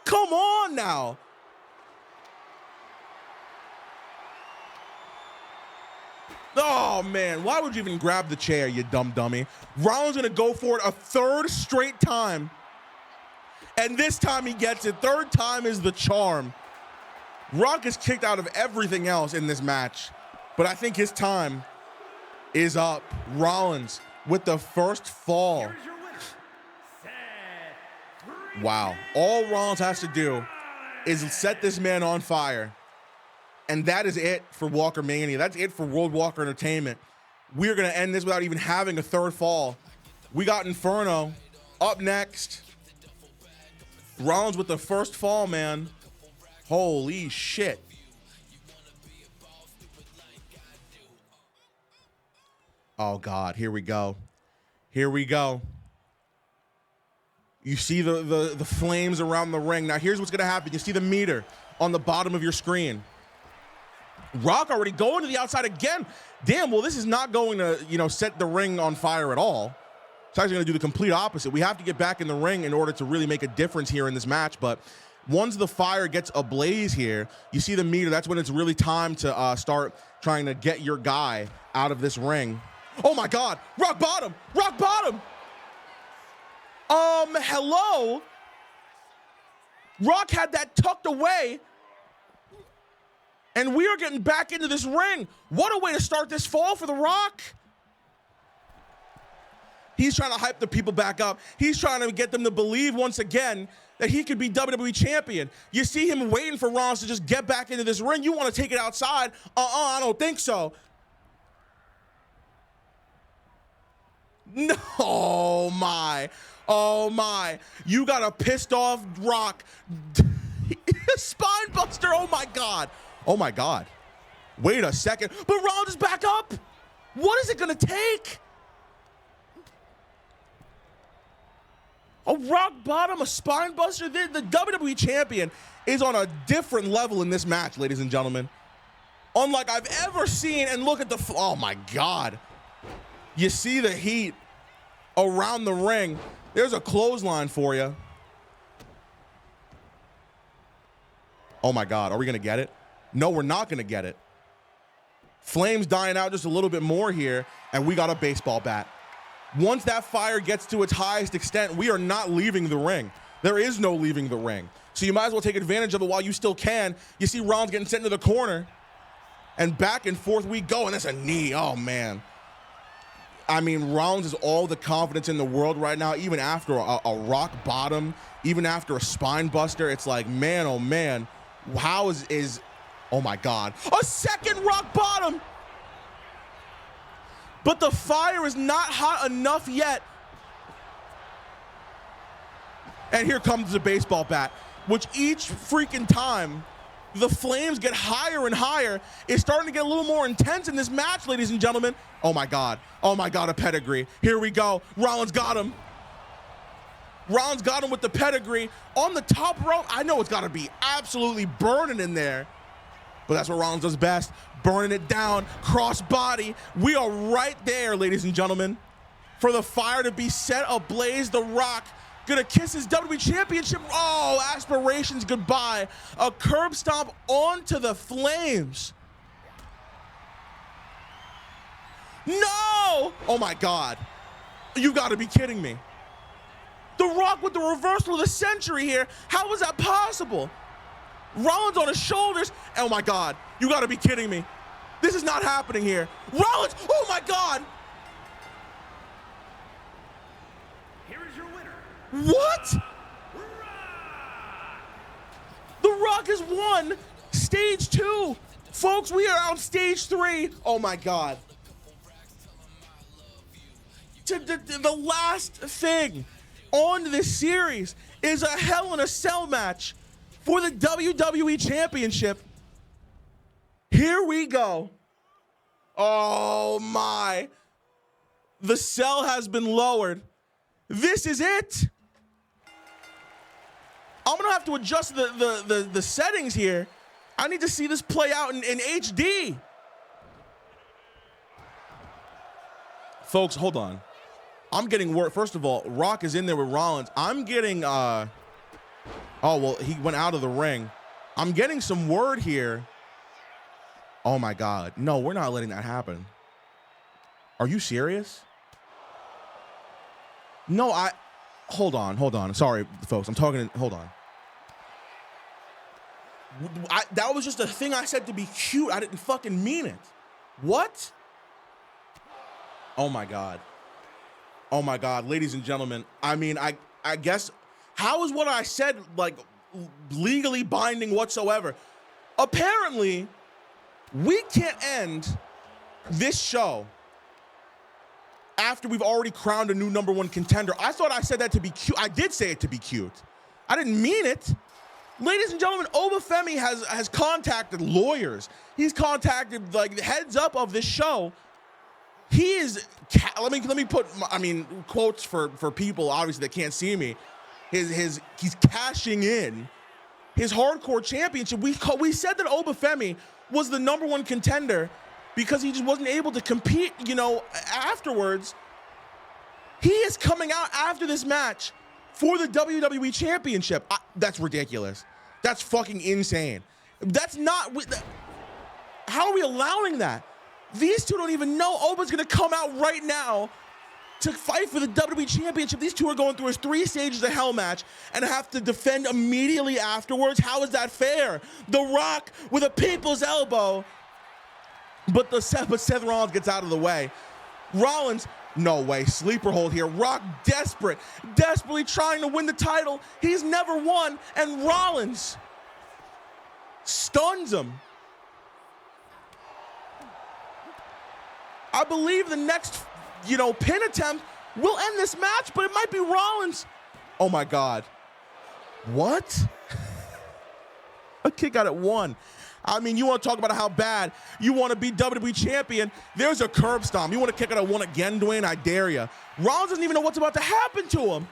Come on now. Oh, man, why would you even grab the chair, you dumb dummy? Rollins gonna go for it a 3rd straight time. And this time he gets it. 3rd time is the charm. Rock is kicked out of everything else in this match, but I think his time is up. Rollins with the first fall. Wow. All Rollins has to do is set this man on fire. And that is it for WalkerMania. That's it for World Walker Entertainment. We're going to end this without even having a 3rd fall. We got Inferno up next. Rollins with the first fall, man. Holy shit. Oh, God. Here we go. Here we go. You see the flames around the ring. Now, here's what's going to happen. You see the meter on the bottom of your screen. Rock already going to the outside again. Damn, well, this is not going to, set the ring on fire at all. It's actually going to do the complete opposite. We have to get back in the ring in order to really make a difference here in this match. But once the fire gets ablaze here, you see the meter. That's when it's really time to start trying to get your guy out of this ring. Oh, my God. Rock bottom. Rock bottom. Hello? Rock had that tucked away. And we are getting back into this ring. What a way to start this fall for The Rock. He's trying to hype the people back up. He's trying to get them to believe once again that he could be WWE champion. You see him waiting for Rollins to just get back into this ring. You want to take it outside? I don't think so. No, oh my. You got a pissed off Rock. Spine buster, oh my God. Wait a second, but Rollins is back up. What is it gonna take? A rock bottom, a spine buster. The WWE champion is on a different level in this match, ladies and gentlemen. Unlike I've ever seen, and look at the, oh my God. You see the heat around the ring. There's a clothesline for you. Oh my God, are we gonna get it? No, we're not gonna get it. Flames dying out just a little bit more here, and we got a baseball bat. Once that fire gets to its highest extent, we are not leaving the ring. There is no leaving the ring. So you might as well take advantage of it while you still can. You see Rollins getting sent into the corner, and back and forth we go, and that's a knee, oh man. I mean, Rollins has all the confidence in the world right now, even after a rock bottom, even after a spine buster. It's like, man, oh man, how is oh my God, a second rock bottom. But the fire is not hot enough yet. And here comes the baseball bat, which each freaking time the flames get higher and higher, it's starting to get a little more intense in this match, ladies and gentlemen. Oh my God, a pedigree. Here we go, Rollins got him. Rollins got him with the pedigree on the top rope. I know it's gotta be absolutely burning in there, but that's what Rollins does best, burning it down, cross body. We are right there, ladies and gentlemen, for the fire to be set ablaze. The Rock gonna kiss his WWE Championship. Oh, aspirations goodbye. A curb stomp onto the flames. No! Oh my God. You gotta be kidding me. The Rock with the reversal of the century here. How was that possible? Rollins on his shoulders. Oh my God, you gotta be kidding me. This is not happening here. Rollins, oh my God. Here is your winner. What? The Rock has won stage 2. Folks, we are on stage 3. Oh my God. The last thing on this series is a Hell in a Cell match for the WWE Championship. Here we go. Oh my. The cell has been lowered. This is it. I'm gonna have to adjust the settings here. I need to see this play out in HD. Folks, hold on. I'm getting word. First of all, Rock is in there with Rollins. I'm getting, oh, well, he went out of the ring. I'm getting some word here. Oh my God. No, we're not letting that happen. Are you serious? No, hold on. Sorry, folks. I'm talking, hold on. That was just a thing I said to be cute. I didn't fucking mean it. What? Oh my God. Oh my God, ladies and gentlemen. I mean, I guess, how is what I said like legally binding whatsoever? Apparently, we can't end this show after we've already crowned a new #1 contender. I thought I said that to be cute. I did say it to be cute. I didn't mean it. Ladies and gentlemen, Obafemi has contacted lawyers. He's contacted like the heads up of this show. He is, let me put, I mean, quotes for people obviously that can't see me. He's cashing in his hardcore championship. We said that Obafemi was the #1 contender because he just wasn't able to compete, you know, afterwards. He is coming out after this match for the WWE Championship. That's ridiculous. That's fucking insane. That's not, how are we allowing that? These two don't even know Oba's gonna come out right now to fight for the WWE Championship. These two are going through his 3 stages of hell match and have to defend immediately afterwards. How is that fair? The Rock with a people's elbow, but Seth Rollins gets out of the way. Rollins No way. Sleeper hold here. Rock desperately trying to win the title. He's never won, and Rollins stuns him. I believe the next, pin attempt will end this match, but it might be Rollins. Oh my God. What? A kick out at 1. I mean, you want to talk about how bad you want to be WWE champion? There's a curb stomp. You want to kick out at 1 again, Dwayne? I dare you. Rollins doesn't even know what's about to happen to him.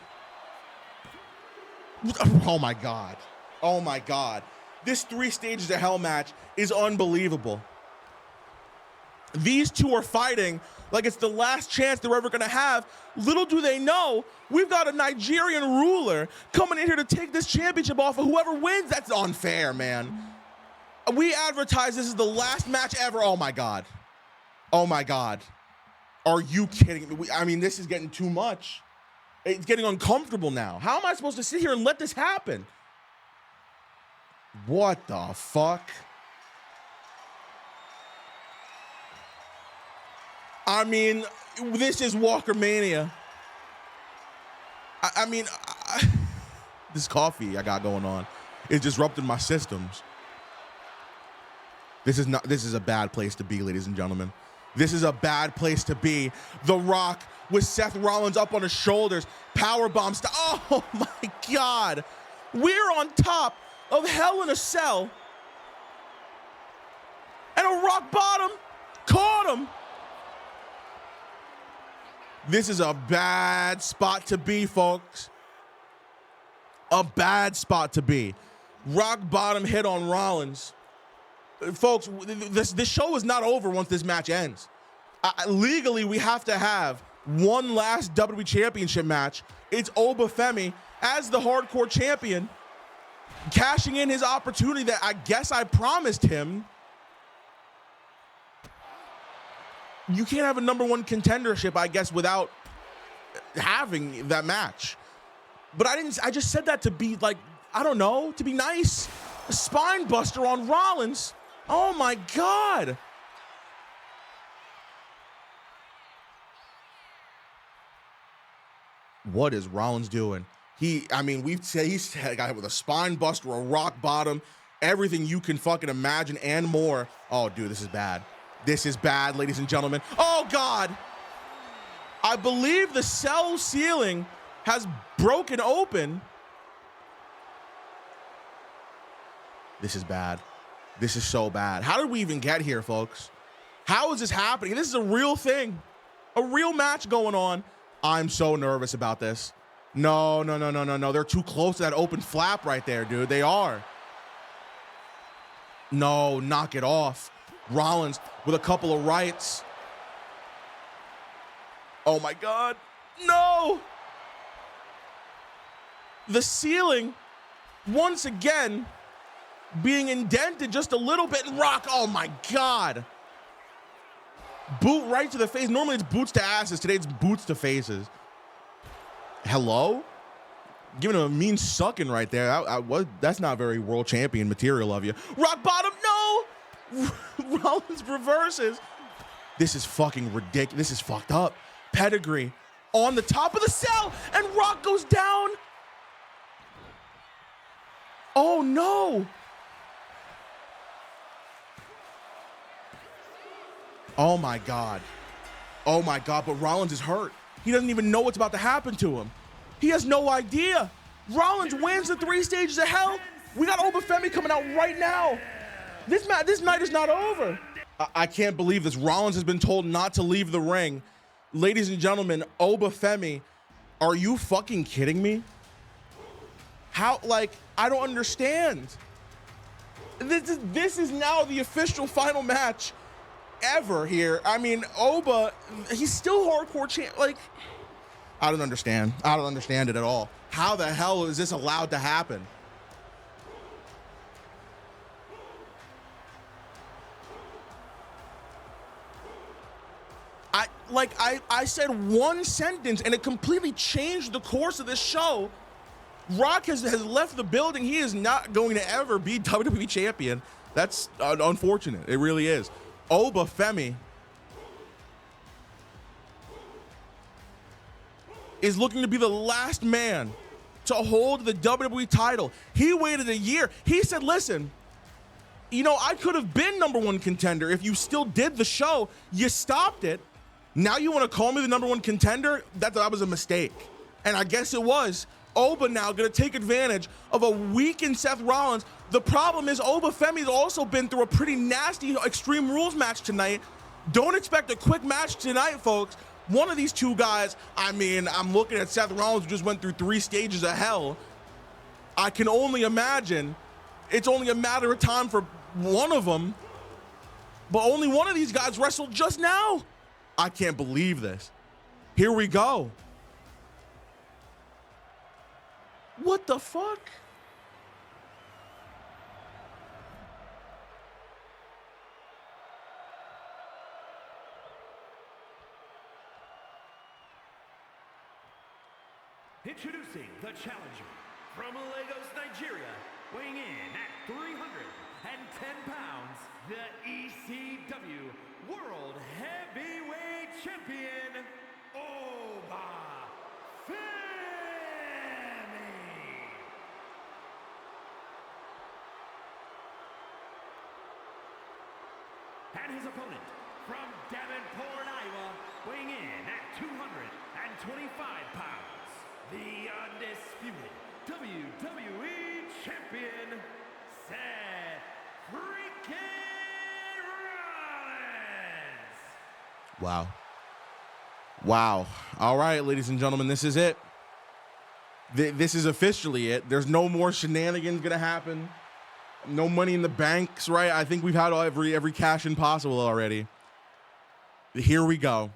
Oh my God. Oh my God. This 3 stages of hell match is unbelievable. These two are fighting like it's the last chance they're ever going to have. Little do they know, we've got a Nigerian ruler coming in here to take this championship off of whoever wins. That's unfair, man. We advertise this is the last match ever. Oh my God. Oh my God. Are you kidding me? I mean, this is getting too much. It's getting uncomfortable now. How am I supposed to sit here and let this happen? What the fuck? I mean, this is WalkerMania. This coffee I got going on is disrupting my systems. This is a bad place to be, ladies and gentlemen. This is a bad place to be. The Rock with Seth Rollins up on his shoulders. Powerbomb style. Oh my God. We're on top of Hell in a Cell. And a rock bottom caught him. This is a bad spot to be, folks. A bad spot to be. Rock bottom hit on Rollins. Folks, this show is not over once this match ends. Legally, we have to have one last WWE Championship match. It's Obafemi as the hardcore champion, cashing in his opportunity that I guess I promised him. You can't have a #1 contendership, I guess, without having that match. But I just said that to be like, I don't know, to be nice. A spine buster on Rollins. Oh my God. What is Rollins doing? We've said he's a guy with a spine buster, a rock bottom, everything you can fucking imagine and more. Oh, dude, this is bad. This is bad, ladies and gentlemen. Oh God. I believe the cell ceiling has broken open. This is bad. This is so bad. How did we even get here, folks? How is this happening? This is a real thing. A real match going on. I'm so nervous about this. No. They're too close to that open flap right there, dude. They are. No, knock it off. Rollins with a couple of rights. Oh my God. No. The ceiling, once again, being indented just a little bit, and Rock, oh my God. Boot right to the face. Normally it's boots to asses. Today it's boots to faces. Hello? Giving him a mean sucking right there. That's not very world champion material of you. Rock bottom, no! Rollins reverses. This is fucking ridiculous. This is fucked up. Pedigree on the top of the cell, and Rock goes down. Oh no. Oh my God. Oh my God, but Rollins is hurt. He doesn't even know what's about to happen to him. He has no idea. Rollins wins the 3 stages of hell. We got Obafemi coming out right now. This night is not over. I can't believe this. Rollins has been told not to leave the ring. Ladies and gentlemen, Obafemi, are you fucking kidding me? How, I don't understand. This is now the official final match ever here. I mean, Oba, he's still hardcore champ. I don't understand. I don't understand it at all. How the hell is this allowed to happen? I said one sentence and it completely changed the course of this show. Rock has left the building. He is not going to ever be WWE champion. That's unfortunate. It really is. Obafemi. is looking to be the last man to hold the WWE title. He waited a year. He said, listen, you know, I could have been #1 contender if you still did the show. You stopped it. Now you want to call me the #1 contender? That was a mistake. And I guess it was. Oba now going to take advantage of a weakened Seth Rollins. The problem is Oba Femi's also been through a pretty nasty Extreme Rules match tonight. Don't expect a quick match tonight, folks. One of these two guys, I mean, I'm looking at Seth Rollins, who just went through 3 stages of hell. I can only imagine it's only a matter of time for one of them. But only one of these guys wrestled just now. I can't believe this. Here we go. What the fuck? Introducing the challenger from Lagos, Nigeria, weighing in at 310 pounds, the ECW World Heavyweight Champion, Oba Femi. And his opponent from Davenport, Iowa, weighing in at 225 pounds, the undisputed WWE Champion, Seth freaking Rollins. Wow. Wow. All right, ladies and gentlemen, this is it. This is officially it. There's no more shenanigans gonna happen. No money in the banks, right? I think we've had every cash in possible already. Here we go.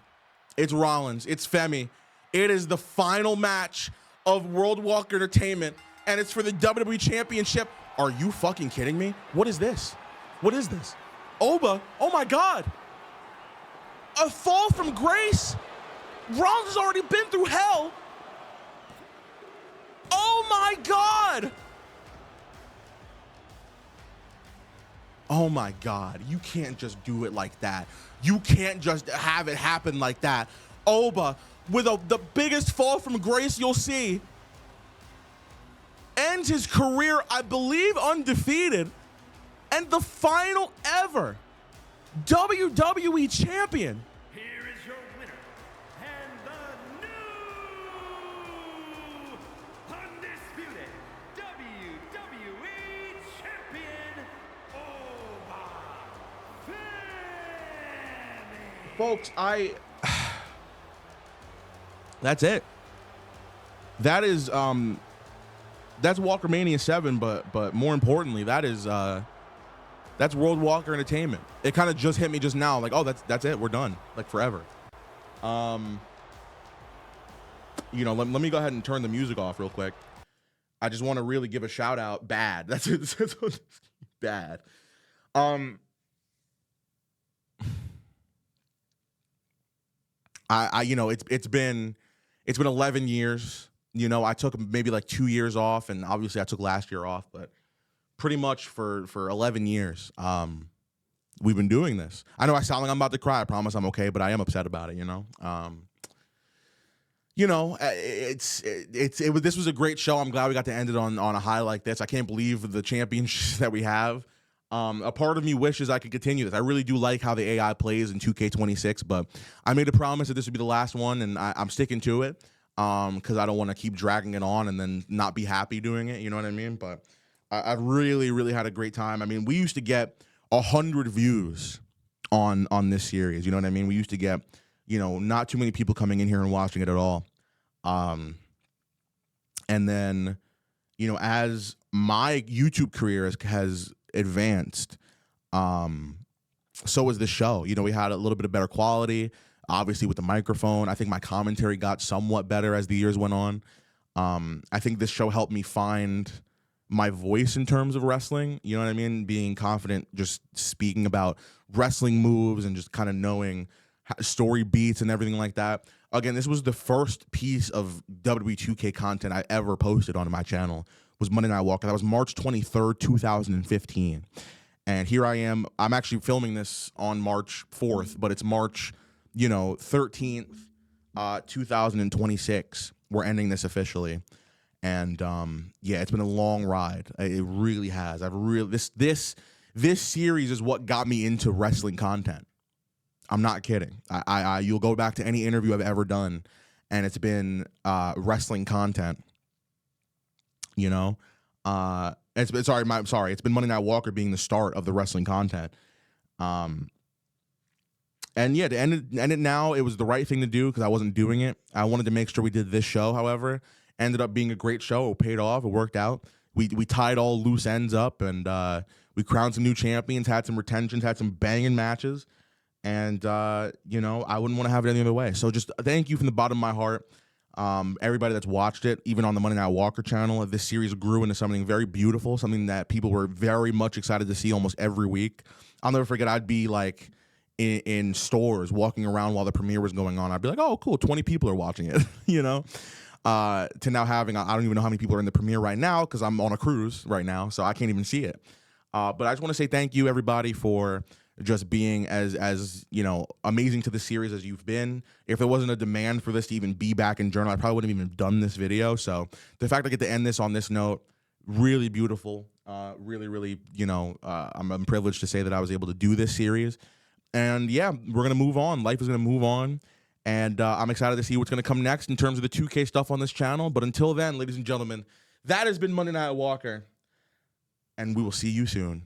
It's Rollins. It's Femi. It is the final match of World Walker Entertainment, and it's for the WWE Championship. Are you fucking kidding me? What is this? What is this? Oba? Oh my God. A fall from grace? Rollins has already been through hell. Oh my God. Oh my God, you can't just do it like that. You can't just have it happen like that. Oba, with the biggest fall from grace you'll see, ends his career, I believe, undefeated, and the final ever WWE champion. Here is your winner, and the new undisputed WWE champion, Oba Femi. Folks, that's it. That is that's WalkerMania 7, but more importantly, that's World Walker Entertainment. It kind of just hit me just now, like, oh, that's it. We're done, like forever. You know, let me go ahead and turn the music off real quick. I just want to really give a shout out. Bad. That's bad. I you know, it's been 11 years. You know, I took maybe like 2 years off, and obviously I took last year off, but pretty much for 11 years, we've been doing this. I know I sound like I'm about to cry. I promise I'm okay, but I am upset about it, you know? You know, this was a great show. I'm glad we got to end it on a high like this. I can't believe the championships that we have. A part of me wishes I could continue this. I really do like how the AI plays in 2K26, but I made a promise that this would be the last one, and I'm sticking to it because I don't want to keep dragging it on and then not be happy doing it. You know what I mean? But I've really, really had a great time. I mean, we used to get 100 views on this series. You know what I mean? We used to get, you know, not too many people coming in here and watching it at all. And then, you know, as my YouTube career has advanced, so was the show. You know, we had a little bit of better quality, obviously with the microphone. I think my commentary got somewhat better as the years went on. I think this show helped me find my voice in terms of wrestling. You know what I mean? Being confident, just speaking about wrestling moves and just kind of knowing story beats and everything like that. Again, this was the first piece of WWE 2K content I ever posted on my channel, was Monday Night Walker. That was March 23rd, 2015. And here I am. I'm actually filming this on March 4th, but it's March, you know, 13th, 2026. we're ending this officially. And yeah, it's been a long ride. It really has. This series is what got me into wrestling content. I'm not kidding. You'll go back to any interview I've ever done, and it's been wrestling content. You know, it's been Monday Night Walker being the start of the wrestling content. And yeah, to end it now, it was the right thing to do because I wasn't doing it. I wanted to make sure we did this show. However, ended up being a great show. It paid off. It worked out. We tied all loose ends up, and we crowned some new champions, had some retentions, had some banging matches. And, you know, I wouldn't want to have it any other way. So just thank you from the bottom of my heart. Everybody that's watched it, even on the Monday Night Walker channel, this series grew into something very beautiful, something that people were very much excited to see almost every week. I'll never forget, I'd be like in stores walking around while the premiere was going on. I'd be like, oh, cool, 20 people are watching it, you know? To now having, I don't even know how many people are in the premiere right now because I'm on a cruise right now, so I can't even see it. But I just want to say thank you, everybody, for just being as you know, amazing to the series as you've been. If there wasn't a demand for this to even be back in journal, I probably wouldn't have even done this video. So the fact I get to end this on this note, really beautiful. Really, you know, I'm privileged to say that I was able to do this series. And yeah, we're gonna move on. Life is gonna move on. And I'm excited to see what's going to come next in terms of the 2K stuff on this channel. But until then, ladies and gentlemen, that has been Monday Night Walker. And we will see you soon.